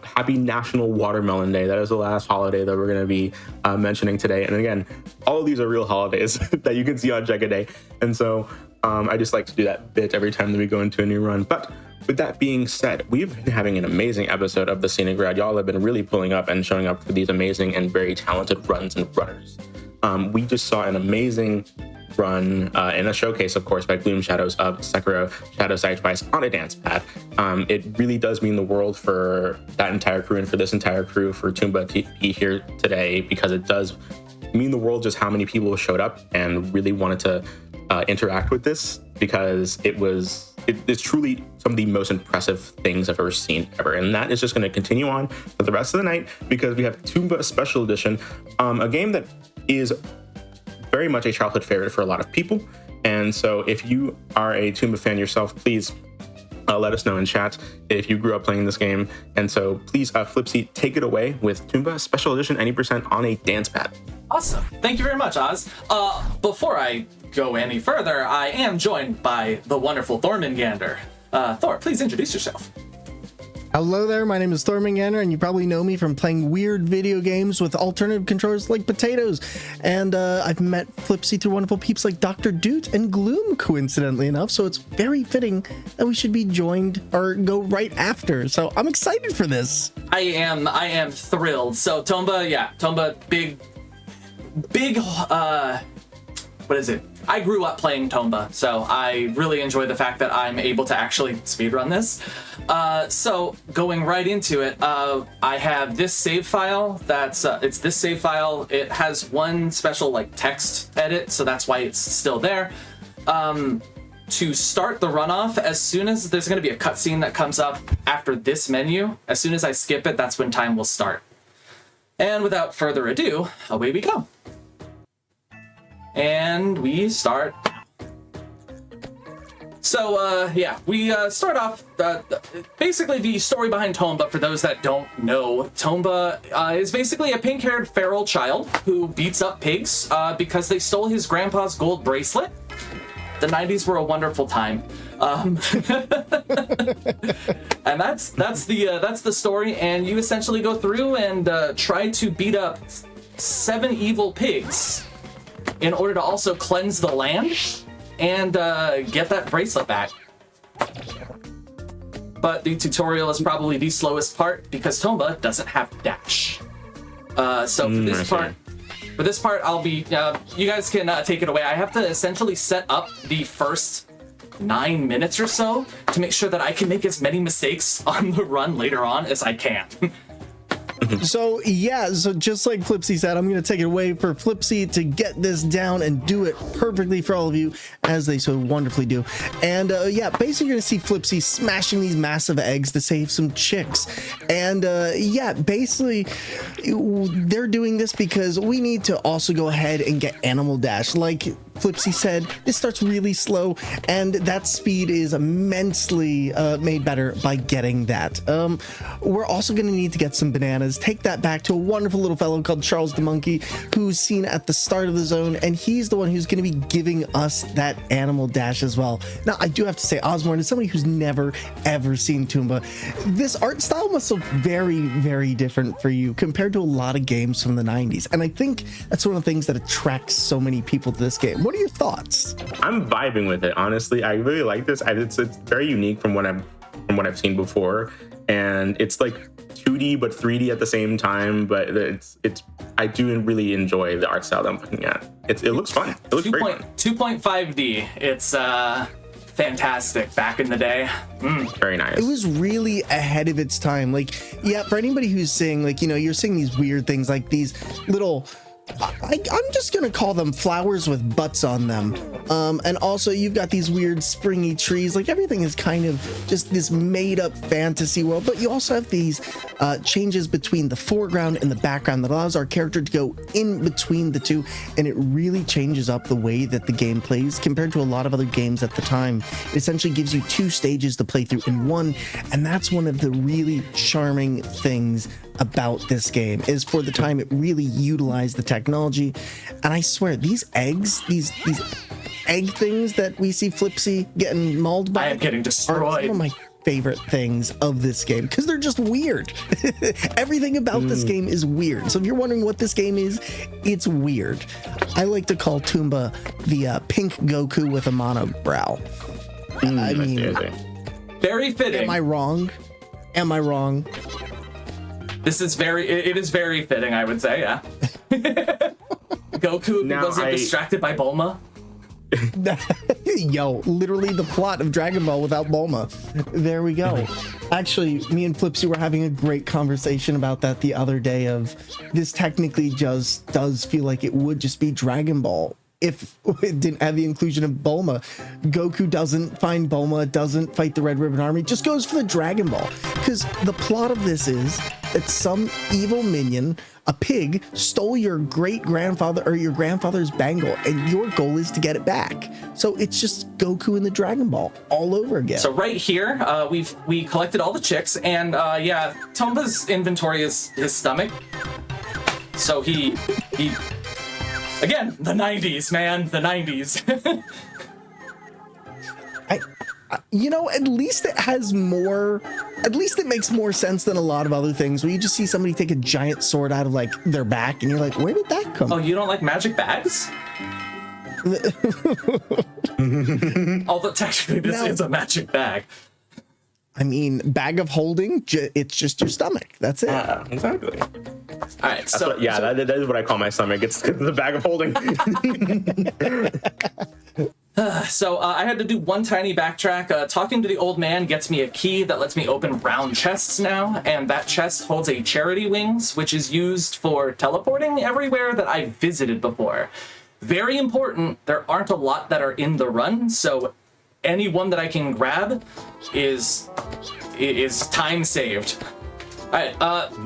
Happy National Watermelon Day. That is the last holiday that we're going to be mentioning today. And again, all of these are real holidays that you can see on Check a Day. And so I just like to do that bit every time that we go into a new run. But with that being said, we've been having an amazing episode of the Scenic Route. Y'all have been really pulling up and showing up for these amazing and very talented runs and runners. We just saw an amazing run in a showcase, of course, by Gloom Shadows of Sekiro Shadow Sacrifice on a dance pad. It really does mean the world for that entire crew and for this entire crew, for Tomba to be here today, because it does mean the world just how many people showed up and really wanted to interact with this, because it's truly some of the most impressive things I've ever seen ever. And that is just going to continue on for the rest of the night, because we have Tomba Special Edition, a game that is very much a childhood favorite for a lot of people. And so if you are a Tomba fan yourself, please let us know in chat if you grew up playing this game. And so please, Flipsy, take it away with Tomba Special Edition, any percent on a dance pad. Awesome. Thank you very much, Oz. Before I go any further, I am joined by the wonderful Thormungander. Thor, please introduce yourself. Hello there, my name is Thormungander, and you probably know me from playing weird video games with alternative controllers like potatoes. And I've met Flipsy through wonderful peeps like Dr. Doot and Gloom, coincidentally enough, so it's very fitting that we should be joined or go right after. So I'm excited for this. I am thrilled. So Tomba, big, what is it? I grew up playing Tomba, so I really enjoy the fact that I'm able to actually speedrun this. So going right into it, I have this save file. It's this save file. It has one special text edit, so that's why it's still there. To start the runoff, as soon as there's going to be a cutscene that comes up after this menu, as soon as I skip it, that's when time will start. And without further ado, away we go. And we start. So, we start off, basically the story behind Tomba, for those that don't know. Tomba is basically a pink-haired feral child who beats up pigs because they stole his grandpa's gold bracelet. the 90s were a wonderful time. And that's the story. And you essentially go through and try to beat up 7 evil pigs in order to also cleanse the land and get that bracelet back. But the tutorial is probably the slowest part because Tomba doesn't have dash. So for this part, I'll be. You guys can take it away. I have to essentially set up the first 9 minutes or so to make sure that I can make as many mistakes on the run later on as I can. So just like Flipsy said, I'm going to take it away for Flipsy to get this down and do it perfectly for all of you, as they so wonderfully do. And basically you're going to see Flipsy smashing these massive eggs to save some chicks. And basically they're doing this because we need to also go ahead and get Animal Dash. Like Flipsy said, this starts really slow, and that speed is immensely made better by getting that. We're also going to need to get some bananas, take that back to a wonderful little fellow called Charles the Monkey, who's seen at the start of the zone, and he's the one who's going to be giving us that Animal Dash as well. Now, I do have to say, Ozmourn is somebody who's never, ever seen Tomba. This art style must look very, very different for you compared to a lot of games from the 90s, and I think that's one of the things that attracts so many people to this game. What are your thoughts? I'm vibing with it, honestly. I really like this. It's very unique from what I've seen before, and it's like 2D but 3D at the same time. But I do really enjoy the art style that I'm looking at. It looks fun. It looks great. 2.5D. It's fantastic back in the day. Very nice. It was really ahead of its time. Like, for anybody who's saying, like, you're seeing these weird things, like these little, I'm just gonna call them flowers with butts on them, and also you've got these weird springy trees. Like, everything is kind of just this made up fantasy world, but you also have these changes between the foreground and the background that allows our character to go in between the two, and it really changes up the way that the game plays compared to a lot of other games at the time. It essentially gives you 2 stages to play through in one, and that's one of the really charming things about this game, is for the time it really utilized the technology. And I swear, these eggs, these egg things that we see Flipsy getting mauled by, I am getting destroyed, are some of my favorite things of this game because they're just weird. Everything about this game is weird. So if you're wondering what this game is, it's weird. I like to call Tomba the pink Goku with a monobrow. I mean, very fitting. Am I wrong? It is very fitting, I would say, yeah. Goku wasn't distracted by Bulma. Yo, literally the plot of Dragon Ball without Bulma. There we go. Actually, me and Flipsy were having a great conversation about that the other day. Of this technically just does feel like it would just be Dragon Ball if it didn't have the inclusion of Bulma. Goku doesn't find Bulma, doesn't fight the Red Ribbon Army, just goes for the Dragon Ball. Because the plot of this is that some evil minion, a pig, stole your great-grandfather or your grandfather's bangle, and your goal is to get it back. So it's just Goku and the Dragon Ball all over again. So right here, we collected all the chicks, and Tomba's inventory is his stomach. So he again, the 90s, man, the 90s. At least it has more, at least it makes more sense than a lot of other things where you just see somebody take a giant sword out of like their back and you're like, where did that come from? Oh, you don't like magic bags? Although technically this is a magic bag. I mean, bag of holding, it's just your stomach. That's it. Yeah, exactly. All right, that is what I call my stomach. It's the bag of holding. So I had to do one tiny backtrack. Talking to the old man gets me a key that lets me open round chests now, and that chest holds a charity wings, which is used for teleporting everywhere that I've visited before. Very important, there aren't a lot that are in the run, so any one that I can grab is time saved. All right,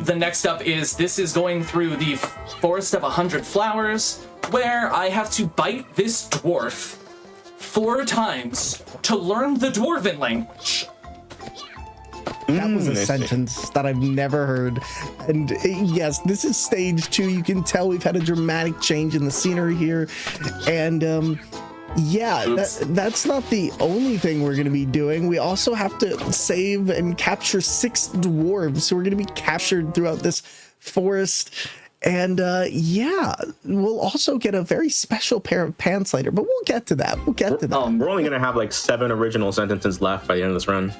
the next up this is going through the Forest of 100 Flowers, where I have to bite this dwarf 4 times to learn the dwarven language. That was a sentence that I've never heard. And yes, this is stage 2. You can tell we've had a dramatic change in the scenery here. And Yeah, that's not the only thing we're going to be doing. We also have to save and capture 6 dwarves. So we're going to be captured throughout this forest. And yeah, we'll also get a very special pair of pants later, but we'll get to that. We're only going to have like 7 original sentences left by the end of this run.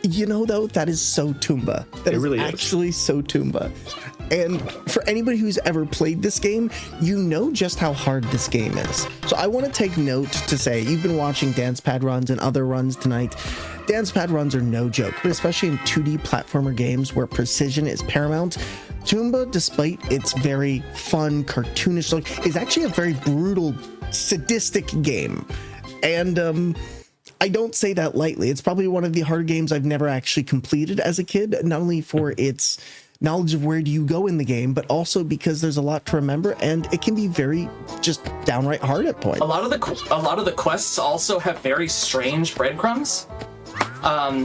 You know, though, that is so Tomba. That is really actually so Tomba. And for anybody who's ever played this game, you know just how hard this game is. So I want to take note to say, you've been watching dance pad runs and other runs tonight. Dance pad runs are no joke, but especially in 2D platformer games where precision is paramount, Tomba, despite its very fun, cartoonish look, is actually a very brutal, sadistic game. And I don't say that lightly. It's probably one of the hard games I've never actually completed as a kid, not only for its knowledge of where do you go in the game, but also because there's a lot to remember and it can be very just downright hard at points. A lot of the quests also have very strange breadcrumbs.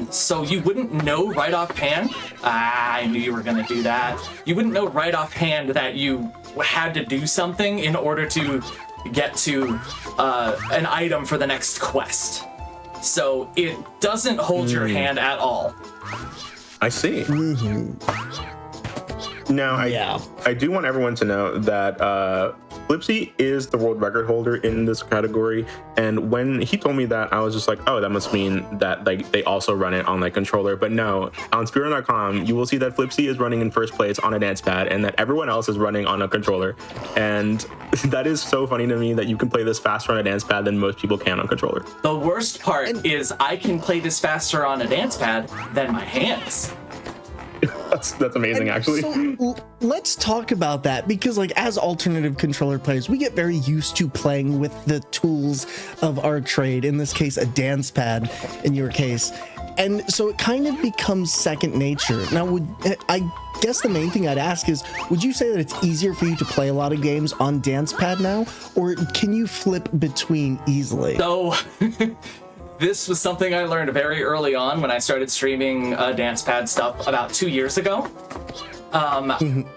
So you wouldn't know right offhand. I knew you were going to do that. You wouldn't know right offhand that you had to do something in order to get to an item for the next quest. So it doesn't hold your hand at all. I see. Now, I do want everyone to know that Flipsy is the world record holder in this category, and when he told me that, I was just like, oh, that must mean that like they also run it on like controller. But no, on Speedrun.com, you will see that Flipsy is running in first place on a dance pad, and that everyone else is running on a controller. And that is so funny to me that you can play this faster on a dance pad than most people can on controller. The worst part is I can play this faster on a dance pad than my hands. That's amazing, actually. So let's talk about that, because like as alternative controller players, we get very used to playing with the tools of our trade, in this case a dance pad in your case, and so it kind of becomes second nature. Now I guess the main thing I'd ask is, would you say that it's easier for you to play a lot of games on dance pad now, or can you flip between easily? So this was something I learned very early on when I started streaming dance pad stuff about 2 years ago.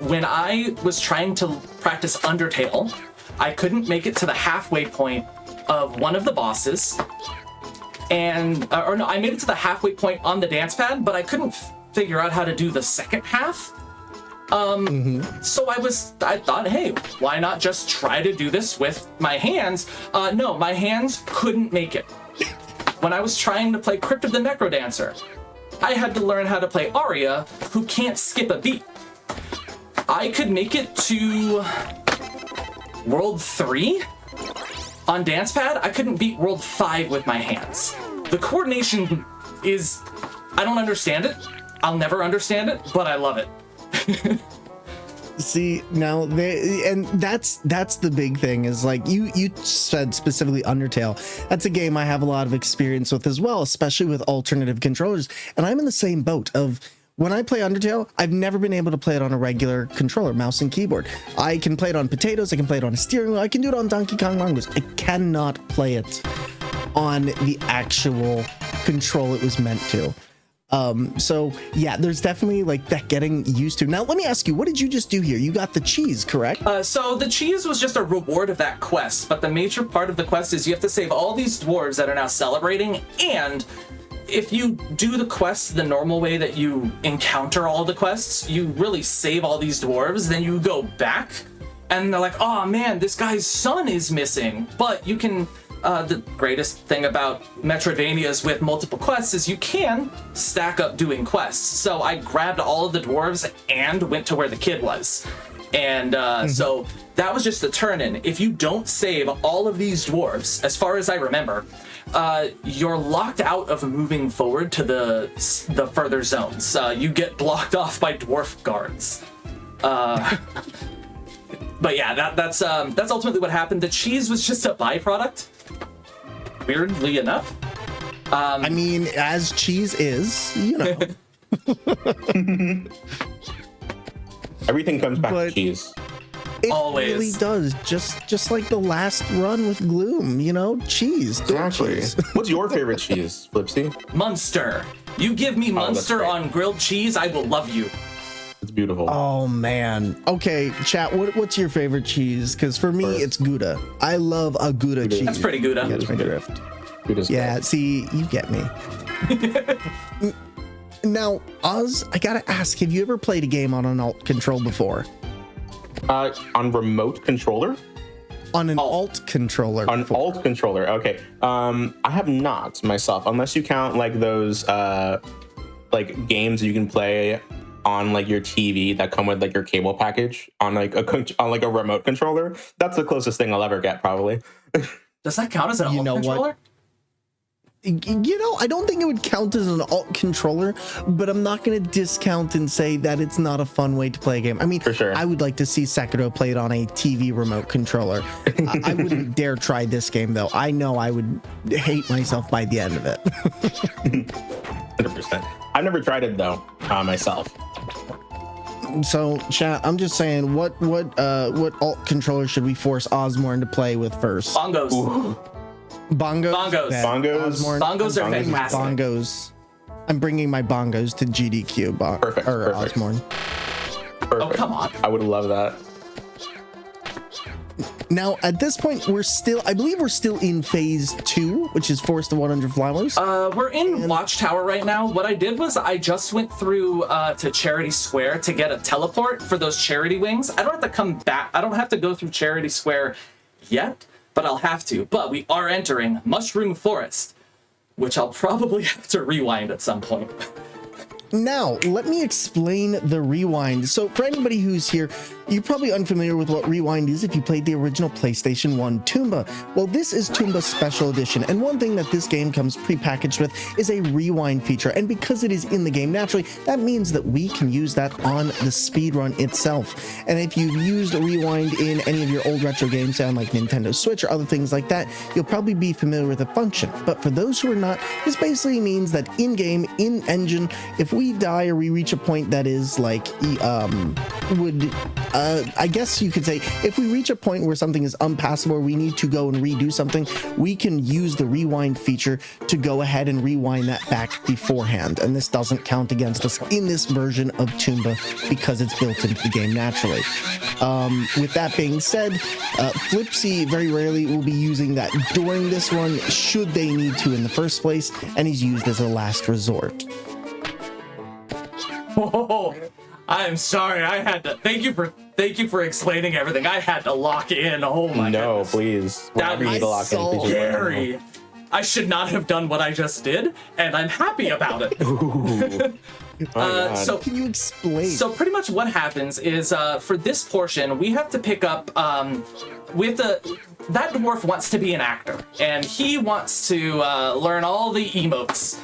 When I was trying to practice Undertale, I couldn't make it to the halfway point of one of the bosses. I made it to the halfway point on the dance pad, but I couldn't figure out how to do the second half. So I thought, hey, why not just try to do this with my hands? No, my hands couldn't make it. When I was trying to play Crypt of the Necrodancer, I had to learn how to play Arya, who can't skip a beat. I could make it to World 3 on dance pad. I couldn't beat World 5 with my hands. The coordination is, I don't understand it. I'll never understand it, but I love it. See, now and that's the big thing, is like you said specifically Undertale. That's a game I have a lot of experience with as well, especially with alternative controllers. And I'm in the same boat of, when I play Undertale, I've never been able to play it on a regular controller, mouse and keyboard. I can play it on potatoes, I can play it on a steering wheel, I can do it on Donkey Kong Mongoose. I cannot play it on the actual control it was meant to. So yeah, there's definitely like that getting used to. Now, let me ask you, what did you just do here? You got the cheese, correct? So the cheese was just a reward of that quest, but the major part of the quest is you have to save all these dwarves that are now celebrating, and if you do the quests the normal way that you encounter all the quests, you really save all these dwarves, then you go back, and they're like, oh man, this guy's son is missing, but you can... the greatest thing about Metroidvanias with multiple quests is you can stack up doing quests. So I grabbed all of the dwarves and went to where the kid was. And so that was just the turn-in. If you don't save all of these dwarves, as far as I remember, you're locked out of moving forward to the further zones. You get blocked off by dwarf guards. But yeah, that's ultimately what happened. The cheese was just a byproduct, weirdly enough. I mean, as cheese is, you know. Everything comes back to cheese. It Always. really does. Just like the last run with Gloom, you know, cheese. Exactly. Cheese. What's your favorite cheese, Flipsy? Munster. You give me Munster great. on grilled cheese, I will love you. It's beautiful. Oh man. Okay, chat. What's your favorite cheese? Because for me, it's Gouda. I love a Gouda cheese. That's pretty Gouda. Catch my drift. Gouda's Yeah. great. See, you get me. Now, Oz, I gotta ask: have you ever played a game on an alt control before? On remote controller. On an alt controller. On alt controller. Okay. I have not myself, unless you count like those like games you can play on like your TV that come with like your cable package on like a remote controller. That's the closest thing I'll ever get, probably. Does that count as an alt know what? controller? You know, I don't think it would count as an alt controller, but I'm not going to discount and say that it's not a fun way to play a game. I mean, For sure. I would like to see Sekiro played on a TV remote controller. I wouldn't dare try this game, though. I know I would hate myself by the end of it. 100%. I've never tried it though, myself. So, chat, I'm just saying, what alt controller should we force Ozmourn to play with first? Bongos. Ooh. Bongos? Bongos. Bet. Bongos? Ozmourn, Bongos are Bongos. fantastic. Bongos. I'm bringing my bongos to GDQ. Perfect, Or perfect. Ozmourn. Perfect. Oh, come on. I would love that. Now, at this point, I believe we're still in phase 2, which is Forest of 100 Flowers. We're in Watchtower right now. What I did was I just went through to Charity Square to get a teleport for those charity wings. I don't have to come back. I don't have to go through Charity Square yet, but I'll have to. But we are entering Mushroom Forest, which I'll probably have to rewind at some point. Now, let me explain the rewind. So, for anybody who's here, you're probably unfamiliar with what rewind is if you played the original PlayStation 1 Tomba. Well, this is Tomba Special Edition, and one thing that this game comes pre-packaged with is a rewind feature. And because it is in the game naturally, that means that we can use that on the speedrun itself. And if you've used rewind in any of your old retro games on like Nintendo Switch or other things like that, you'll probably be familiar with the function. But for those who are not, this basically means that in-game, in-engine, if we die or we reach a point that is like I guess you could say if we reach a point where something is unpassable or we need to go and redo something, we can use the rewind feature to go ahead and rewind that back beforehand, and this doesn't count against us in this version of Tomba because it's built into the game naturally. With that being said, Flipsy very rarely will be using that during this run should they need to in the first place, and he's used as a last resort. Oh, I'm sorry. I had to. Thank you for explaining everything. I had to lock in. Oh my No, goodness. please. That Whenever you need to lock in, was please just let me know. Scary. I should not have done what I just did, and I'm happy about it. Oh my God. So Can you explain? So pretty much what happens is for this portion, we have to pick up, that dwarf wants to be an actor, and he wants to learn all the emotes.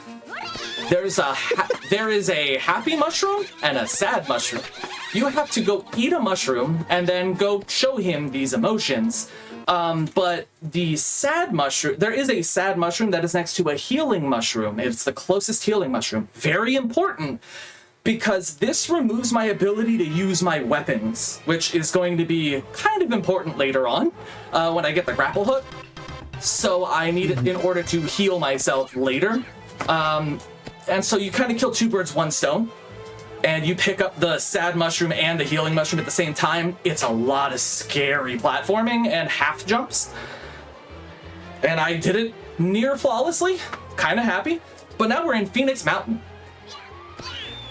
There is a happy mushroom and a sad mushroom. You have to go eat a mushroom and then go show him these emotions. But the sad mushroom, there is a sad mushroom that is next to a healing mushroom. It's the closest healing mushroom. Very important, because this removes my ability to use my weapons, which is going to be kind of important later on when I get the grapple hook. So I need it in order to heal myself later. And so you kind of kill two birds, one stone. And you pick up the sad mushroom and the healing mushroom at the same time. It's a lot of scary platforming and half jumps. And I did it near flawlessly. Kind of happy. But now we're in Phoenix Mountain.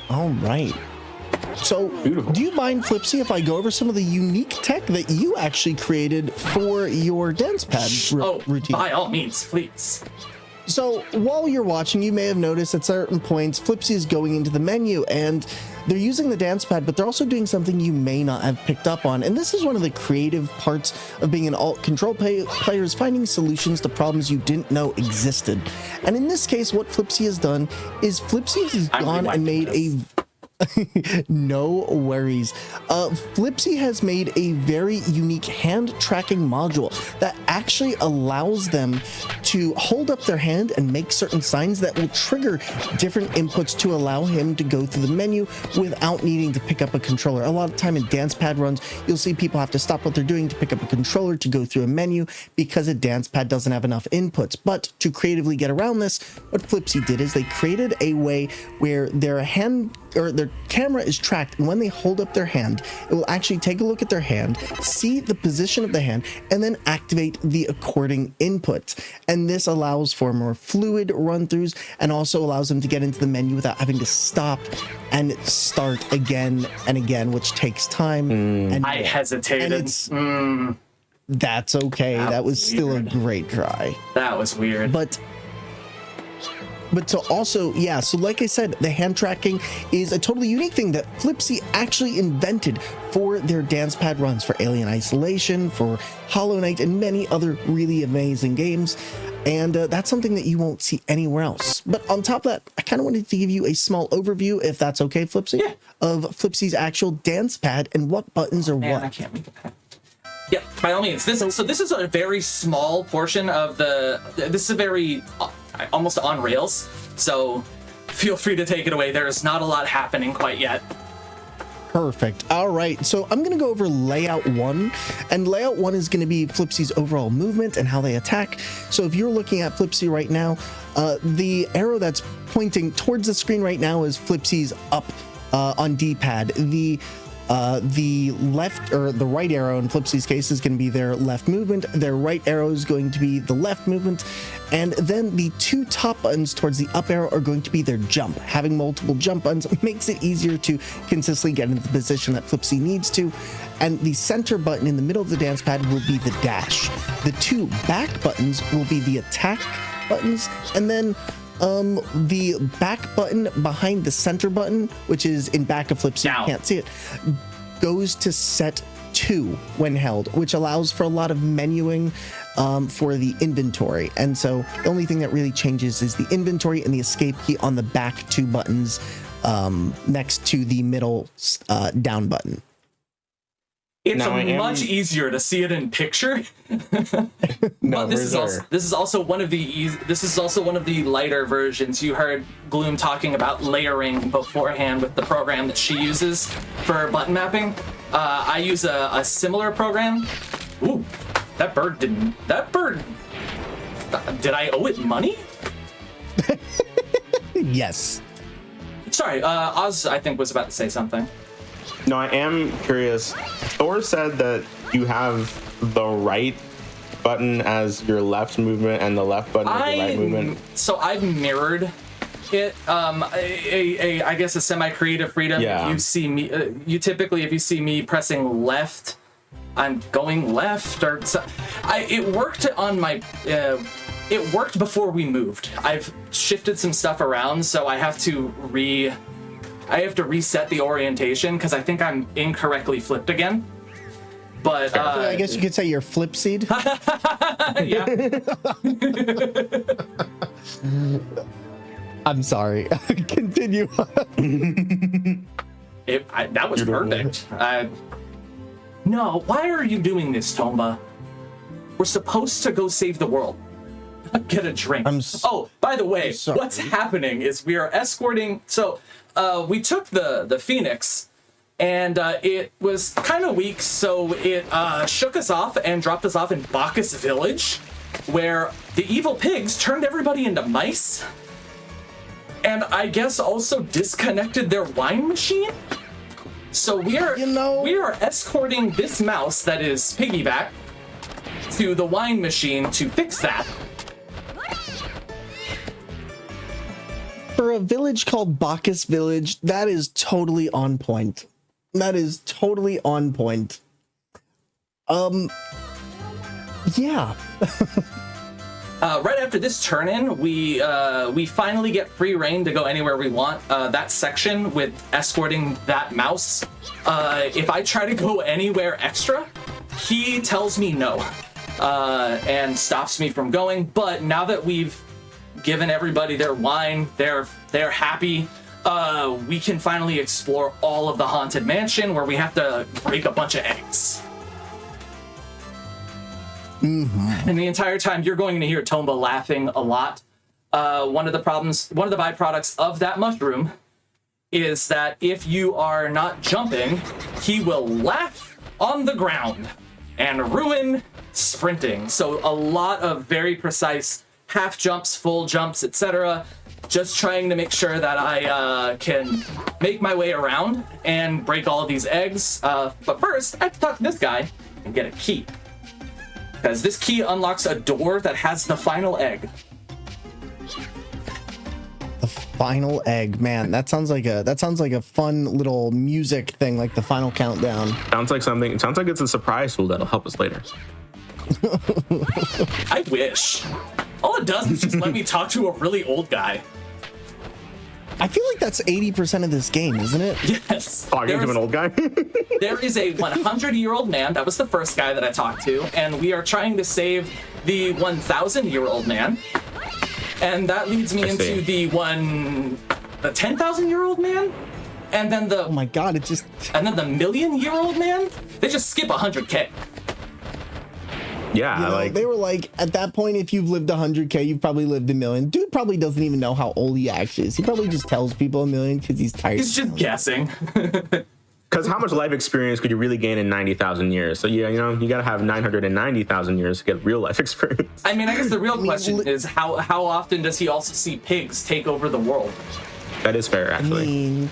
All right. So, Beautiful. do you mind, Flipsy, if I go over some of the unique tech that you actually created for your dance pad routine? By all means, please. So, while you're watching, you may have noticed at certain points, Flipsy is going into the menu, and they're using the dance pad, but they're also doing something you may not have picked up on. And this is one of the creative parts of being an alt control player, is finding solutions to problems you didn't know existed. And in this case, what Flipsy has done is Flipsy has gone and made a... No worries. Flipsy has made a very unique hand tracking module that actually allows them to hold up their hand and make certain signs that will trigger different inputs to allow him to go through the menu without needing to pick up a controller. A lot of time in dance pad runs, you'll see people have to stop what they're doing to pick up a controller to go through a menu because a dance pad doesn't have enough inputs. But to creatively get around this, what Flipsy did is they created a way where their hand or their their camera is tracked, and when they hold up their hand, it will actually take a look at their hand, see the position of the hand, and then activate the according input. And this allows for more fluid run-throughs and also allows them to get into the menu without having to stop and start again and again, which takes time. And I hesitated. and it's that's okay. That was still a great try. That was weird. But to also, yeah, so like I said, the hand tracking is a totally unique thing that Flipsy actually invented for their dance pad runs for Alien Isolation, for Hollow Knight, and many other really amazing games. And that's something that you won't see anywhere else. But on top of that, I kind of wanted to give you a small overview, if that's okay, Flipsy, of Flipsy's actual dance pad and what buttons are what. I can't make the pad. Yeah, by all means. This is a very small portion of this is a very almost on rails. So feel free to take it away. There's not a lot happening quite yet. Perfect. All right. So I'm going to go over layout 1, and layout 1 is going to be Flipsy's overall movement and how they attack. So if you're looking at Flipsy right now, the arrow that's pointing towards the screen right now is Flipsy's up on D-pad. The left or the right arrow in Flipsy's case is going to be their left movement. Their right arrow is going to be the left movement. And then the two top buttons towards the up arrow are going to be their jump. Having multiple jump buttons makes it easier to consistently get into the position that Flipsy needs to. And the center button in the middle of the dance pad will be the dash. The two back buttons will be the attack buttons. And then the back button behind the center button, which is in back of Flipsy, you can't see it, goes to set 2 when held, which allows for a lot of menuing for the inventory. And so the only thing that really changes is the inventory and the escape key on the back 2 buttons next to the middle down button. It's much easier to see it in picture. But this is also one of the lighter versions. You heard Gloom talking about layering beforehand with the program that she uses for button mapping. I use a similar program. Ooh, that bird. Did I owe it money? Yes. Sorry, Oz, I think, was about to say something. No, I am curious. Thor said that you have the right button as your left movement and the left button as your right movement. So I've mirrored it. I guess a semi-creative freedom. Yeah. If you see me, if you see me pressing left, I'm going left. Or it worked on my. It worked before we moved. I've shifted some stuff around, so I have to reset the orientation because I think I'm incorrectly flipped again. But I guess you could say you're flipsied. Yeah. I'm sorry. Continue. That was perfect. No, why are you doing this, Tomba? We're supposed to go save the world. Get a drink. By the way, what's happening is we are escorting. So we took the Phoenix, and it was kind of weak, so it shook us off and dropped us off in Bacchus Village, where the evil pigs turned everybody into mice, and I guess also disconnected their wine machine. So we are escorting this mouse that is piggyback to the wine machine to fix that. For a village called Bacchus Village, that is totally on point. That is totally on point. Yeah. Right after this turn-in, we finally get free reign to go anywhere we want. That section with escorting that mouse, if I try to go anywhere extra, he tells me no, and stops me from going. But now that we've given everybody their wine, they're happy, we can finally explore all of the Haunted Mansion, where we have to break a bunch of eggs. Mm-hmm. And the entire time you're going to hear Tomba laughing a lot. One of the byproducts of that mushroom is that if you are not jumping, he will laugh on the ground and ruin sprinting. So a lot of very precise half jumps, full jumps, etc. just trying to make sure that I can make my way around and break all of these eggs. But first, I have to talk to this guy and get a key. Because this key unlocks a door that has the final egg. The final egg, man. That sounds like a fun little music thing, like the final countdown. Sounds like something. It sounds like it's a surprise tool that'll help us later. I wish. All it does is just let me talk to a really old guy. I feel like that's 80% of this game, isn't it? Yes. Talking to an old guy. There is a 100-year-old man. That was the first guy that I talked to. And we are trying to save the 1,000-year-old man. And that leads me into the 10,000-year-old man. And then Oh my god, it just... And then the million-year-old man. They just skip 100K. Yeah, You know, they were like, at that point, if you've lived 100K, you've probably lived a million. Dude probably doesn't even know how old he actually is. He probably just tells people a million because he's tired. He's just guessing. Because how much life experience could you really gain in 90,000 years? So yeah, you got to have 990,000 years to get real life experience. I mean, I guess the real question is how often does he also see pigs take over the world? That is fair, actually.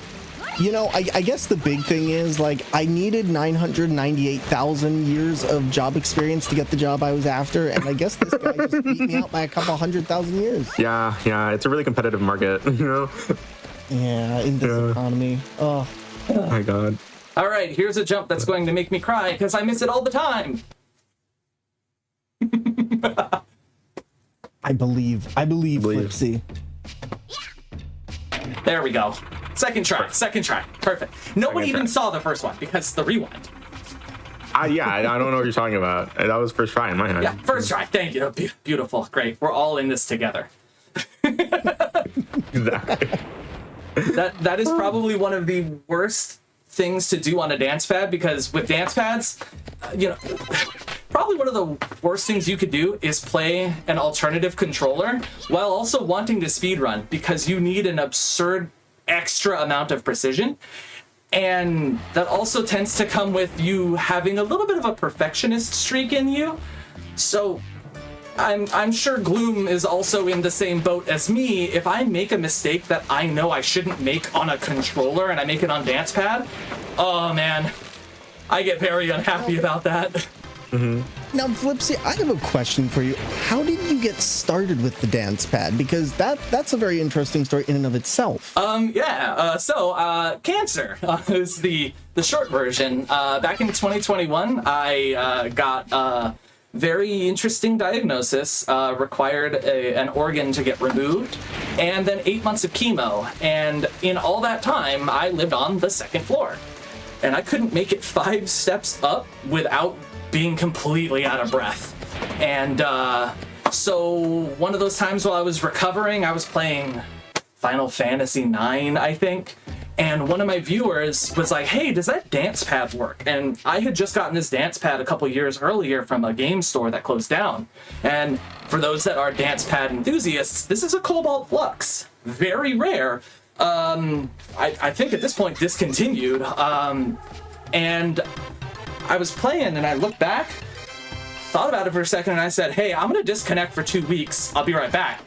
I guess the big thing is, like, I needed 998,000 years of job experience to get the job I was after, and I guess this guy just beat me out by a couple 100,000 years. Yeah, it's a really competitive market, Yeah, in this economy. Oh my god. All right, here's a jump that's going to make me cry because I miss it all the time. I believe, Flipsy. There we go. Second try. Perfect. Nobody even saw the first one because the rewind. I don't know what you're talking about. That was first try in my head. Yeah, first try. Thank you. Beautiful. Great. We're all in this together. Exactly. That is probably one of the worst things to do on a dance pad because with dance pads, probably one of the worst things you could do is play an alternative controller while also wanting to speedrun because you need an absurd extra amount of precision. And that also tends to come with you having a little bit of a perfectionist streak in you. So I'm sure Gloom is also in the same boat as me. If I make a mistake that I know I shouldn't make on a controller and I make it on dance pad, oh man, I get very unhappy about that. Mm-hmm. Now, Flipsy, I have a question for you. How did you get started with the dance pad? Because that's a very interesting story in and of itself. Cancer is the short version. Back in 2021, I got a very interesting diagnosis, required an organ to get removed, and then 8 months of chemo. And in all that time, I lived on the second floor. And I couldn't make it 5 steps up without being completely out of breath. And so one of those times while I was recovering, I was playing Final Fantasy IX, I think. And one of my viewers was like, hey, does that dance pad work? And I had just gotten this dance pad a couple years earlier from a game store that closed down. And for those that are dance pad enthusiasts, this is a Cobalt Flux. Very rare. I think at this point discontinued. And I was playing and I looked back, thought about it for a second, and I said, hey, I'm going to disconnect for 2 weeks. I'll be right back.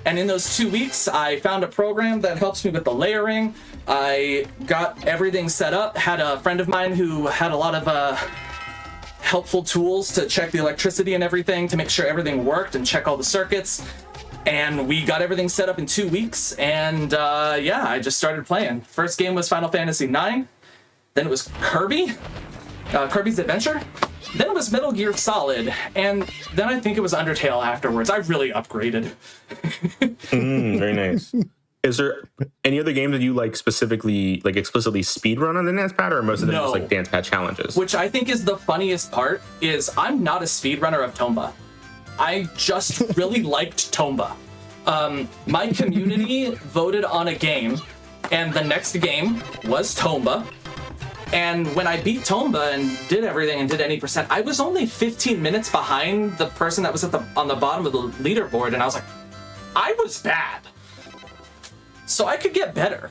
And in those 2 weeks, I found a program that helps me with the layering. I got everything set up, had a friend of mine who had a lot of helpful tools to check the electricity and everything to make sure everything worked and check all the circuits. And we got everything set up in 2 weeks. And I just started playing. First game was Final Fantasy IX. Then it was Kirby's Adventure. Then it was Metal Gear Solid, and then I think it was Undertale afterwards. I really upgraded. Very nice. Is there any other game that you explicitly speedrun on the dance pad, or most of them just dance pad challenges? Which I think is the funniest part is I'm not a speedrunner of Tomba. I just really liked Tomba. My community voted on a game, and the next game was Tomba. And when I beat Tomba and did everything and did any percent, I was only 15 minutes behind the person that was on the bottom of the leaderboard, and I was like, I was bad. So I could get better.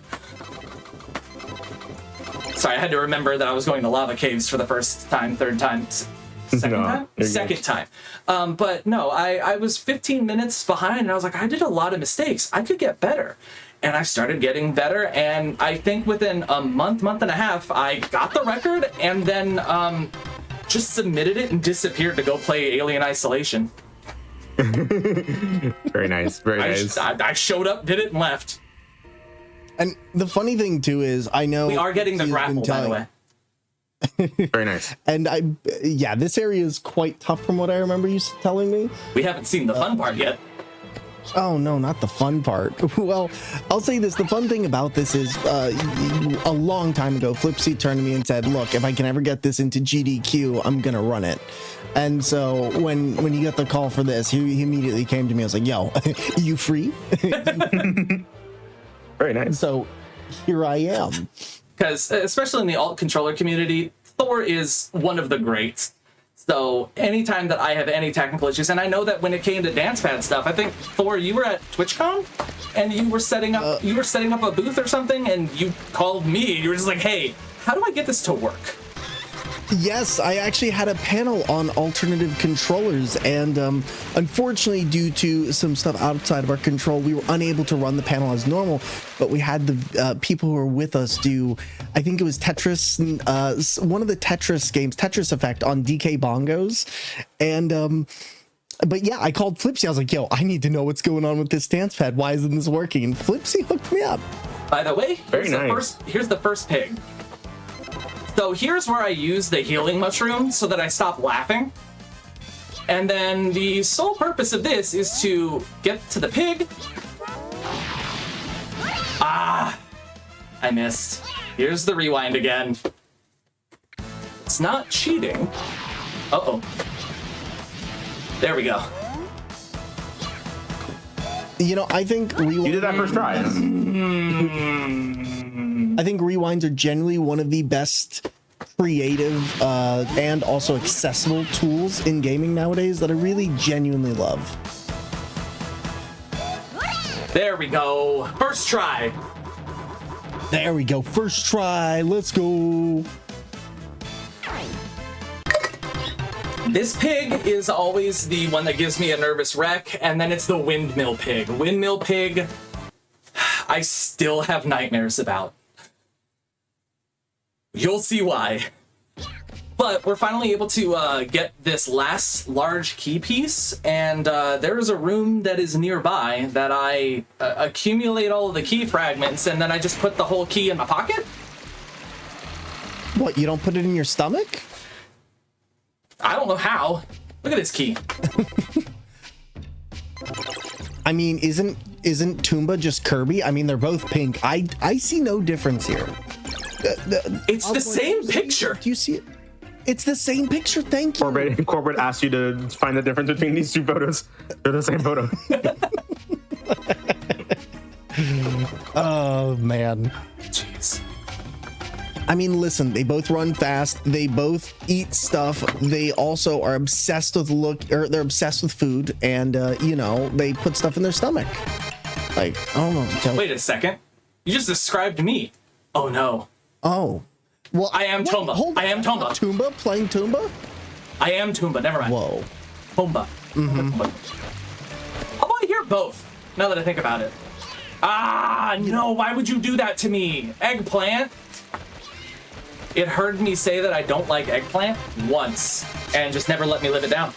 Sorry, I had to remember that I was going to lava caves for the first time, third time. Second No, time? you're Second good. time. But no, I was 15 minutes behind, and I was like, I did a lot of mistakes. I could get better. And I started getting better, and I think within a month and a half, I got the record, and then just submitted it and disappeared to go play Alien Isolation. Very nice. Very nice. I showed up, did it, and left. And the funny thing too is, I know We are getting the Flipsy's been grapple, by the way. Very nice. And yeah, this area is quite tough from what I remember you telling me. We haven't seen the fun part yet. Oh no, not the fun part. Well, I'll say this: the fun thing about this is, a long time ago, Flipsy turned to me and said, "Look, if I can ever get this into GDQ, I'm gonna run it." And so when he got the call for this, he immediately came to me. I was like, "Yo, you free?" Very nice. So here I am. Because especially in the alt controller community, Thor is one of the greats. So anytime that I have any technical issues, and I know that when it came to dance pad stuff, I think Thor, you were at TwitchCon and you were setting up a booth or something, and you called me. You were just like, "Hey, how do I get this to work?" Yes, I actually had a panel on alternative controllers, and unfortunately, due to some stuff outside of our control, we were unable to run the panel as normal. But we had the people who were with us do, I think it was Tetris, one of the Tetris games, Tetris Effect on DK Bongos, and but yeah, I called Flipsy. I was like, "Yo, I need to know what's going on with this dance pad. Why isn't this working?" And Flipsy hooked me up. By the way, Very nice. Here's the first pig. So here's where I use the healing mushroom so that I stop laughing. And then the sole purpose of this is to get to the pig. Ah, I missed. Here's the rewind again. It's not cheating. Uh-oh. There we go. You know, I think You did that first try. I think rewinds are generally one of the best creative and also accessible tools in gaming nowadays that I really genuinely love. There we go. First try. There we go. First try. Let's go. This pig is always the one that gives me a nervous wreck, and then it's the windmill pig. Windmill pig, I still have nightmares about. You'll see why. But we're finally able to get this last large key piece, and there is a room that is nearby that I accumulate all of the key fragments, and then I just put the whole key in my pocket. What, you don't put it in your stomach? I don't know how. Look at this key. I mean, isn't Tomba just Kirby? I mean, they're both pink. I see no difference here. It's the same picture. Do you see it? It's the same picture. Thank you. Corporate asked you to find the difference between these two photos. They're the same photo. Oh man. Jeez. I mean, listen, they both run fast. They both eat stuff. They also are obsessed with they're obsessed with food, and you know, they put stuff in their stomach. Like, I don't know what to tell you. Wait a second. You just described me. Oh no. Oh. Well, I am Tomba. I am Tomba. Tomba? Playing Tomba? I am Tomba. Never mind. Whoa. Tomba. Mm-hmm. How about I hear both? Now that I think about it. Ah, no. Why would you do that to me? Eggplant? It heard me say that I don't like eggplant once and just never let me live it down.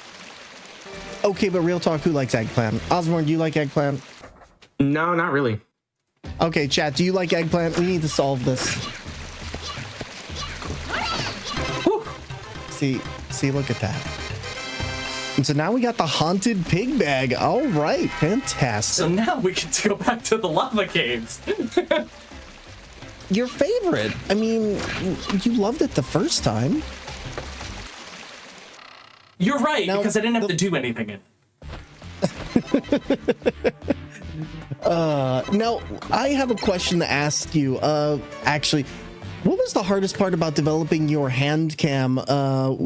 Okay, but real talk, who likes eggplant? Ozmourn, do you like eggplant? No, not really. Okay, chat, do you like eggplant? We need to solve this. Whew. See, look at that. And so now we got the haunted pig bag. All right, fantastic. So now we get to go back to the lava caves. Your favorite. I mean, you loved it the first time. You're right, Now, because I didn't have to do anything in it. Now, I have a question to ask you. Actually, what was the hardest part about developing your hand cam? How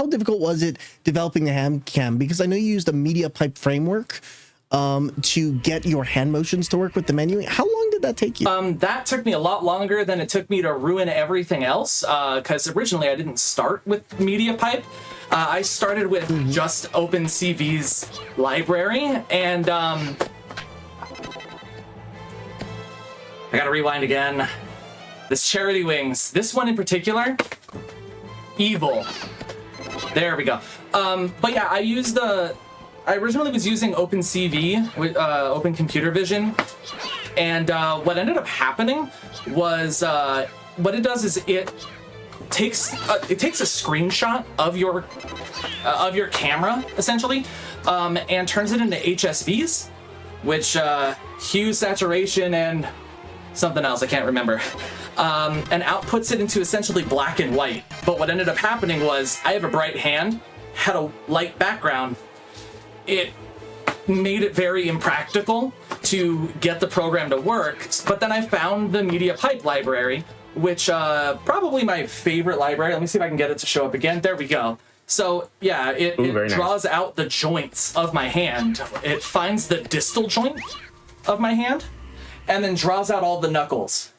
difficult was it developing the hand cam? Because I know you used a media pipe framework to get your hand motions to work with the menu. How long did did that take you? That took me a lot longer than it took me to ruin everything else, because originally I didn't start with Media Pipe. I started with just OpenCV's library, and I gotta rewind again. This Charity Wings, this one in particular, evil. There we go. But yeah, I originally was using OpenCV with Open Computer Vision, and what ended up happening was what it does is it takes a screenshot of your camera essentially, and turns it into HSVs, which hue, saturation, and something else I can't remember, and outputs it into essentially black and white. But what ended up happening was I have a bright hand, had a light background. It made it very impractical to get the program to work, but then I found the Media Pipe library, which probably my favorite library. Let me see if I can get it to show up again. There we go. So yeah, it draws out the joints of my hand. It finds the distal joint of my hand and then draws out all the knuckles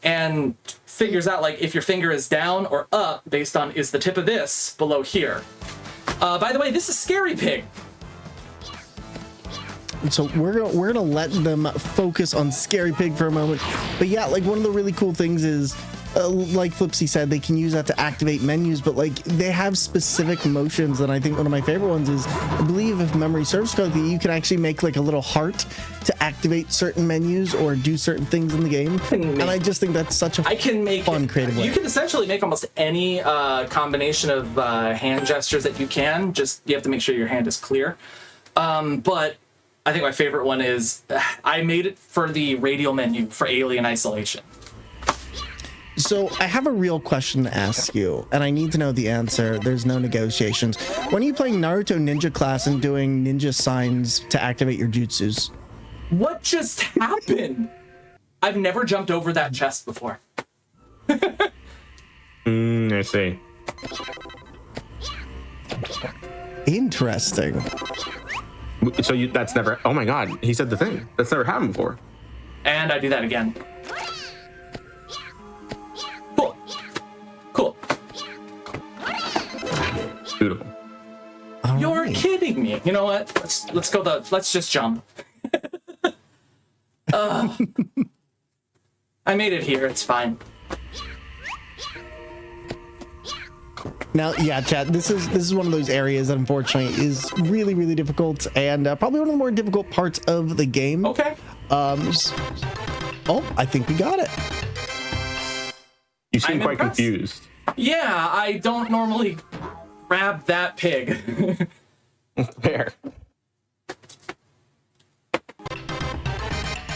and figures out like if your finger is down or up based on is the tip of this below here. By the way, this is Scary Pig. So we're gonna let them focus on Scary Pig for a moment. But yeah, like one of the really cool things is, like Flipsy said, they can use that to activate menus, but like they have specific motions. And I think one of my favorite ones is, I believe if memory serves correctly, you can actually make like a little heart to activate certain menus or do certain things in the game. And I just think that's such a fun creative way. You can essentially make almost any combination of hand gestures that you can. Just you have to make sure your hand is clear. But I think my favorite one is I made it for the radial menu for Alien Isolation. So I have a real question to ask you, and I need to know the answer. There's no negotiations. When are you playing Naruto Ninja class and doing ninja signs to activate your jutsus? What just happened? I've never jumped over that chest before. I see. Interesting. So that's never, oh my god, he said the thing. That's never happened before. And I do that again. Cool. Beautiful. You're kidding me. You know what? Let's just jump. I made it here, it's fine. Now, yeah, chat, this is one of those areas that unfortunately is really, really difficult, and probably one of the more difficult parts of the game. Okay. Oh, I think we got it. You seem quite confused. Yeah, I don't normally grab that pig. Fair.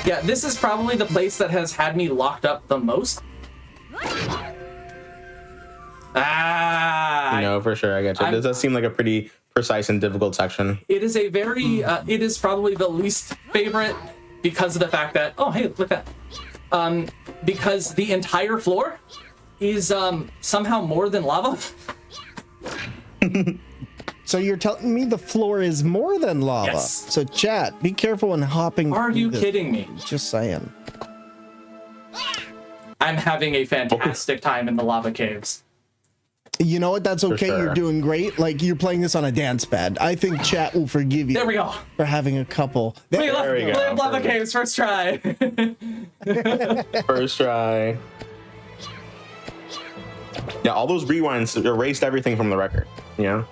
Yeah, this is probably the place that has had me locked up the most. No, for sure, I get you. This does seem like a pretty precise and difficult section. It is a very, it is probably the least favorite because of the fact that, oh, hey, look at that. Because the entire floor is somehow more than lava. So you're telling me the floor is more than lava? Yes. So chat, be careful when hopping. Are you kidding me? Just saying. I'm having a fantastic time in the lava caves. You know what? That's okay. For sure. You're doing great. Like, you're playing this on a dance pad. I think chat will forgive you. There we go. For having a couple. We have lava caves, first try. First try. Yeah, all those rewinds erased everything from the record, you know?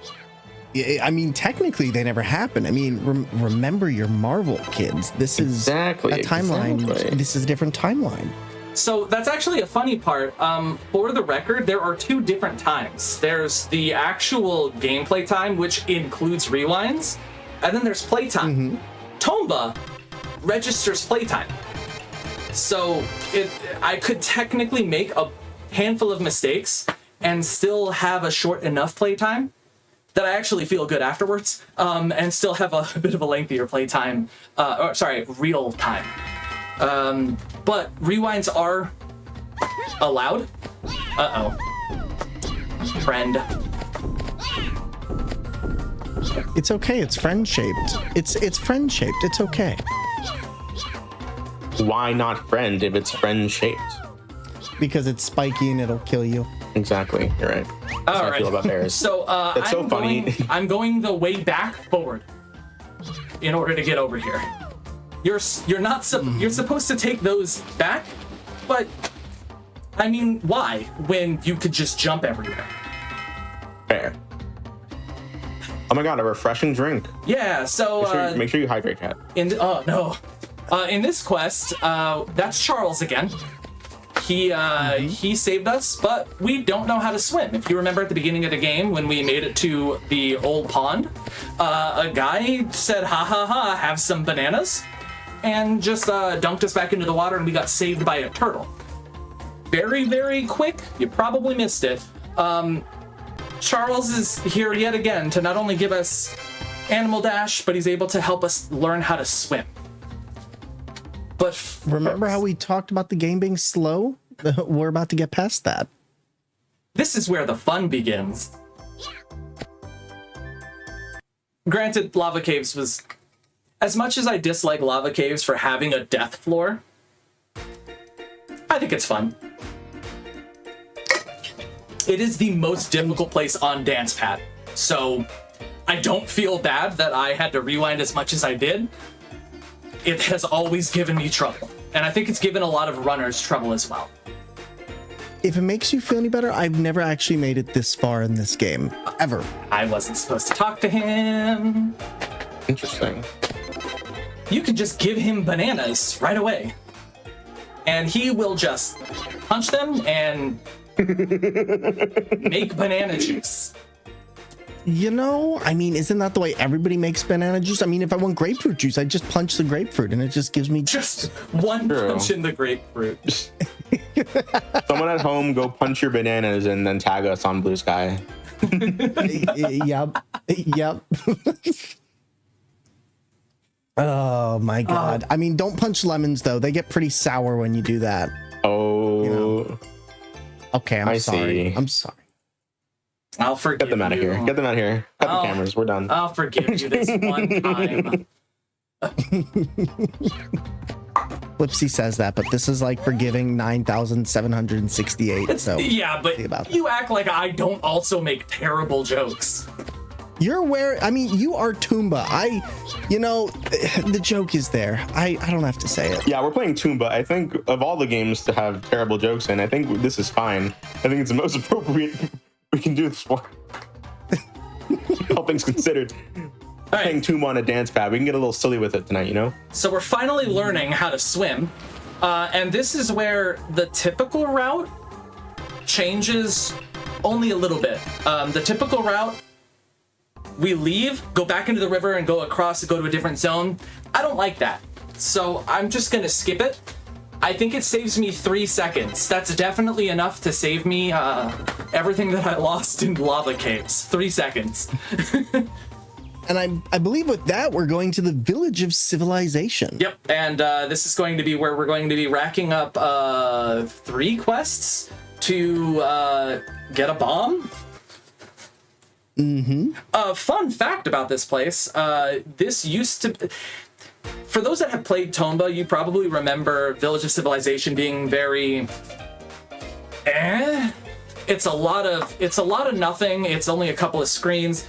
Yeah, I mean, technically, they never happened. I mean, remember your Marvel, kids. This is a timeline. Exactly. This is a different timeline. So that's actually a funny part. For the record, there are two different times. There's the actual gameplay time, which includes rewinds, and then there's playtime. Tomba registers playtime. So I could technically make a handful of mistakes and still have a short enough playtime that I actually feel good afterwards, and still have a bit of a lengthier playtime, real time. But rewinds are allowed. Uh-oh. Friend. It's okay. It's friend-shaped. It's friend-shaped. It's okay. Why not friend if it's friend shaped? Because it's spiky and it'll kill you. Exactly. You're right. That's All how I right. feel about bears. So That's so funny. I'm going the way back forward in order to get over here. You're not you're supposed to take those back, but I mean, why when you could just jump everywhere? Fair. Oh my god, a refreshing drink. Yeah. So Make sure you hydrate, Cat. in this quest, that's Charles again. He saved us, but we don't know how to swim. If you remember at the beginning of the game when we made it to the old pond, a guy said, "Ha ha ha, have some bananas," and just dunked us back into the water, and we got saved by a turtle. Very, very quick. You probably missed it. Charles is here yet again to not only give us Animal Dash, but he's able to help us learn how to swim. But Remember how we talked about the game being slow? We're about to get past that. this is where the fun begins. Granted, Lava Caves was... As much as I dislike Lava Caves for having a death floor, I think it's fun. It is the most difficult place on Dance Pad, so I don't feel bad that I had to rewind as much as I did. It has always given me trouble, and I think it's given a lot of runners trouble as well. If it makes you feel any better, I've never actually made it this far in this game, ever. I wasn't supposed to talk to him. Interesting. You can just give him bananas right away, and he will just punch them and make banana juice. You know, I mean, isn't that the way everybody makes banana juice? I mean, if I want grapefruit juice, I just punch the grapefruit and it just gives me... Just one punch in the grapefruit. Someone at home, go punch your bananas and then tag us on Blue Sky. Yep. Yep. Oh my god. I mean, don't punch lemons though. They get pretty sour when you do that. Oh. You know. Okay, I'm sorry. see. I'm sorry. I'll forgive Get them out of you. here. Get them out of here. Cut the cameras. We're done. I'll forgive you this one time. Flipsy says that, but this is like forgiving 9,768. So Yeah, but you act like I don't also make terrible jokes. you're aware. I mean, you are Tomba. The joke is there. I don't have to say it. Yeah, we're playing Tomba. I think of all the games to have terrible jokes in, I think this is fine. I think it's the most appropriate we can do this for. All things considered. All Playing right, Tomba on a dance pad. We can get a little silly with it tonight, you know? so we're finally learning how to swim, and this is where the typical route changes only a little bit. The typical route, we leave, go back into the river, and go across to go to a different zone. I don't like that, so I'm just gonna skip it. I think it saves me 3 seconds. That's definitely enough to save me everything that I lost in Lava Caves. 3 seconds. And I believe with that, we're going to the Village of Civilization. Yep, and this is going to be where we're going to be racking up 3 quests to get a bomb. Fun fact about this place, this used to... For those that have played Tomba, you probably remember Village of Civilization being very... It's a lot of nothing. It's only a couple of screens.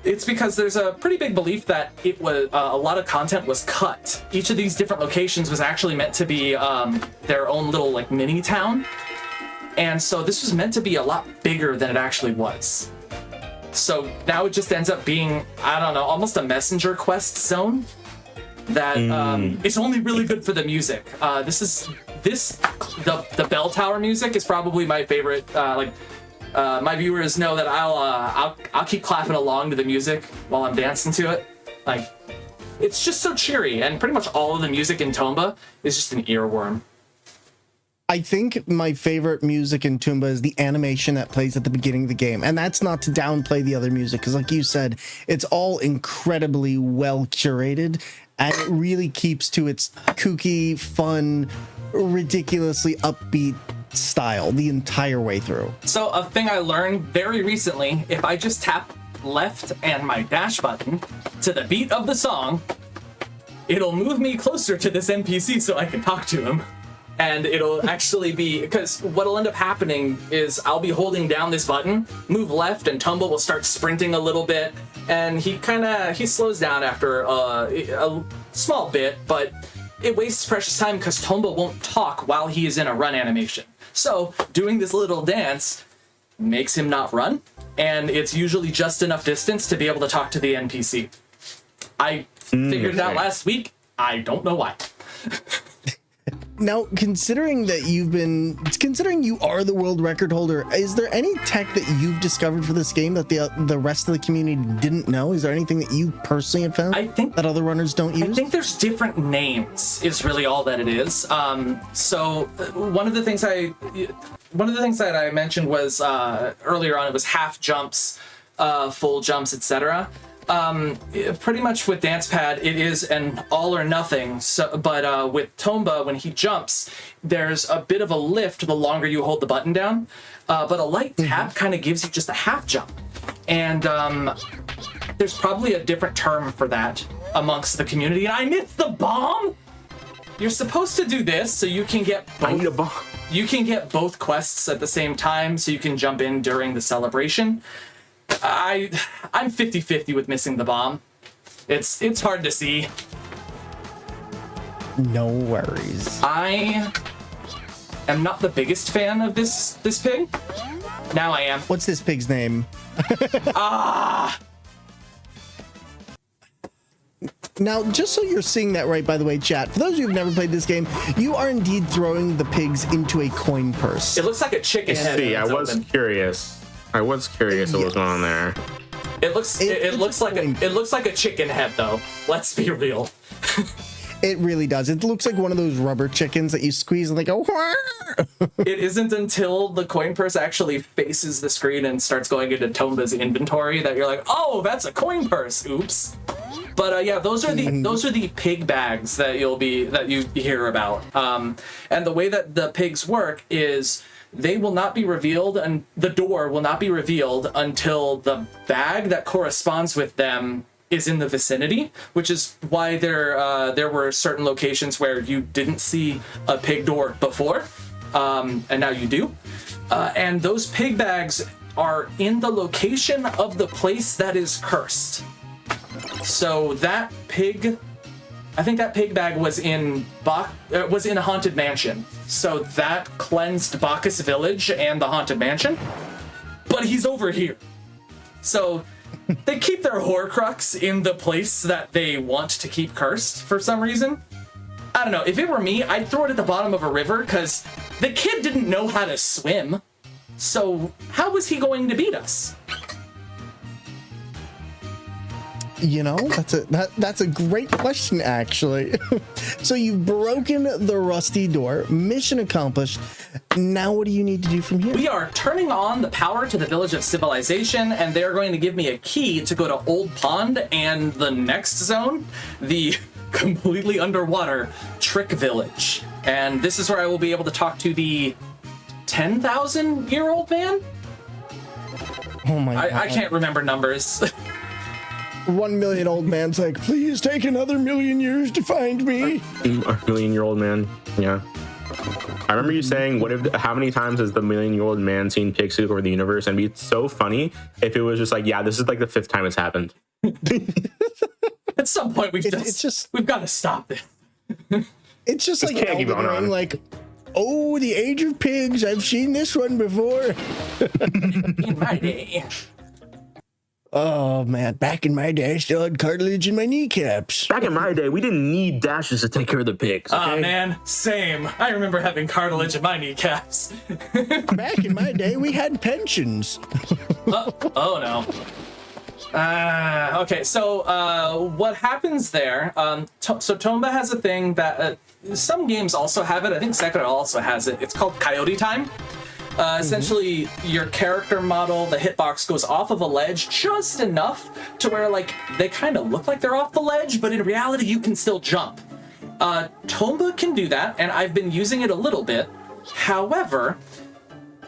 It's because there's a pretty big belief that it was a lot of content was cut. Each of these different locations was actually meant to be their own little like mini town, and so this was meant to be a lot bigger than it actually was. So now it just ends up being, I don't know, almost a messenger quest zone that is only really good for the music. The bell tower music is probably my favorite. My viewers know that I'll keep clapping along to the music while I'm dancing to it. Like, it's just so cheery, and pretty much all of the music in Tomba is just an earworm. I think my favorite music in Tomba is the animation that plays at the beginning of the game. And that's not to downplay the other music, because like you said, it's all incredibly well curated, and it really keeps to its kooky, fun, ridiculously upbeat style the entire way through. So a thing I learned very recently, if I just tap left and my dash button to the beat of the song, it'll move me closer to this NPC so I can talk to him. And it'll actually be, because what'll end up happening is I'll be holding down this button, move left, and Tomba will start sprinting a little bit, and he slows down after a small bit, but it wastes precious time because Tomba won't talk while he is in a run animation. So doing this little dance makes him not run, and it's usually just enough distance to be able to talk to the NPC. I figured it out last week. I don't know why. Now, considering you are the world record holder, is there any tech that you've discovered for this game that the rest of the community didn't know? Is there anything that you personally have found that other runners don't use? I think there's different names is really all that it is. So one of the things that I mentioned was earlier on, it was half jumps, full jumps, etc. Pretty much with Dance Pad, it is an all or nothing. So, but with Tomba, when he jumps, there's a bit of a lift the longer you hold the button down. But a light tap kind of gives you just a half jump. And there's probably a different term for that amongst the community. And I missed the bomb! You're supposed to do this so you can get both. I need a bomb. You can get both quests at the same time, so you can jump in during the celebration. I'm 50-50 with missing the bomb. It's hard to see. No worries. I am not the biggest fan of this pig. Now I am. What's this pig's name? Now, just so you're seeing that right, by the way, chat, for those of you who've never played this game, you are indeed throwing the pigs into a coin purse. It looks like a chicken head. See, I was curious what was going on there. It looks like a chicken head, though. Let's be real. It really does. It looks like one of those rubber chickens that you squeeze and they go. It isn't until the coin purse actually faces the screen and starts going into Tomba's inventory that you're like, oh, that's a coin purse. Oops. But yeah, those are the pig bags that you hear about. And the way that the pigs work is they will not be revealed, and the door will not be revealed until the bag that corresponds with them is in the vicinity, which is why there were certain locations where you didn't see a pig door before, and now you do. And those pig bags are in the location of the place that is cursed. So that pig, I think that pig bag was in a haunted mansion. So that cleansed Bacchus Village and the haunted mansion. But he's over here. So they keep their Horcrux in the place that they want to keep cursed for some reason. I don't know. If it were me, I'd throw it at the bottom of a river because the kid didn't know how to swim. So how was he going to beat us? You know, that's a great question, actually. So you've broken the rusty door. Mission accomplished. Now what do you need to do from here? We are turning on the power to the Village of Civilization, and they're going to give me a key to go to Old Pond and the next zone, the completely underwater Trick Village. And this is where I will be able to talk to the 10,000-year-old man? Oh my God. I can't remember numbers. 1 million old man's like, please take another million years to find me. A million-year-old man, yeah. I remember you saying, how many times has the million-year-old man seen pigs take over the universe? And it'd be so funny if it was just like, yeah, this is like the 5th time it's happened. At some point, we've got to stop this. It's just like can't keep Elden going Ring, on. like, oh, the Age of Pigs. I've seen this one before. In my day. Oh man, back in my day, I still had cartilage in my kneecaps. Back in my day, we didn't need dashes to take care of the pigs. Okay? Oh man, same. I remember having cartilage in my kneecaps. Back in my day, we had pensions. Oh no. Okay, so what happens there? So Tomba has a thing that some games also have it. I think Sekiro also has it. It's called Coyote Time. Essentially, your character model, the hitbox goes off of a ledge just enough to where, like, they kind of look like they're off the ledge, but in reality, you can still jump. Tomba can do that, and I've been using it a little bit. However,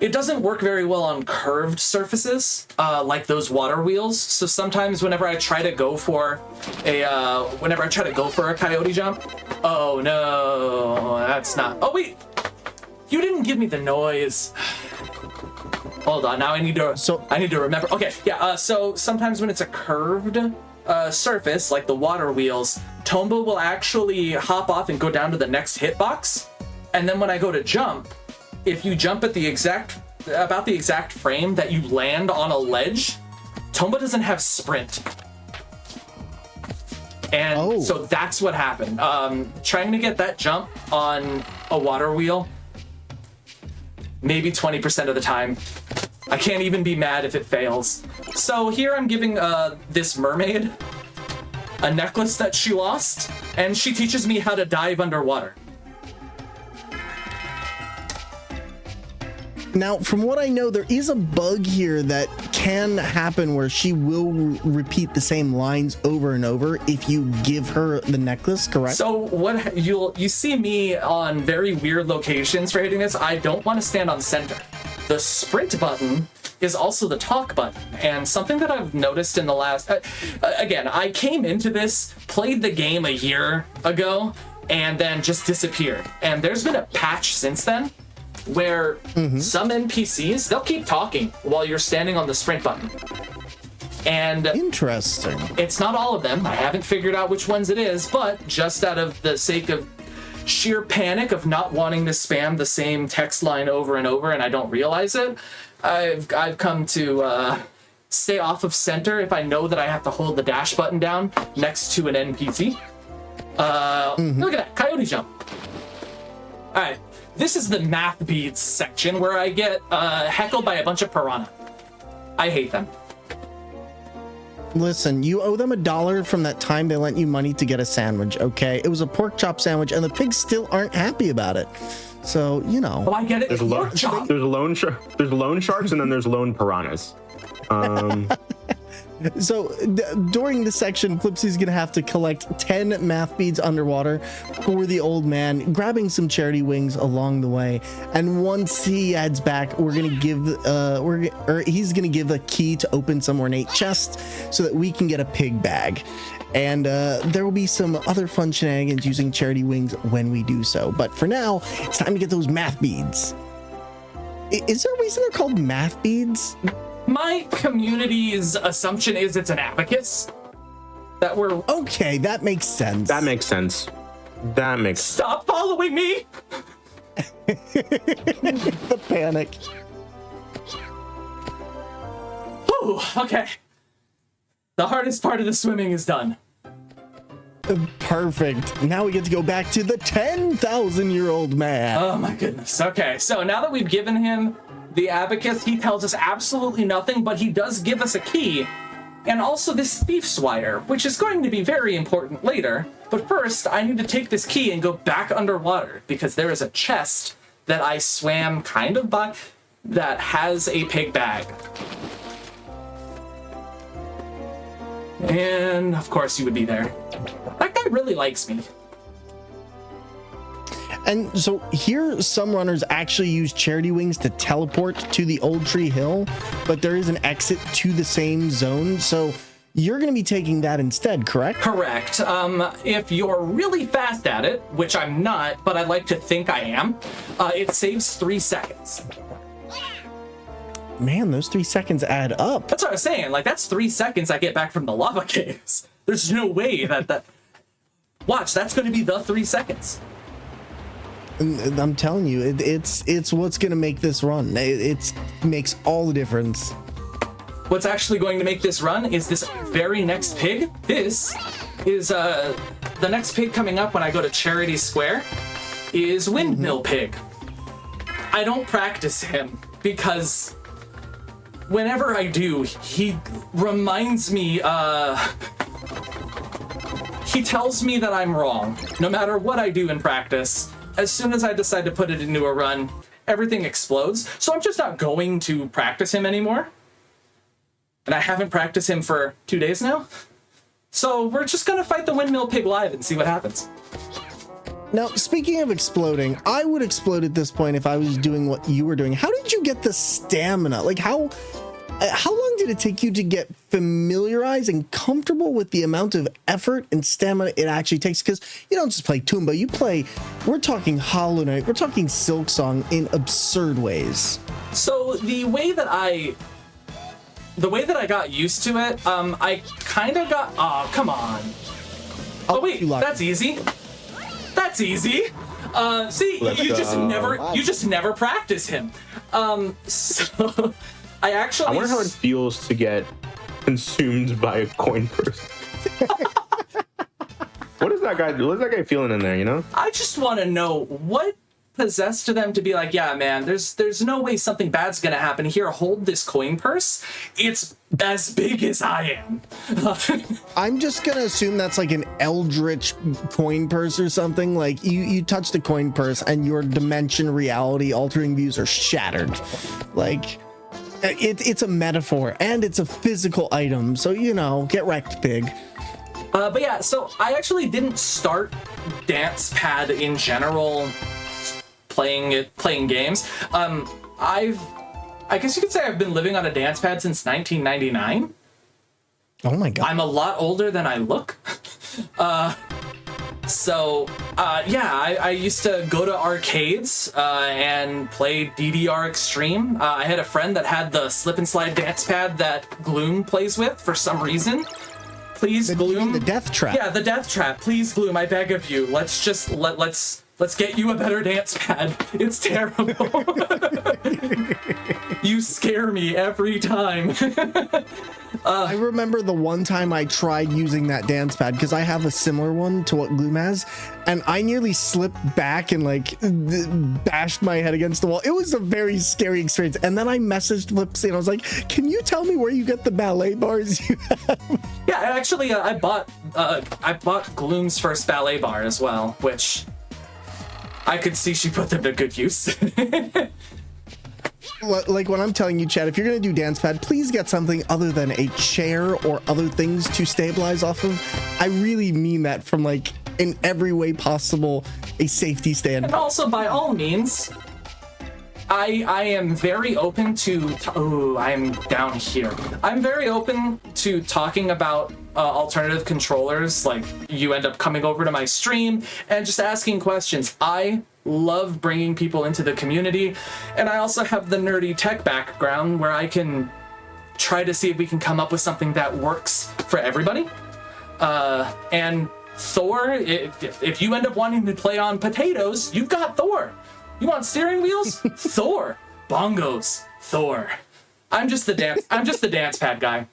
it doesn't work very well on curved surfaces, like those water wheels. So sometimes whenever I try to go for a coyote jump, oh no, that's not. Oh wait, you didn't give me the noise. Hold on, now I need to remember. Okay, yeah. So sometimes when it's a curved surface, like the water wheels, Tomba will actually hop off and go down to the next hitbox, and then when I go to jump, if you jump at about the exact frame that you land on a ledge, Tomba doesn't have sprint. And so that's what happened. Trying to get that jump on a water wheel, maybe 20% of the time. I can't even be mad if it fails. So here I'm giving this mermaid a necklace that she lost, and she teaches me how to dive underwater. Now, from what I know, there is a bug here that can happen where she will repeat the same lines over and over if you give her the necklace, correct? So what you see me on very weird locations for hitting this. I don't want to stand on center. The sprint button is also the talk button, and something that I've noticed in the last again, I came into this, played the game a year ago, and then just disappeared. And there's been a patch since then where some NPCs, they'll keep talking while you're standing on the sprint button. And interesting. It's not all of them. I haven't figured out which ones it is, but just out of the sake of sheer panic of not wanting to spam the same text line over and over and I don't realize it, I've come to stay off of center if I know that I have to hold the dash button down next to an NPC. Look at that, coyote jump. All right. This is the math beads section where I get heckled by a bunch of piranha. I hate them. Listen, you owe them $1 from that time they lent you money to get a sandwich, okay? It was a pork chop sandwich, and the pigs still aren't happy about it. So, you know. Oh, I get it. There's loan sharks, and then there's loan piranhas. So during this section, Flipsy's gonna have to collect 10 math beads underwater for the old man, grabbing some charity wings along the way. And once he heads back, we're gonna give he's gonna give a key to open some ornate chest so that we can get a pig bag. And there will be some other fun shenanigans using charity wings when we do so. But for now, it's time to get those math beads. Is there a reason they're called math beads? My community's assumption is it's an abacus. That we're... Okay, that makes sense. Stop following me! The panic. Whew, okay. The hardest part of the swimming is done. Perfect. Now we get to go back to the 10,000-year-old man. Oh my goodness. Okay, so now that we've given him the abacus, he tells us absolutely nothing, but he does give us a key, and also this thief's wire, which is going to be very important later. But first, I need to take this key and go back underwater, because there is a chest that I swam kind of by that has a pig bag. And of course you would be there. That guy really likes me. And so here, some runners actually use charity wings to teleport to the Old Tree Hill, but there is an exit to the same zone. So you're going to be taking that instead, correct? Correct. If you're really fast at it, which I'm not, but I like to think I am, it saves 3 seconds. Man, those 3 seconds add up. That's what I was saying. Like, that's 3 seconds I get back from the lava caves. There's no way that... Watch, that's going to be the 3 seconds. I'm telling you, it's what's going to make this run. It makes all the difference. What's actually going to make this run is this very next pig. This is the next pig coming up when I go to Charity Square is Windmill Pig. I don't practice him because whenever I do, he reminds me, he tells me that I'm wrong. No matter what I do in practice, as soon as I decide to put it into a run, everything explodes. So I'm just not going to practice him anymore. And I haven't practiced him for 2 days now. So we're just gonna fight the Windmill Pig live and see what happens. Now, speaking of exploding, I would explode at this point if I was doing what you were doing. How did you get the stamina? Like, how long did it take you to get familiarized and comfortable with the amount of effort and stamina it actually takes? Because you don't just play Tomba, we're talking Hollow Knight, we're talking Silksong in absurd ways. So the way that I got used to it, I kind of got, oh, come on. Oh wait, that's easy. That's easy. See, you just never practice him. So I wonder how it feels to get consumed by a coin purse. What is that guy feeling in there, you know? I just want to know what possessed them to be like, yeah, man, there's no way something bad's gonna happen here. Hold this coin purse. It's as big as I am. I'm just gonna assume that's like an eldritch coin purse or something. Like you touch the coin purse and your dimension reality altering views are shattered. Like it's a metaphor and it's a physical item. So, you know, get wrecked, pig. But yeah, so I actually didn't start Dance Pad in general playing games. I guess you could say I've been living on a dance pad since 1999. Oh my god. I'm a lot older than I look. I used to go to arcades and play DDR Extreme. I had a friend that had the slip and slide dance pad that Gloom plays with for some reason. Please, Gloom. The death trap. Yeah, the death trap. Please, Gloom, I beg of you. Let's get you a better dance pad. It's terrible. You scare me every time. I remember the one time I tried using that dance pad because I have a similar one to what Gloom has, and I nearly slipped back and like bashed my head against the wall. It was a very scary experience. And then I messaged Flipsy and I was like, "Can you tell me where you get the ballet bars you have?" Yeah, actually, I bought Gloom's first ballet bar as well, which I could see she put them to good use. Like when I'm telling you, Chad, if you're gonna do dance pad, please get something other than a chair or other things to stabilize off of. I really mean that from like in every way possible, a safety stand. And also, by all means, I am very open to. I'm down here. I'm very open to talking about alternative controllers. Like you end up coming over to my stream and just asking questions. I love bringing people into the community, and I also have the nerdy tech background where I can try to see if we can come up with something that works for everybody. And Thor, if you end up wanting to play on potatoes, you've got Thor. You want steering wheels? Thor. Bongos? Thor. I'm just the dance pad guy.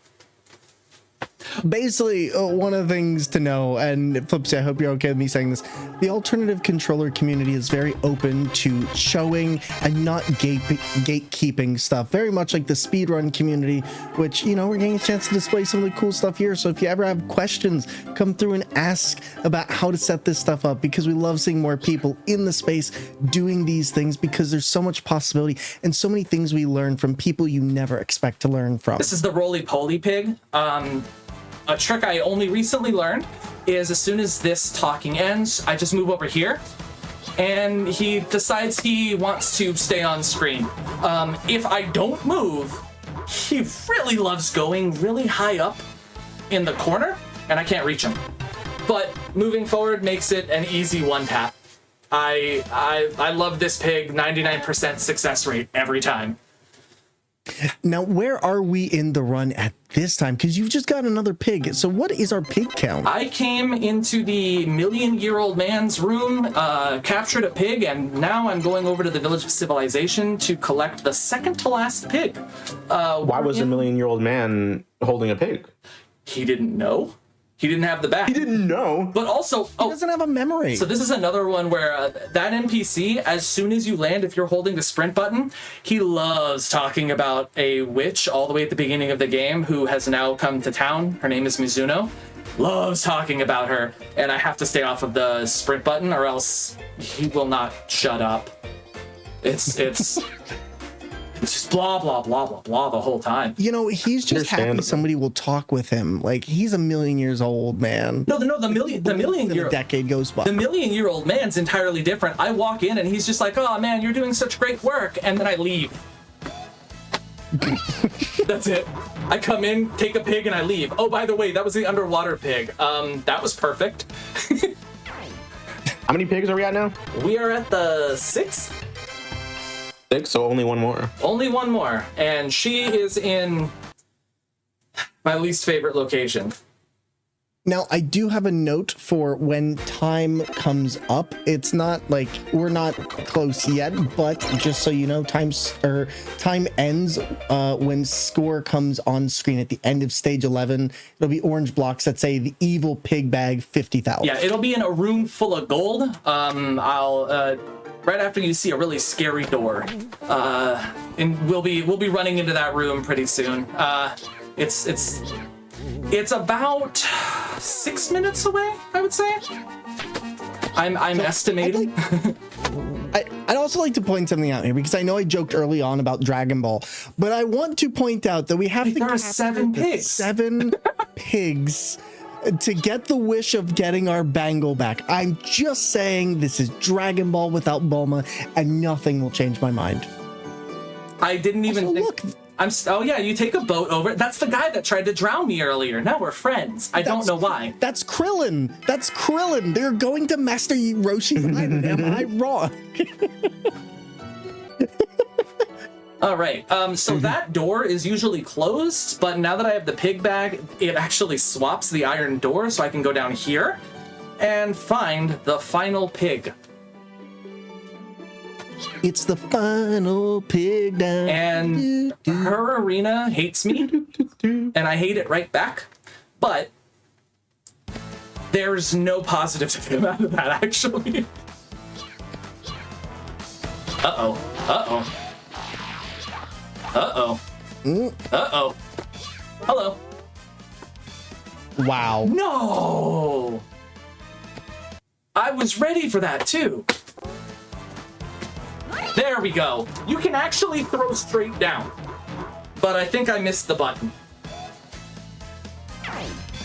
Basically, one of the things to know, and Flipsy, I hope you're okay with me saying this, the alternative controller community is very open to showing and not gatekeeping stuff, very much like the speedrun community, which, you know, we're getting a chance to display some of the cool stuff here. So if you ever have questions, come through and ask about how to set this stuff up, because we love seeing more people in the space doing these things, because there's so much possibility and so many things we learn from people you never expect to learn from. This is the roly-poly pig. A trick I only recently learned is as soon as this talking ends, I just move over here, and he decides he wants to stay on screen. If I don't move, he really loves going really high up in the corner, and I can't reach him. But moving forward makes it an easy one tap. I love this pig, 99% success rate every time. Now, where are we in the run at this time? Because you've just got another pig. So what is our pig count? I came into the million-year-old man's room, captured a pig, and now I'm going over to the Village of Civilization to collect the second to last pig. Why was a million-year-old man holding a pig? He didn't know. He didn't have the back. He didn't know. But also, he doesn't have a memory. So this is another one where that NPC, as soon as you land, if you're holding the sprint button, he loves talking about a witch all the way at the beginning of the game who has now come to town. Her name is Mizuno. Loves talking about her, and I have to stay off of the sprint button or else he will not shut up. It's It's just blah, blah, blah, blah, blah the whole time. You know, he's just happy Understandable. somebody will talk with him. Like, he's a million years old, man. No, the million-year-old decade goes by. The million-year-old man's entirely different. I walk in and he's just like, "Oh man, you're doing such great work," and then I leave. That's it. I come in, take a pig, and I leave. Oh, by the way, that was the underwater pig. That was perfect. How many pigs are we at now? We are at the 6th. 6, so only one more. Only one more, and she is in my least favorite location. Now, I do have a note for when time comes up. It's not like we're not close yet, but just so you know, time ends when score comes on screen at the end of stage 11. It'll be orange blocks that say the evil pig bag 50,000. Yeah, it'll be in a room full of gold. I'll right after you see a really scary door, and we'll be running into that room pretty soon. It's about 6 minutes away, I would say. I'm estimating. I'd also like to point something out here, because I know I joked early on about Dragon Ball, but I want to point out that we have to There are capture 7 the pigs. 7 pigs to get the wish of getting our bangle back. I'm just saying this is Dragon Ball without Bulma, and nothing will change my mind. I didn't even Also, think. look, Oh yeah, you take a boat over. That's the guy that tried to drown me earlier. Now we're friends. I don't know why. That's Krillin. That's Krillin. They're going to Master Roshi's island. Am I wrong? All right. So that door is usually closed, but now that I have the pig bag, it actually swaps the iron door, so I can go down here and find the final pig. It's the final pig down. And her arena hates me, and I hate it right back. But there's no positive to come out of that, actually. Uh-oh. Uh-oh. Uh-oh. Uh-oh. Hello. Wow. No! I was ready for that, too. There we go. You can actually throw straight down. But I think I missed the button.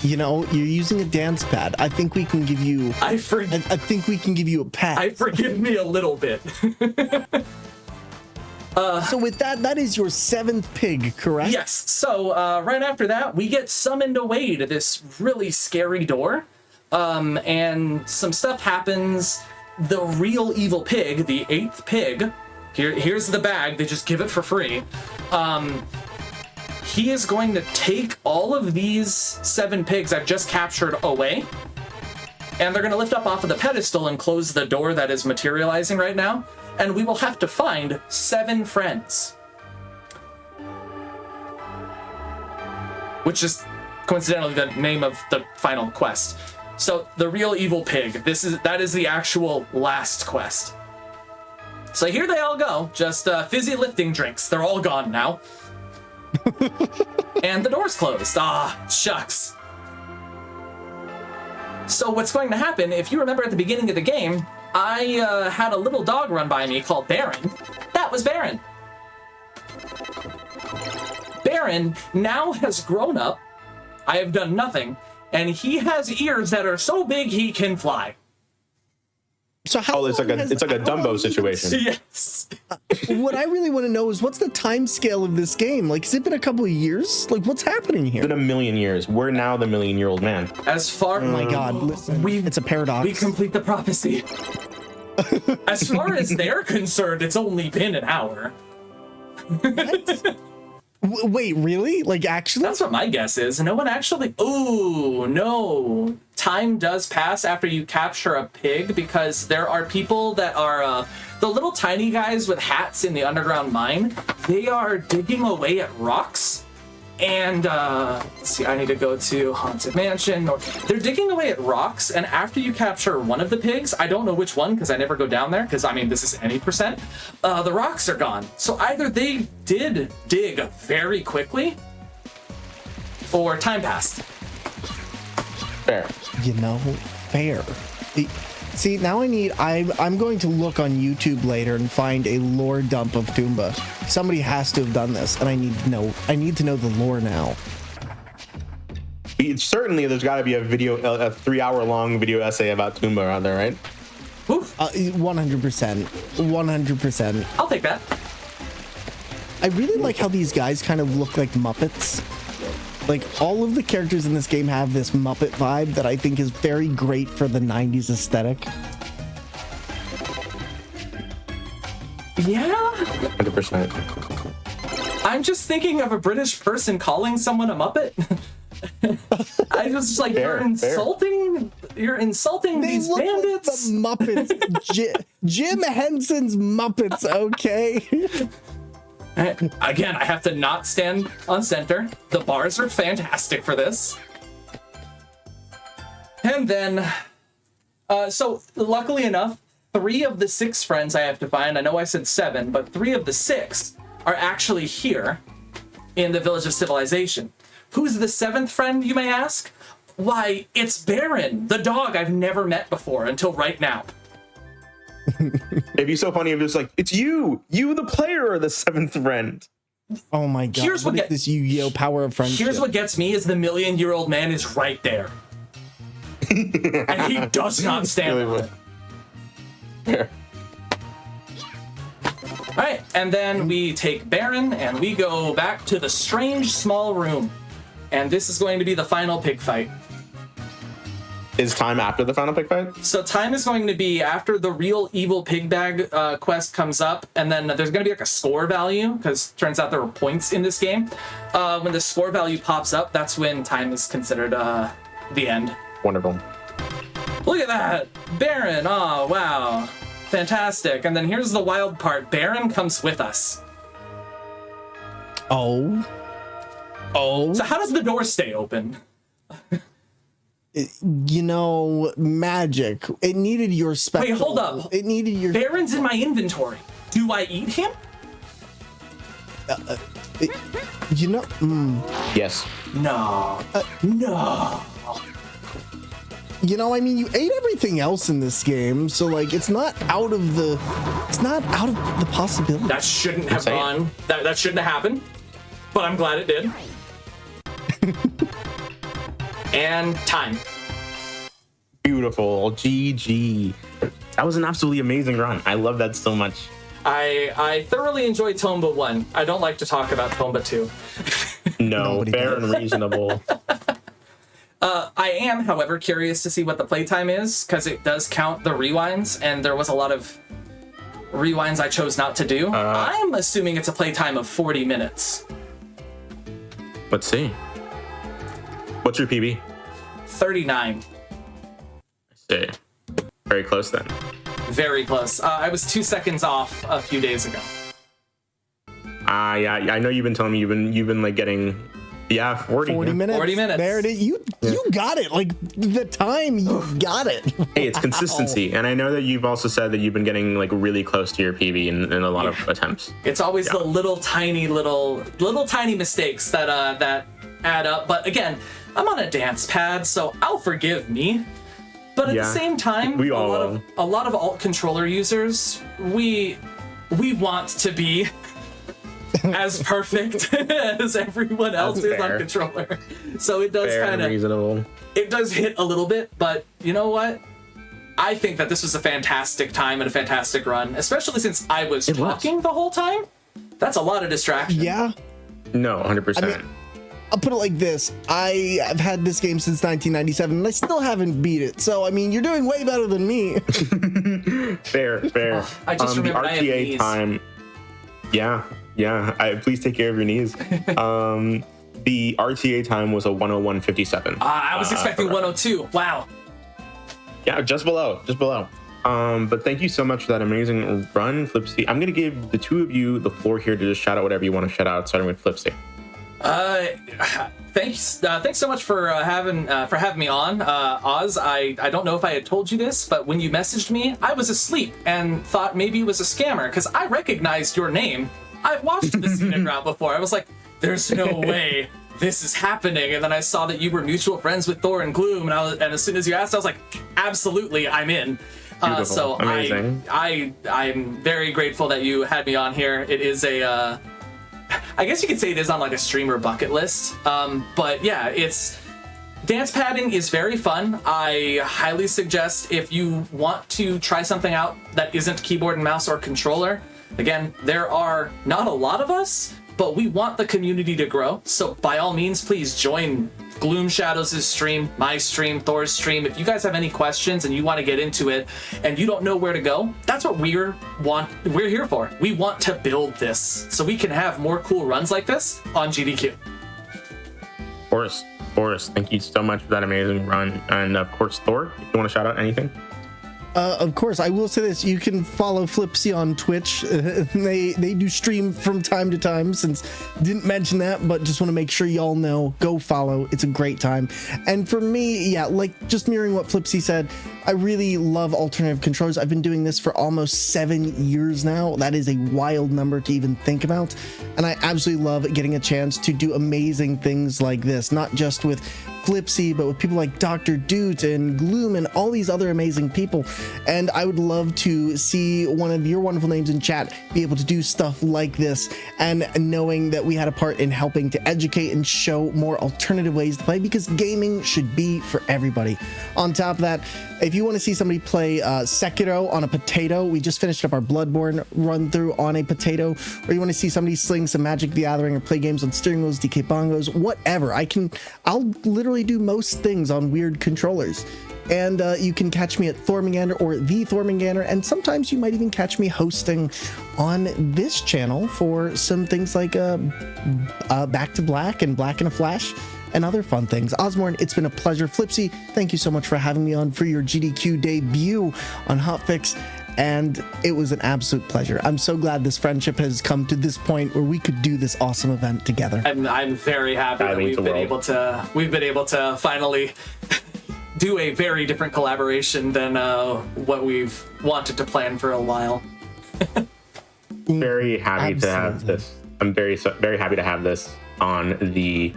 You know, you're using a dance pad. I think we can give you... I think we can give you a pat. Forgive me a little bit. So with that is your 7th pig, correct? Yes. So right after that, we get summoned away to this really scary door. And some stuff happens. The real evil pig, the 8th pig, here's the bag, they just give it for free. He is going to take all of these 7 pigs I've just captured away, and they're going to lift up off of the pedestal and close the door that is materializing right now, and we will have to find 7 friends. Which is coincidentally the name of the final quest. So the real evil pig, that is the actual last quest. So here they all go, just fizzy lifting drinks. They're all gone now. And the door's closed. Ah, shucks. So what's going to happen, if you remember at the beginning of the game, I had a little dog run by me called Baron. That was Baron. Baron now has grown up. I have done nothing. And he has ears that are so big he can fly. So how? It's like a Dumbo situation. Yes. What I really want to know is what's the time scale of this game? Like, has it been a couple of years? Like, what's happening here? It's been a million years. We're now the million-year-old man. As far Oh my God! Listen, it's a paradox. We complete the prophecy. As far as they're concerned, it's only been an hour. What? Wait, really? Like, actually? That's what my guess is. No one actually... Ooh, no. Time does pass after you capture a pig, because there are people that are... the little tiny guys with hats in the underground mine, they are digging away at rocks. And, let's see, I need to go to Haunted Mansion. They're digging away at rocks, and after you capture one of the pigs, I don't know which one, because I never go down there, because, I mean, this is any percent, the rocks are gone. So either they did dig very quickly, or time passed. Fair. You know, fair. See, now I'm going to look on YouTube later and find a lore dump of Tomba. Somebody has to have done this, and I need to know the lore now. Certainly, there's got to be a 3-hour-long video essay about Tomba out there, right? 100%. 100%. I'll take that. I really like how these guys kind of look like Muppets. Like, all of the characters in this game have this Muppet vibe that I think is very great for the 90s aesthetic. Yeah? 100%. I'm just thinking of a British person calling someone a Muppet. I was just like, you're insulting these bandits. The Muppets. Jim Henson's Muppets, okay? Again, I have to not stand on center. The bars are fantastic for this. And then, so luckily enough, 3 of the 6 friends I have to find, I know I said 7, but 3 of the 6 are actually here in the Village of Civilization. Who's the 7th friend, you may ask? Why, it's Baron, the dog I've never met before until right now. It'd be so funny if it was like, it's you the player are the 7th friend. Oh my god, Here's what is this Yu-Gi-Oh power of friendship? Here's what gets me is the million-year-old man is right there. And he does not stand Really on it. Fair. Alright, and then we take Baron and we go back to the strange small room. And this is going to be the final pig fight. Is time after the final pig fight? So time is going to be after the real evil pig bag quest comes up, and then there's going to be like a score value, because turns out there were points in this game. When the score value pops up, that's when time is considered the end. Wonderful. Look at that! Baron! Oh, wow. Fantastic. And then here's the wild part. Baron comes with us. Oh. So how does the door stay open? You know, magic. It needed your spectral. Wait, hold up. It needed your... Baron's in my inventory. Do I eat him? You know... Yes. No. No. You know, I mean, you ate everything else in this game, so, like, it's not out of the possibility. That shouldn't have gone. That shouldn't have happened. But I'm glad it did. And time. Beautiful. GG. That was an absolutely amazing run. I love that so much. I thoroughly enjoyed Tomba 1. I don't like to talk about Tomba 2. No, fair and reasonable. I am, however, curious to see what the playtime is, because it does count the rewinds, and there was a lot of rewinds I chose not to do. I'm assuming it's a playtime of 40 minutes. Let's see. What's your PB? 39. I see. Very close then. Very close. I was 2 seconds off a few days ago. Yeah, I know you've been telling me you've been like getting 40 minutes. 40 minutes. There it is. You got it. Like the time, you got it. Hey, it's consistency, and I know that you've also said that you've been getting like really close to your PB in a lot of attempts. It's always the little tiny mistakes that add up. But again, I'm on a dance pad, so I'll forgive me. But at the same time, we all a lot of alt controller users, we want to be as perfect as everyone else is on controller. So it does kind of reasonable. It does hit a little bit, but you know what? I think that this was a fantastic time and a fantastic run, especially since I was talking the whole time. That's a lot of distraction. Yeah. No, 100%. I mean, I'll put it like this. I have had this game since 1997, and I still haven't beat it. So, I mean, you're doing way better than me. Fair. I just remembered the I have RTA knees. time. Yeah. Please take care of your knees. The RTA time was a 101.57. I was expecting 102. Wow. Yeah, just below. But thank you so much for that amazing run, Flipsy. I'm gonna give the two of you the floor here to just shout out whatever you want to shout out, starting with Flipsy. Thanks so much for having me on, Oz. I don't know if I had told you this, but when you messaged me, I was asleep and thought maybe it was a scammer because I recognized your name. I've watched the Scenic Route before. I was like, there's no way this is happening. And then I saw that you were mutual friends with Thor and Gloom, and as soon as you asked, I was like, absolutely, I'm in. Beautiful. So Amazing. I'm very grateful that you had me on here. It is a, I guess you could say it is on like a streamer bucket list. But yeah, dance padding is very fun. I highly suggest if you want to try something out that isn't keyboard and mouse or controller. Again, there are not a lot of us, but we want the community to grow. So by all means, please join Gloom Shadows' stream, my stream, Thor's stream. If you guys have any questions and you want to get into it and you don't know where to go, that's what we're here for. We want to build this so we can have more cool runs like this on GDQ. Of course. Thank you so much for that amazing run. And of course, Thor, if you want to shout out anything? Of course, I will say this. You can follow Flipsy on Twitch. They do stream from time to time, since didn't mention that, but just want to make sure y'all know, go follow. It's a great time. And for me, yeah, like just mirroring what Flipsy said, I really love alternative controllers. I've been doing this for almost 7 years now. That is a wild number to even think about. And I absolutely love getting a chance to do amazing things like this, not just with Flipsy, but with people like Dr. Doot and Gloom and all these other amazing people. And I would love to see one of your wonderful names in chat be able to do stuff like this, and knowing that we had a part in helping to educate and show more alternative ways to play, because gaming should be for everybody. On top of that, if you want to see somebody play Sekiro on a potato, we just finished up our Bloodborne run through on a potato, or you want to see somebody sling some Magic the Gathering or play games on steering wheels, DK bongos, whatever, I'll literally do most things on weird controllers. And you can catch me at Thormingander or the Thormingander, and sometimes you might even catch me hosting on this channel for some things like Back to Black and Black in a Flash and other fun things. Ozmourn, it's been a pleasure. Flipsy, thank you so much for having me on for your GDQ debut on Hotfix, and it was an absolute pleasure. I'm so glad this friendship has come to this point where we could do this awesome event together. I'm very happy that we've been able to finally do a very different collaboration than what we've wanted to plan for a while. Very happy to have this. I'm very happy to have this on the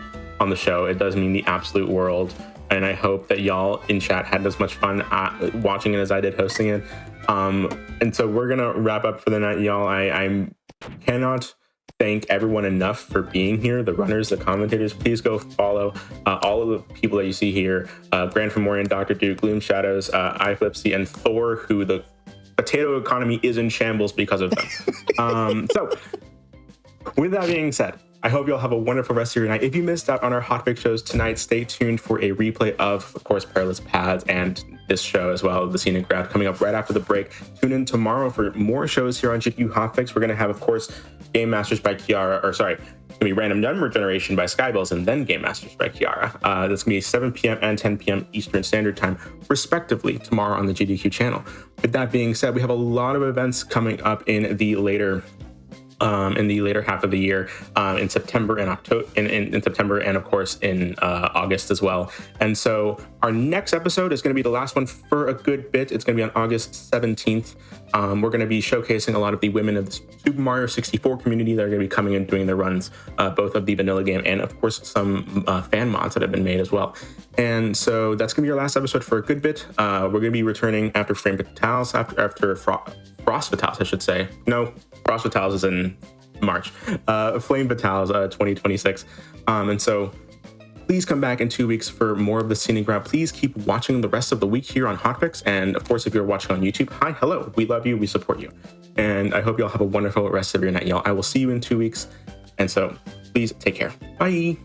show. It does mean the absolute world, and I hope that y'all in chat had as much fun watching it as I did hosting it. And so we're gonna wrap up for the night, y'all. I cannot thank everyone enough for being here. The runners, the commentators, please go follow all of the people that you see here. Grand Fomorian, Dr. Duke, Gloom Shadows, iFlipsy, and Thor, who the potato economy is in shambles because of them. So with that being said, I hope you'll have a wonderful rest of your night. If you missed out on our Hotfix shows tonight, stay tuned for a replay of course, Perilous Paths and this show as well, the Scenic Route, coming up right after the break. Tune in tomorrow for more shows here on GDQ Hotfix. We're going to have, of course, Game Masters by Kiara, or sorry, it's going to be Random Number Generation by Skybills, and then Game Masters by Kiara. That's going to be 7 p.m. and 10 p.m. Eastern Standard Time, respectively, tomorrow on the GDQ channel. With that being said, we have a lot of events coming up in the later half of the year, in September and October, in September, and of course in August as well. And so our next episode is going to be the last one for a good bit. It's going to be on August 17th. We're going to be showcasing a lot of the women of the Super Mario 64 community that are going to be coming and doing their runs, both of the vanilla game and of course some fan mods that have been made as well. And so that's going to be our last episode for a good bit. We're going to be returning after Frame Fatales, after Frost Fatales, I should say. No, Frost Fatales is in March. Flame Fatales 2026. And so please come back in 2 weeks for more of the Scenic Route. Please keep watching the rest of the week here on Hotfix. And of course, if you're watching on YouTube, hi, hello. We love you. We support you. And I hope y'all have a wonderful rest of your night, y'all. I will see you in 2 weeks. And so please take care. Bye.